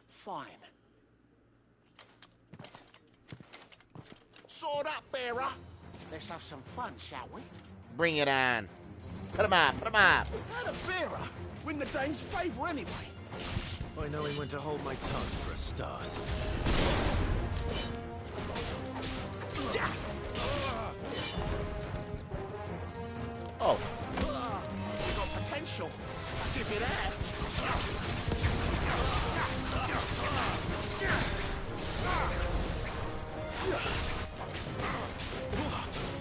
Fine. Sword up, bearer. Let's have some fun, shall we? Bring it on. Put him up. Put him up. How the bearer win the Dane's favour anyway? By knowing when to hold my tongue for a start. Oh. You got potential. Give it that.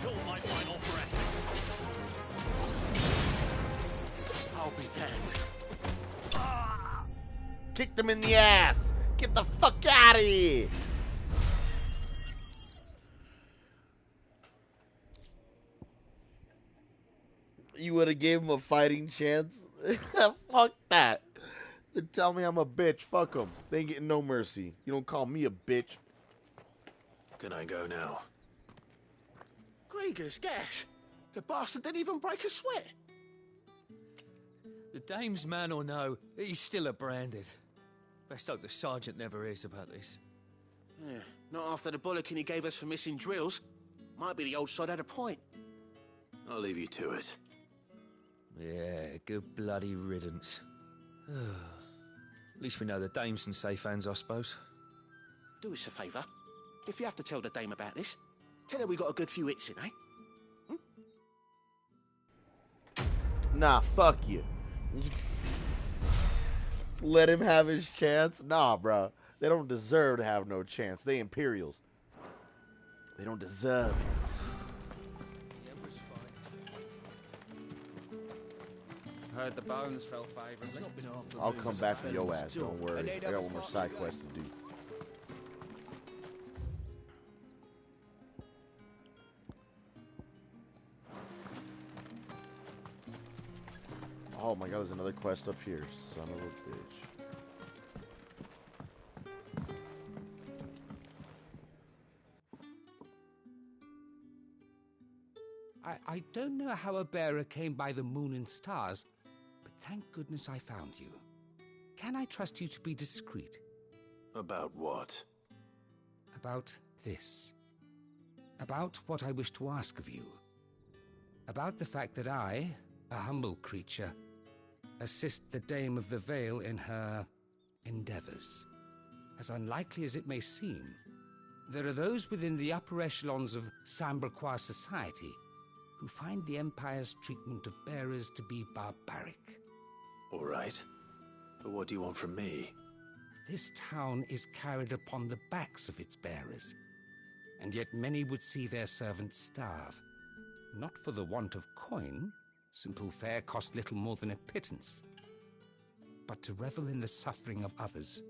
Till my final breath. I'll be damned. Kicked him in the ass. Get the fuck out of here. You would have gave him a fighting chance? Fuck that. They tell me I'm a bitch. Fuck them. They ain't getting no mercy. You don't call me a bitch. Can I go now? Gregor's gas. The bastard didn't even break a sweat. The dame's man or no, he's still a Branded. Best hope the sergeant never hears about this. Yeah, not after the bollocking he gave us for missing drills. Might be the old sod had a point. I'll leave you to it. Yeah, good bloody riddance. At least we know the dame's in safe hands, I suppose. Do us a favour. If you have to tell the dame about this, tell her we got a good few hits in, eh? Nah, fuck you. Let him have his chance? Nah, bro. They don't deserve to have no chance. They Imperials. They don't deserve it. Heard the bones fell favourably. I'll come back for your ass, don't worry. I got one more side quest to do. Oh my god, there's another quest up here. Son of a bitch. I don't know how a bearer came by the moon and stars, but thank goodness I found you. Can I trust you to be discreet? About what? About this. About what I wish to ask of you. About the fact that I, a humble creature, assist the Dame of the Vale in her endeavors. As unlikely as it may seem, There are those within the upper echelons of Samberquois society who find the Empire's treatment of bearers to be barbaric. All right. But what do you want from me? This town is carried upon the backs of its bearers, and yet many would see their servants starve. Not for the want of coin, simple fare cost little more than a pittance, but to revel in the suffering of others,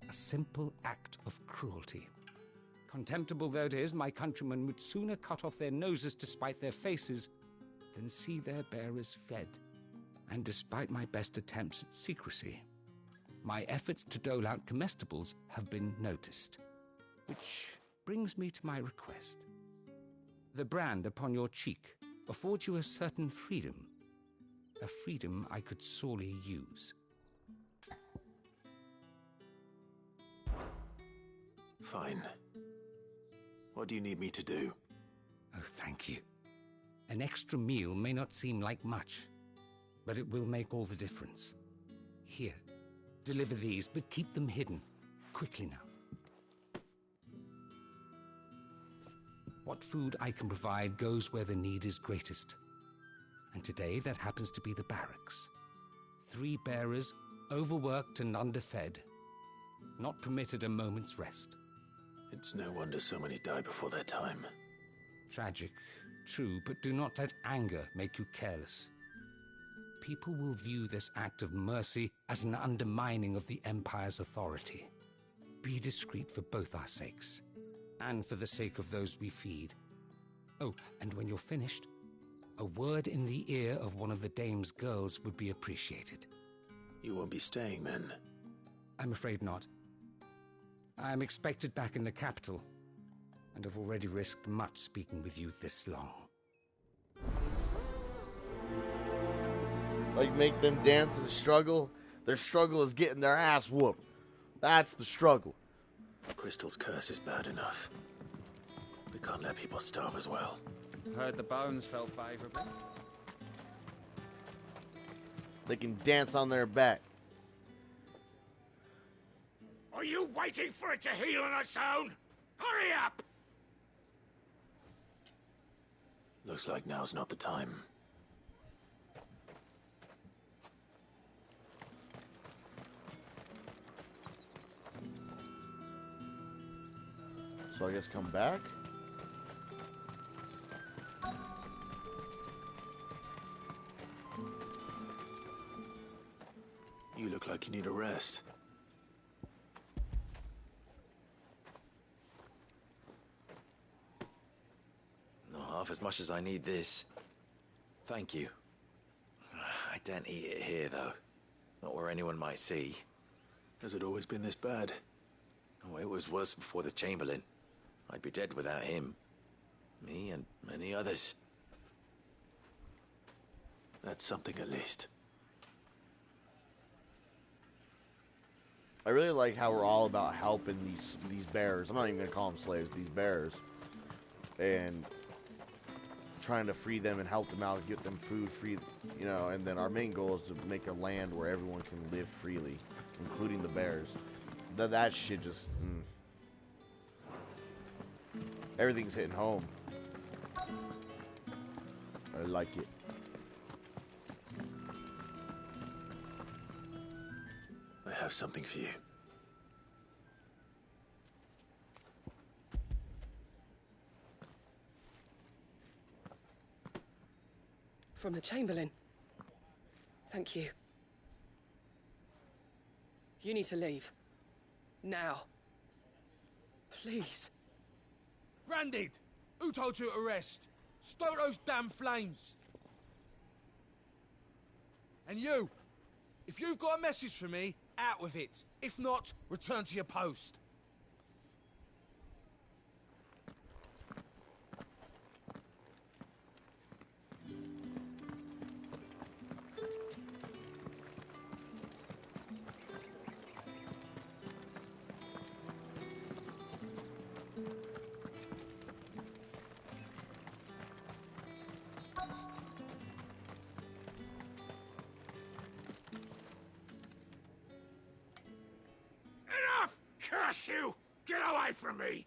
a simple act of cruelty. Contemptible though it is, my countrymen would sooner cut off their noses to spite their faces than see their bearers fed. And despite my best attempts at secrecy, my efforts to dole out comestibles have been noticed. Which brings me to my request. The brand upon your cheek affords you a certain freedom, a freedom I could sorely use. Fine. What do you need me to do? Oh, thank you. An extra meal may not seem like much, but it will make all the difference. Here, deliver these, but keep them hidden. Quickly now. What food I can provide goes where the need is greatest. And today that happens to be the barracks. 3 bearers, overworked and underfed, not permitted a moment's rest. It's no wonder so many die before their time. Tragic, true, but do not let anger make you careless. People will view this act of mercy as an undermining of the Empire's authority. Be discreet for both our sakes, and for the sake of those we feed. Oh, and when you're finished, a word in the ear of one of the dame's girls would be appreciated. You won't be staying, then? I'm afraid not. I am expected back in the capital, and have already risked much speaking with you this long. Like, make them dance and struggle? Their struggle is getting their ass whooped. That's the struggle. Crystal's curse is bad enough. We can't let people starve as well. Heard the bones fell favorably. They can dance on their back. Are you waiting for it to heal on its own? Hurry up! Looks like now's not the time. So I guess come back? You look like you need a rest. Not half as much as I need this. Thank you. I don't eat it here, though. Not where anyone might see. Has it always been this bad? Oh, it was worse before the Chamberlain. I'd be dead without him. Me and many others. That's something at least. I really like how we're all about helping these bearers. I'm not even gonna call them slaves. These bearers, and trying to free them and help them out, get them food, free, you know. And then our main goal is to make a land where everyone can live freely, including the bears. That shit just everything's hitting home. I like it. I have something for you. From the Chamberlain. Thank you. You need to leave. Now. Please. Branded! Who told you to rest? Stoke those damn flames! And you! If you've got a message for me, out with it. If not, return to your post. Enough! Curse you! Get away from me!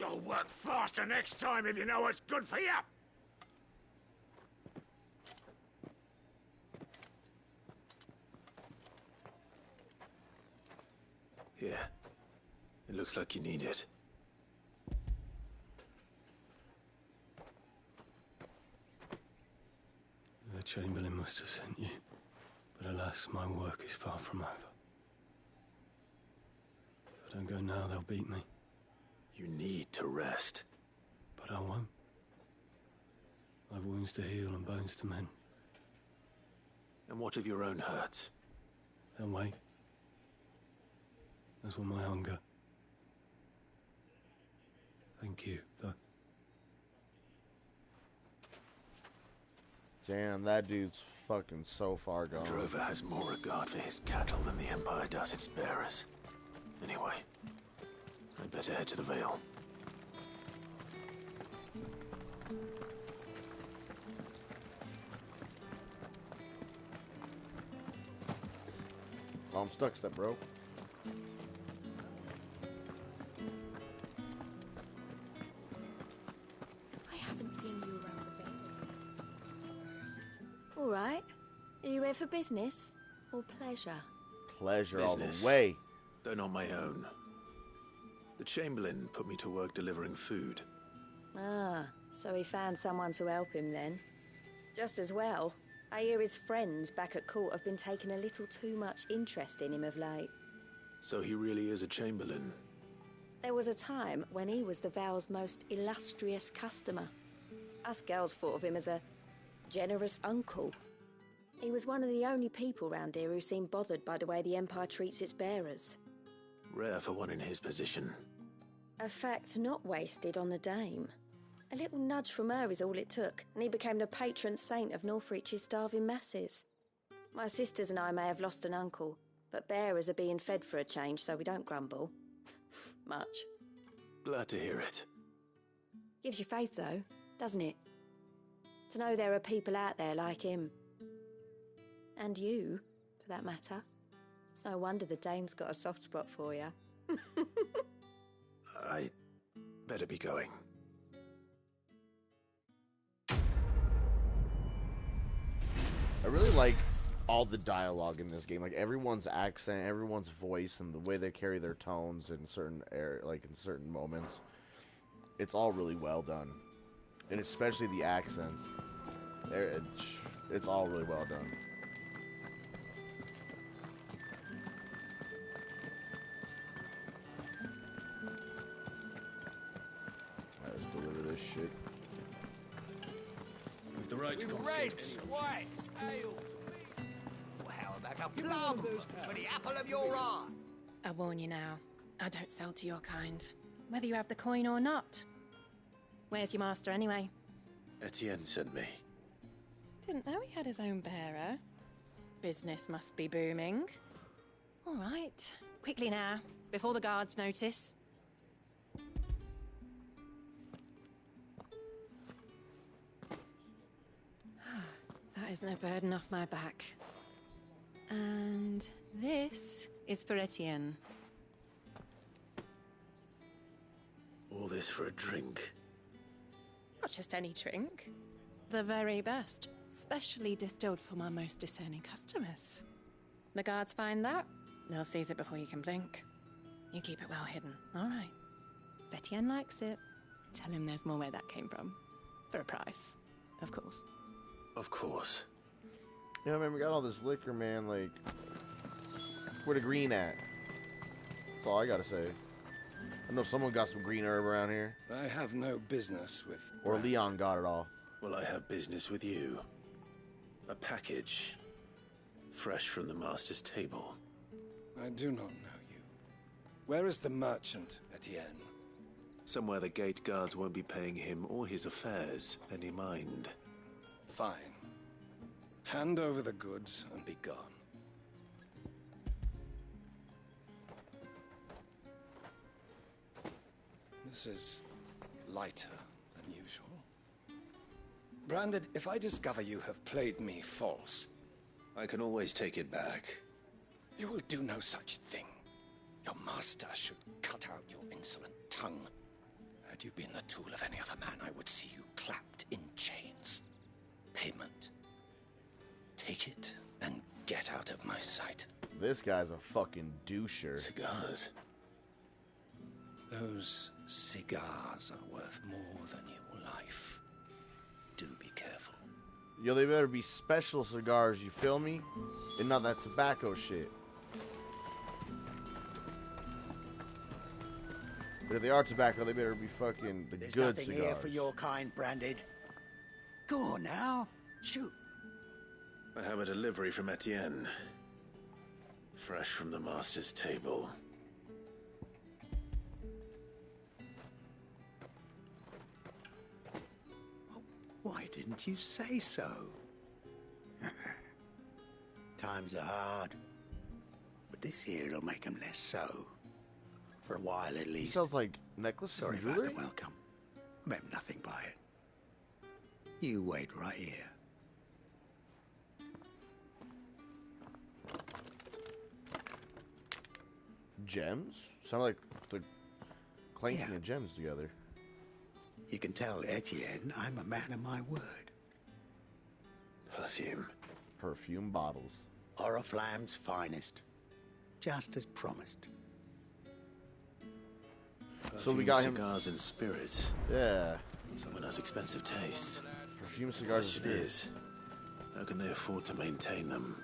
You'll work faster next time if you know what's good for you. Here. It looks like you need it. The Chamberlain must have sent you. But alas, my work is far from over. If I don't go now, they'll beat me. You need to rest. But I won't. I've wounds to heal and bones to mend. And what of your own hurts? They'll wait. As will my hunger. Thank you, though. Damn, that dude's fucking so far gone. Drover has more regard for his cattle than the Empire does its bearers. Anyway, I'd better head to the Vale. Oh, I'm stuck, step bro. I haven't seen you around the Vale. All right. Are you here for business or pleasure? Pleasure all the Business, way. though not my own. The Chamberlain put me to work delivering food. Ah, so he found someone to help him then. Just as well. I hear his friends back at court have been taking a little too much interest in him of late. So he really is a Chamberlain. There was a time when he was the Vale's most illustrious customer. Us girls thought of him as a generous uncle. He was one of the only people round here who seemed bothered by the way the Empire treats its bearers. Rare for one in his position. A fact not wasted on the Dame. A little nudge from her is all it took, and he became the patron saint of Northreach's starving masses. My sisters and I may have lost an uncle, but bearers are being fed for a change, so we don't grumble. Much. Glad to hear it. Gives you faith, though, doesn't it? To know there are people out there like him. And you, to that matter. It's no wonder the Dame's got a soft spot for you. I better be going. I really like all the dialogue in this game, like everyone's accent, everyone's voice, and the way they carry their tones in certain in certain moments. It's all really well done, and especially the accents. It's all really well done. Let's deliver this shit. With the right Reds, whites, ales. Well, how about a plum for the apple of your eye? I warn you now, I don't sell to your kind, whether you have the coin or not. Where's your master anyway? Etienne sent me. Didn't know he had his own bearer. Business must be booming. All right, quickly now, before the guards notice. That is no burden off my back. And this is for Etienne. All this for a drink. Not just any drink. The very best. Specially distilled for my most discerning customers. The guards find that, they'll seize it before you can blink. You keep it well hidden, all right? If Etienne likes it, tell him there's more where that came from. For a price, of course. Of course. Yeah, man, we got all this liquor, man, like... Where the green at? That's all I gotta say. I know someone got some green herb around here. I have no business with... Or Leon got it all. Well, I have business with you. A package. Fresh from the master's table. I do not know you. Where is the merchant, Etienne? Somewhere the gate guards won't be paying him or his affairs any mind. Fine. Hand over the goods and be gone. This is lighter than usual. Branded, if I discover you have played me false... I can always take it back. You will do no such thing. Your master should cut out your insolent tongue. Had you been the tool of any other man, I would see you clapped in chains. Payment. Take it and get out of my sight. This guy's a fucking doucher. Cigars. Those cigars are worth more than your life. Do be careful. Yo, they better be special cigars, you feel me? And not that tobacco shit. But if they are tobacco, they better be fucking the There's good nothing cigars. here for your kind, Branded. Go on now. Shoot. I have a delivery from Etienne. Fresh from the master's table. Why didn't you say so? Times are hard. But this here'll make them less so. For a while at least. Sounds like necklace Sorry and about jewelry? the welcome. Meant nothing by it. You wait right here. Gems? Sound like the clanking Yeah. of gems together. You can tell Etienne I'm a man of my word. Perfume. Perfume bottles. Oriflamme's finest. Just as promised. So we got him. Cigars and spirits. Yeah. Someone has expensive tastes. Perfume cigars and Question spirits. is, how can they afford to maintain them?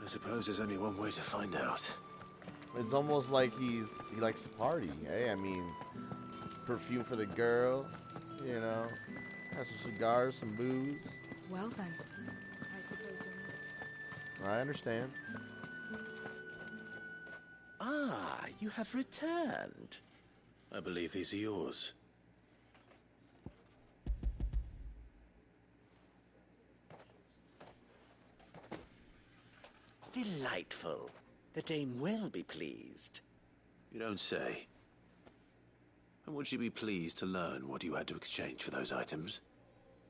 I suppose there's only one way to find out. It's almost like he likes to party. Hey, I mean, perfume for the girl, you know, have some cigars, some booze. Well then, I suppose you're not. I understand. Ah, you have returned. I believe these are yours. Delightful. The dame will be pleased. You don't say. And would she be pleased to learn what you had to exchange for those items?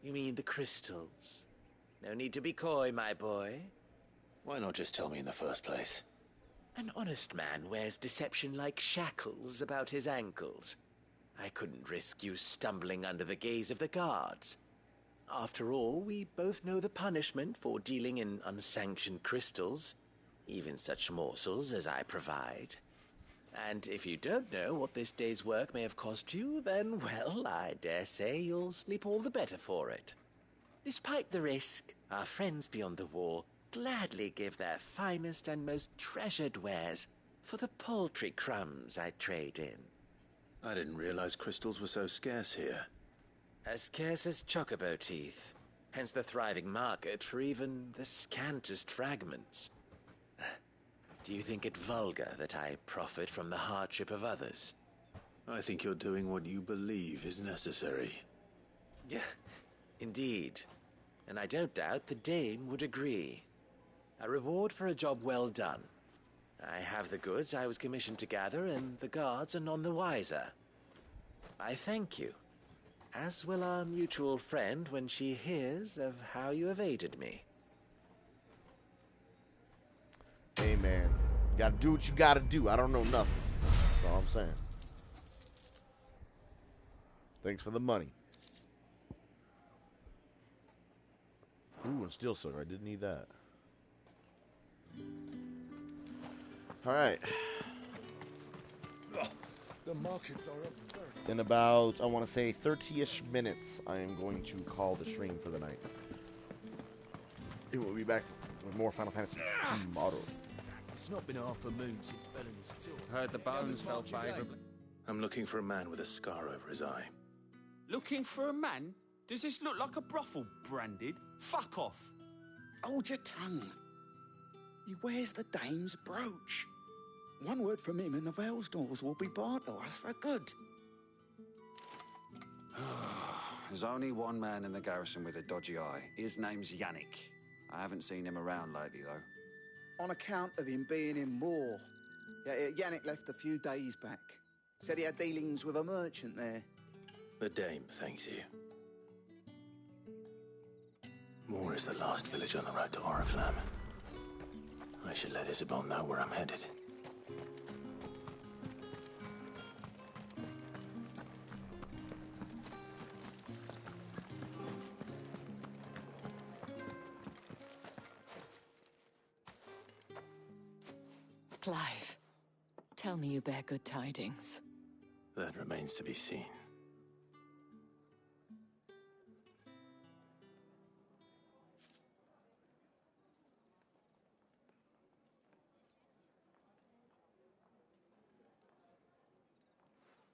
You mean the crystals? No need to be coy, my boy. Why not just tell me in the first place? An honest man wears deception like shackles about his ankles. I couldn't risk you stumbling under the gaze of the guards. After all, we both know the punishment for dealing in unsanctioned crystals, even such morsels as I provide. And if you don't know what this day's work may have cost you, then, well, I dare say you'll sleep all the better for it. Despite the risk, our friends beyond the wall gladly give their finest and most treasured wares for the paltry crumbs I trade in. I didn't realize crystals were so scarce here. As scarce as chocobo teeth, hence the thriving market for even the scantest fragments. Do you think it vulgar that I profit from the hardship of others? I think you're doing what you believe is necessary. Yeah, indeed. And I don't doubt the dame would agree. A reward for a job well done. I have the goods I was commissioned to gather, and the guards are none the wiser. I thank you, as will our mutual friend when she hears of how you have aided me. Hey, man. You gotta do what you gotta do. I don't know nothing. That's all I'm saying. Thanks for the money. Ooh, and steel silver. I didn't need that. Alright. The markets are up very... In about, I want to say, 30-ish minutes, I am going to call the stream for the night. And we'll be back with more Final Fantasy tomorrow. It's not been half a moon since Bellany's tour. Heard the bones fell favourably. I'm looking for a man with a scar over his eye. Looking for a man? Does this look like a brothel, Branded? Fuck off. Hold your tongue. He wears the dame's brooch. One word from him and the Vale's doors will be barred to us for good. There's only one man in the garrison with a dodgy eye. His name's Yannick. I haven't seen him around lately, though. On account of him being in Moor. Yannick left a few days back. Said he had dealings with a merchant there. The dame thanks you. Moor is the last village on the road to Oriflamme. I should let Isabel know where I'm headed. Clive, tell me you bear good tidings. That remains to be seen.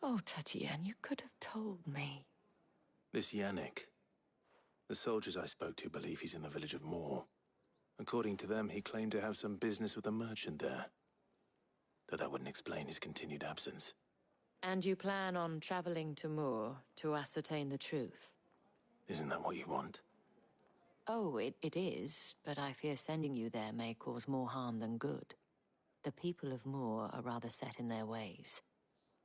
Oh, Tatienne, you could have told me. This Yannick. The soldiers I spoke to believe he's in the village of Moor. According to them, he claimed to have some business with a merchant there. Though that wouldn't explain his continued absence. And you plan on traveling to Moor to ascertain the truth? Isn't that what you want? Oh, it is, but I fear sending you there may cause more harm than good. The people of Moor are rather set in their ways.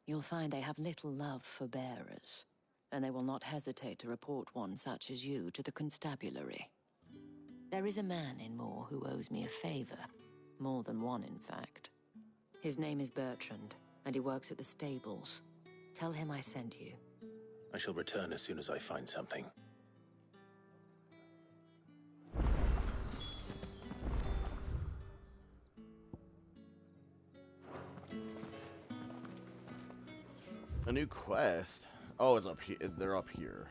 You'll find they have little love for bearers, and they will not hesitate to report one such as you to the constabulary. There is a man in Moor who owes me a favor. More than one, in fact. His name is Bertrand, and he works at the stables. Tell him I sent you. I shall return as soon as I find something. A new quest? Oh, it's up here. They're up here.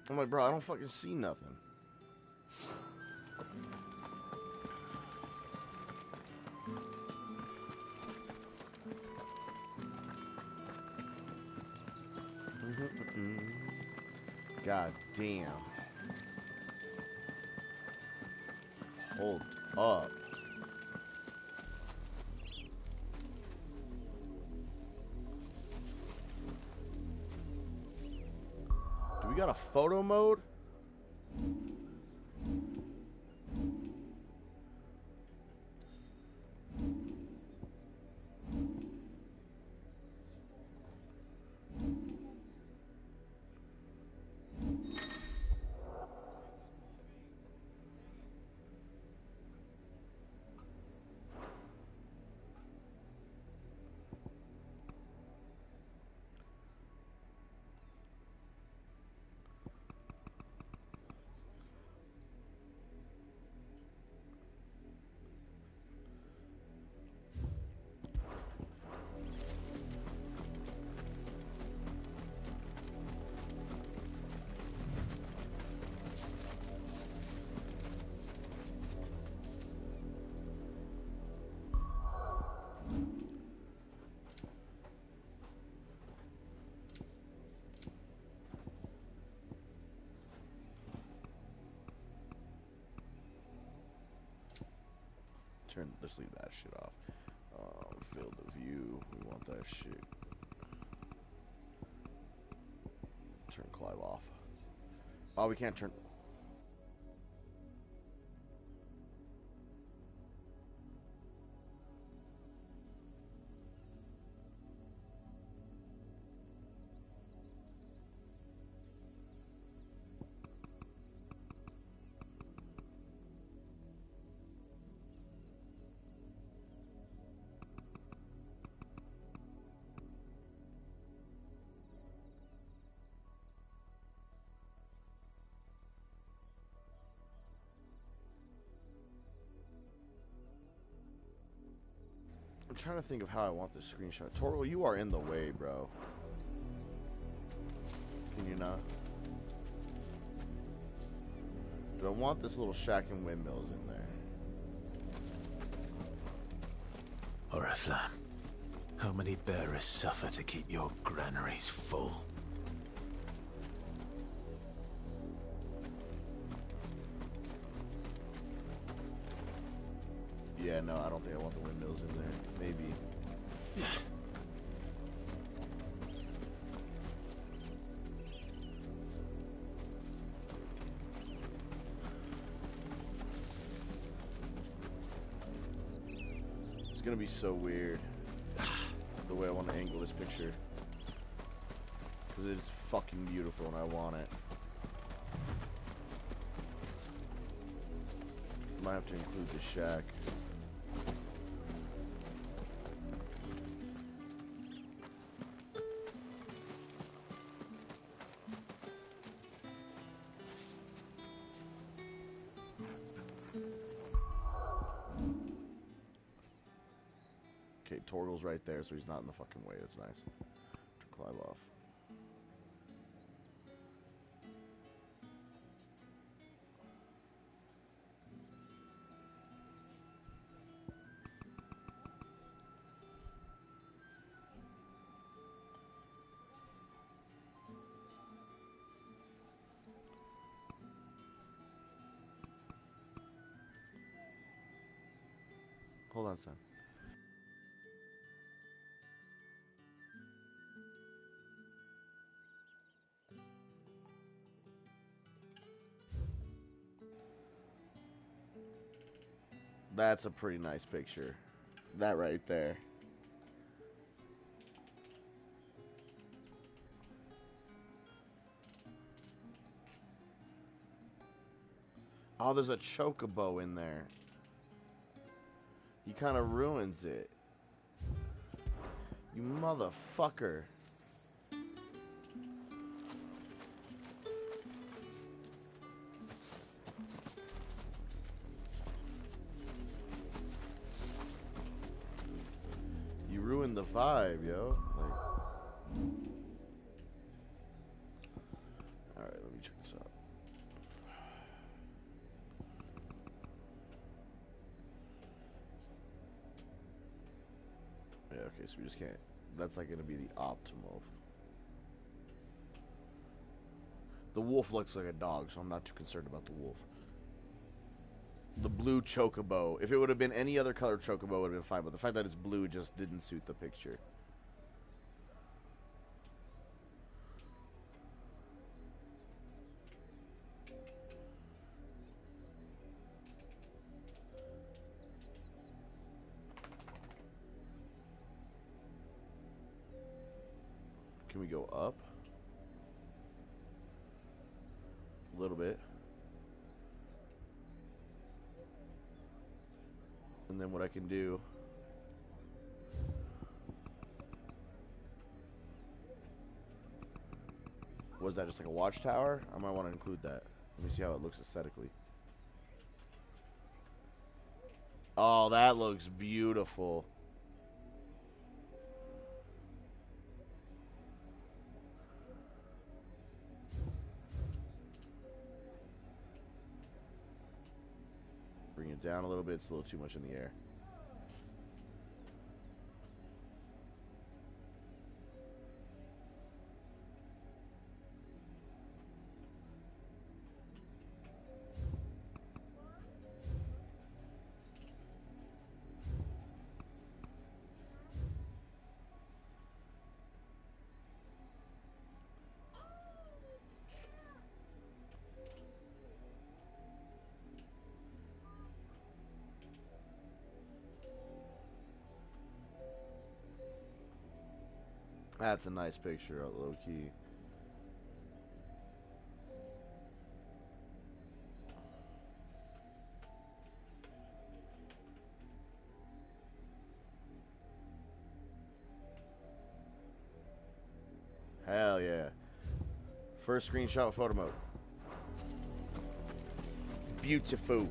I'm like, bro, I don't fucking see nothing. God damn. Hold up. Do we got a photo mode? Let's leave that shit off. Field of view. We want that shit. Turn Clive off. Oh, we can't turn. I'm trying to think of how I want this screenshot. Toro, you are in the way, bro. Can you not? Do I want this little shack and windmills in there? Oriflamme, how many bearers suffer to keep your granaries full? Yeah, no, I don't think I want the windmills in there. Maybe. It's gonna be so weird the way I want to angle this picture, because it's fucking beautiful and I want it. Might have to include the shack. Torgal's right there, so he's not in the fucking way. It's nice to climb off. Hold on, son. That's a pretty nice picture. That right there. Oh, there's a chocobo in there. He kind of ruins it. You motherfucker. You ruined the vibe, yo. Like, alright, let me check this out. Yeah, okay, so we just can't. That's like gonna be the optimal. The wolf looks like a dog, so I'm not too concerned about the wolf. The blue chocobo. If it would have been any other color chocobo, it would have been fine, but the fact that it's blue just didn't suit the picture. Can we go up? A little bit. And then what I can do was that just like a watchtower? I might want to include that. Let me see how it looks aesthetically. Oh, that looks beautiful. Bring it down a little bit. It's a little too much in the air. That's a nice picture, low key. Hell yeah. First screenshot with photo mode. Beautiful.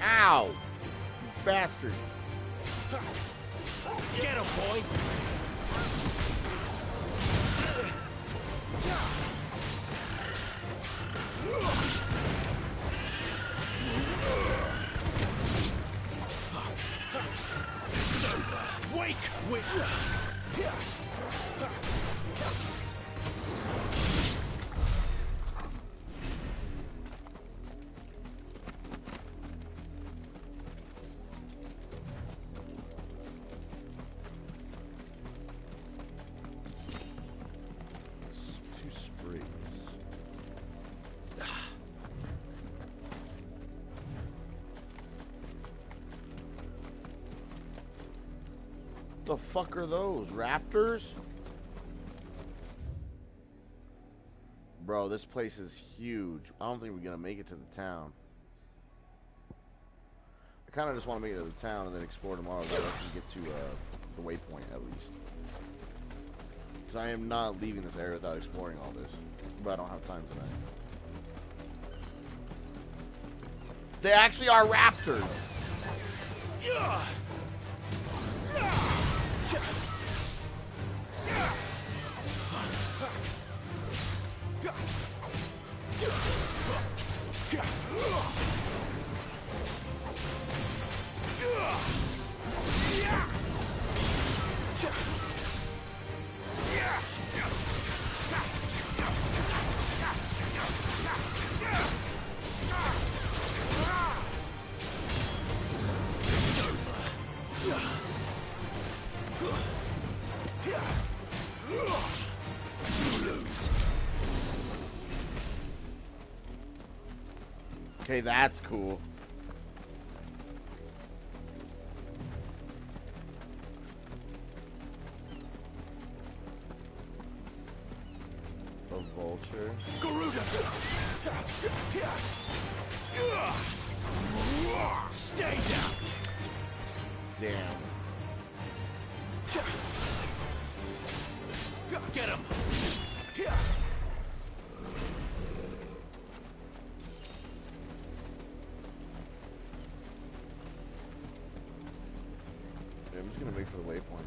Ow! You bastard. Get him, boy! It's over. Wake with... The fuck are those? Raptors? Bro, this place is huge. I don't think we're gonna make it to the town. I kind of just want to make it to the town and then explore tomorrow so I can get to the waypoint at least. Because I am not leaving this area without exploring all this. But I don't have time tonight. They actually are raptors! Yeah. Okay, that's cool. A vulture. Garuda! Stay down! Damn. Get him! I'm just gonna wait for the waypoint.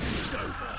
It's over.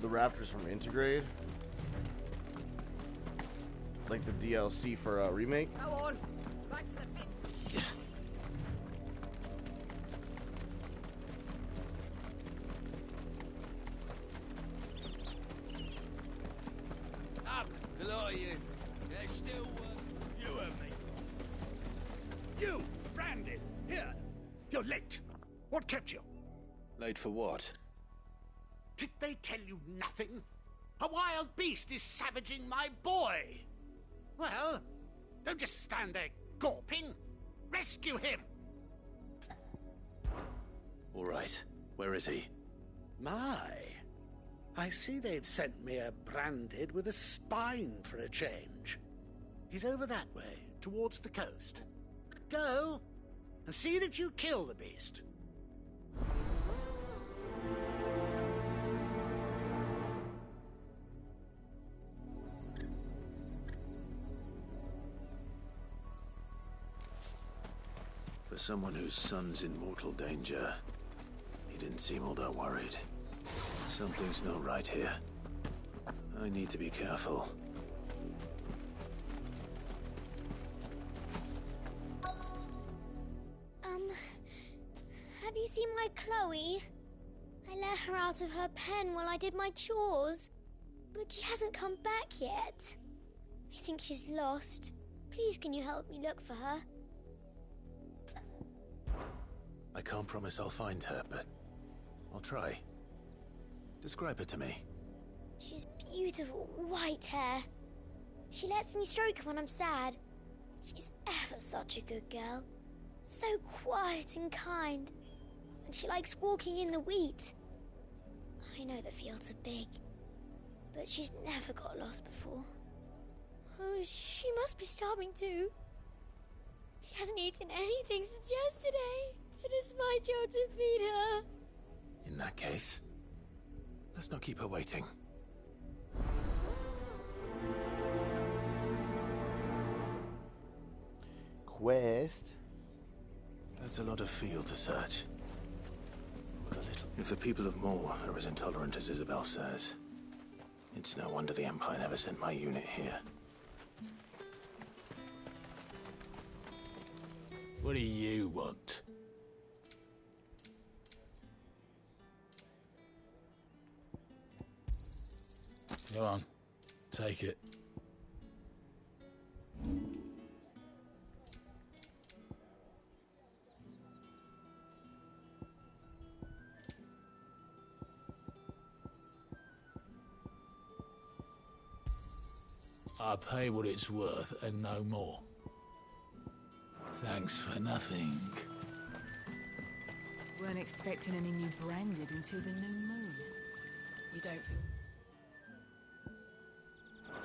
The raptors from Intergrade. Like the DLC for a remake. Go on, back to the pit. Up, a lot of you. There's still You and me. You, Brandon, here. You're late. What kept you? Late for what? Did they tell you nothing? A wild beast is savaging my boy. Well, don't just stand there gawping. Rescue him. All right. Where is he? My. I see they've sent me a Branded with a spine for a change. He's over that way, towards the coast. Go, and see that you kill the beast. For someone whose son's in mortal danger, he didn't seem all that worried. Something's not right here. I need to be careful. Have you seen my Chloe? I I let her out of her pen while I did my chores, but she hasn't come back yet. I think she's lost. Please, can you help me look for her? I can't promise I'll find her, but I'll try. Describe her to me. She's beautiful white hair. She lets me stroke her when I'm sad. She's ever such a good girl. So quiet and kind. And she likes walking in the wheat. I know the fields are big, but she's never got lost before. Oh, she must be starving too. She hasn't eaten anything since yesterday. It is my job to feed her. In that case, let's not keep her waiting. Quest? That's a lot of field to search. With a little... If the people of Moor are as intolerant as Isabel says, it's no wonder the Empire never sent my unit here. What do you want? Go on, take it. I pay what it's worth and no more. Thanks for nothing. Weren't expecting any new branded until the new moon. You don't think...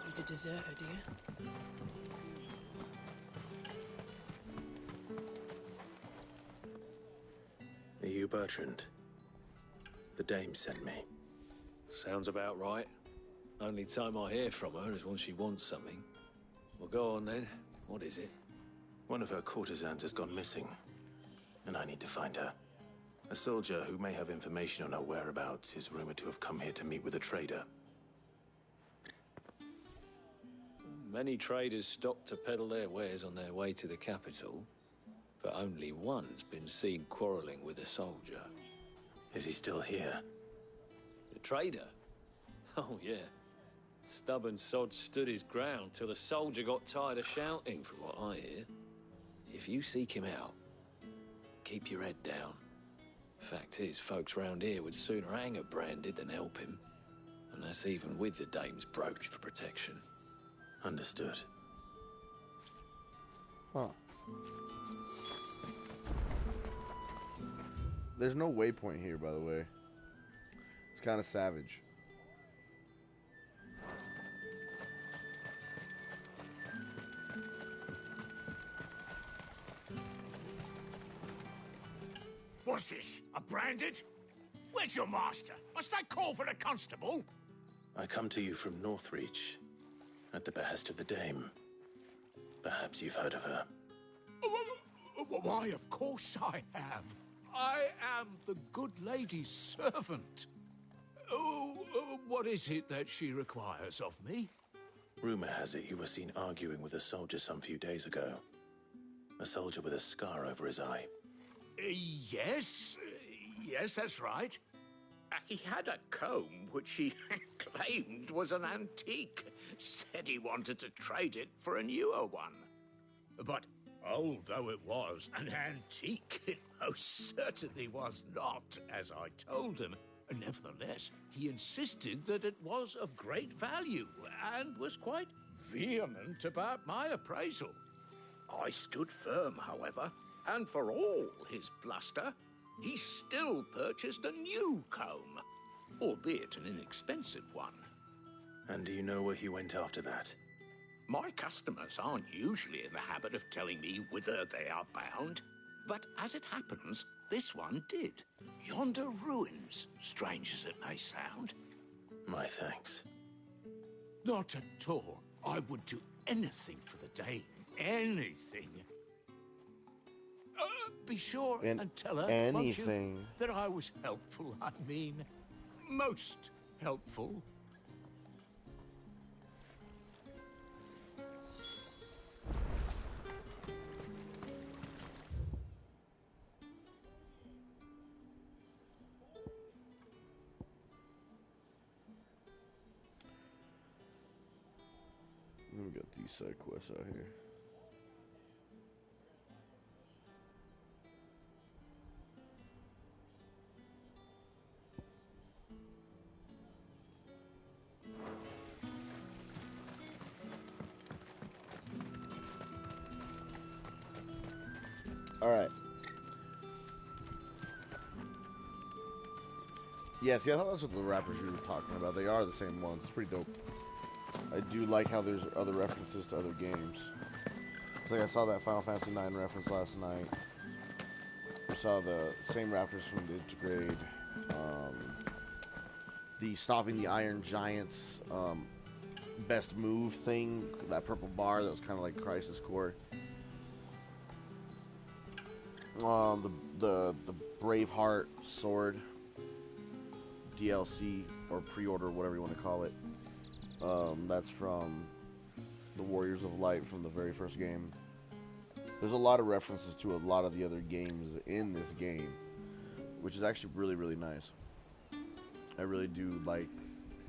He's a deserter, do you? Are you Bertrand? The dame sent me. Sounds about right. Only time I hear from her is when she wants something. Well, go on then. What is it? One of her courtesans has gone missing, and I need to find her. A soldier who may have information on her whereabouts is rumored to have come here to meet with a trader. Many traders stop to peddle their wares on their way to the capital, but only one's been seen quarreling with a soldier. Is he still here? The trader? Oh, yeah. Stubborn sod stood his ground till the soldier got tired of shouting, from what I hear. If you seek him out, keep your head down. Fact is, folks round here would sooner hang a branded than help him. And that's even with the dame's brooch for protection. Understood. Huh. There's no waypoint here, by the way. It's kind of savage. What's this? A branded? Where's your master? Must I call for the constable? I come to you from Northreach, at the behest of the dame. Perhaps you've heard of her. Why, of course I have. I am the good lady's servant. What is it that she requires of me? Rumor has it you were seen arguing with a soldier some few days ago. A soldier with a scar over his eye. Yes, that's right. He had a comb which he claimed was an antique. Said he wanted to trade it for a newer one. But old though it was, an antique it most certainly was not, as I told him. Nevertheless, he insisted that it was of great value and was quite vehement about my appraisal. I stood firm, however, and for all his bluster, he still purchased a new comb, albeit an inexpensive one. And do you know where he went after that? My customers aren't usually in the habit of telling me whither they are bound, but as it happens, this one did. Yonder ruins, strange as it may sound. My thanks. Not at all. I would do anything for the dame. Anything. Be sure and tell her, won't you, that I was helpful. I mean, most helpful. these side quests out here. Alright. Yeah, see, I thought that's what the rappers you were talking about. They are the same ones. It's pretty dope. I do like how there's other references to other games. It's like I saw that Final Fantasy IX reference last night. I saw the same raptors from the Intergrade. The stopping the Iron Giants best move thing, that purple bar that was kind of like Crisis Core. The Braveheart sword DLC or pre-order, whatever you want to call it. That's from the Warriors of Light from the very first game. There's a lot of references to a lot of the other games in this game, which is actually really, really nice. I really do like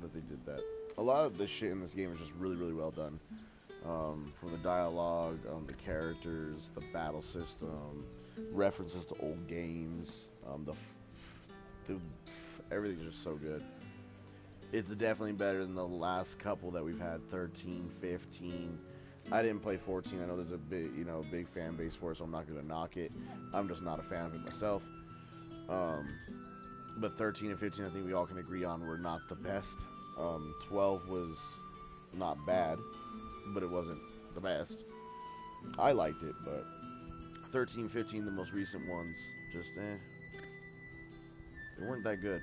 that they did that. A lot of the shit in this game is just really, really well done. From the dialogue, the characters, the battle system, references to old games, everything's just so good. It's definitely better than the last couple that we've had, 13, 15. I didn't play 14. I know there's a big, big fan base for it, so I'm not going to knock it. I'm just not a fan of it myself. But 13 and 15, I think we all can agree on, were not the best. 12 was not bad, but it wasn't the best. I liked it, but 13, 15, the most recent ones, just they weren't that good.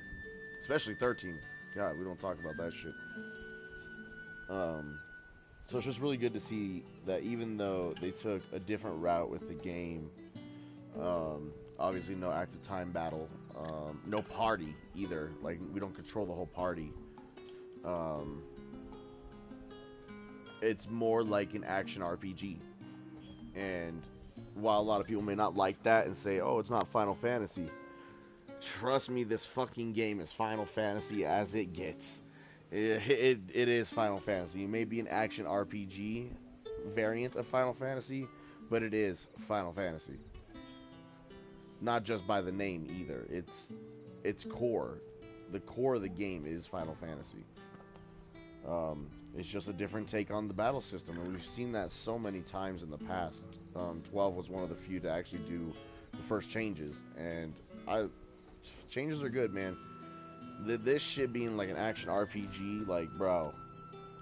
Especially 13. God, we don't talk about that shit. So it's just really good to see that even though they took a different route with the game, obviously no active time battle, no party either. Like, we don't control the whole party. It's more like an action RPG. And while a lot of people may not like that and say, oh, it's not Final Fantasy, trust me, this fucking game is Final Fantasy as it gets. It is Final Fantasy. It may be an action RPG variant of Final Fantasy, but it is Final Fantasy. Not just by the name either. It's core. The core of the game is Final Fantasy. It's just a different take on the battle system, and we've seen that so many times in the past. 12 was one of the few to actually do the first changes, and changes are good, man. This shit being like an action RPG, like, bro,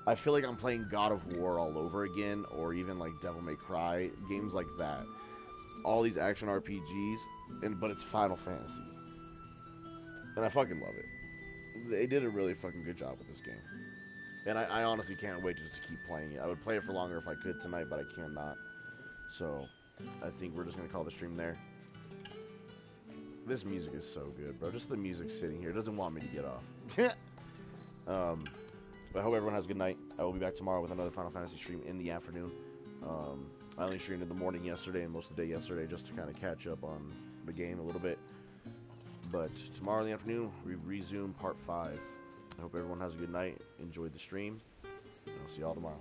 I feel like I'm playing God of War all over again, or even like Devil May Cry, games like that. All these action RPGs, but it's Final Fantasy. And I fucking love it. They did a really fucking good job with this game. And I honestly can't wait just to keep playing it. I would play it for longer if I could tonight, but I cannot. So, I think we're just going to call the stream there. This music is so good, bro. Just the music sitting here. It doesn't want me to get off. But I hope everyone has a good night. I will be back tomorrow with another Final Fantasy stream in the afternoon. I only streamed in the morning yesterday and most of the day yesterday just to kind of catch up on the game a little bit. But tomorrow in the afternoon, we resume part 5. I hope everyone has a good night. Enjoyed the stream. And I'll see y'all tomorrow.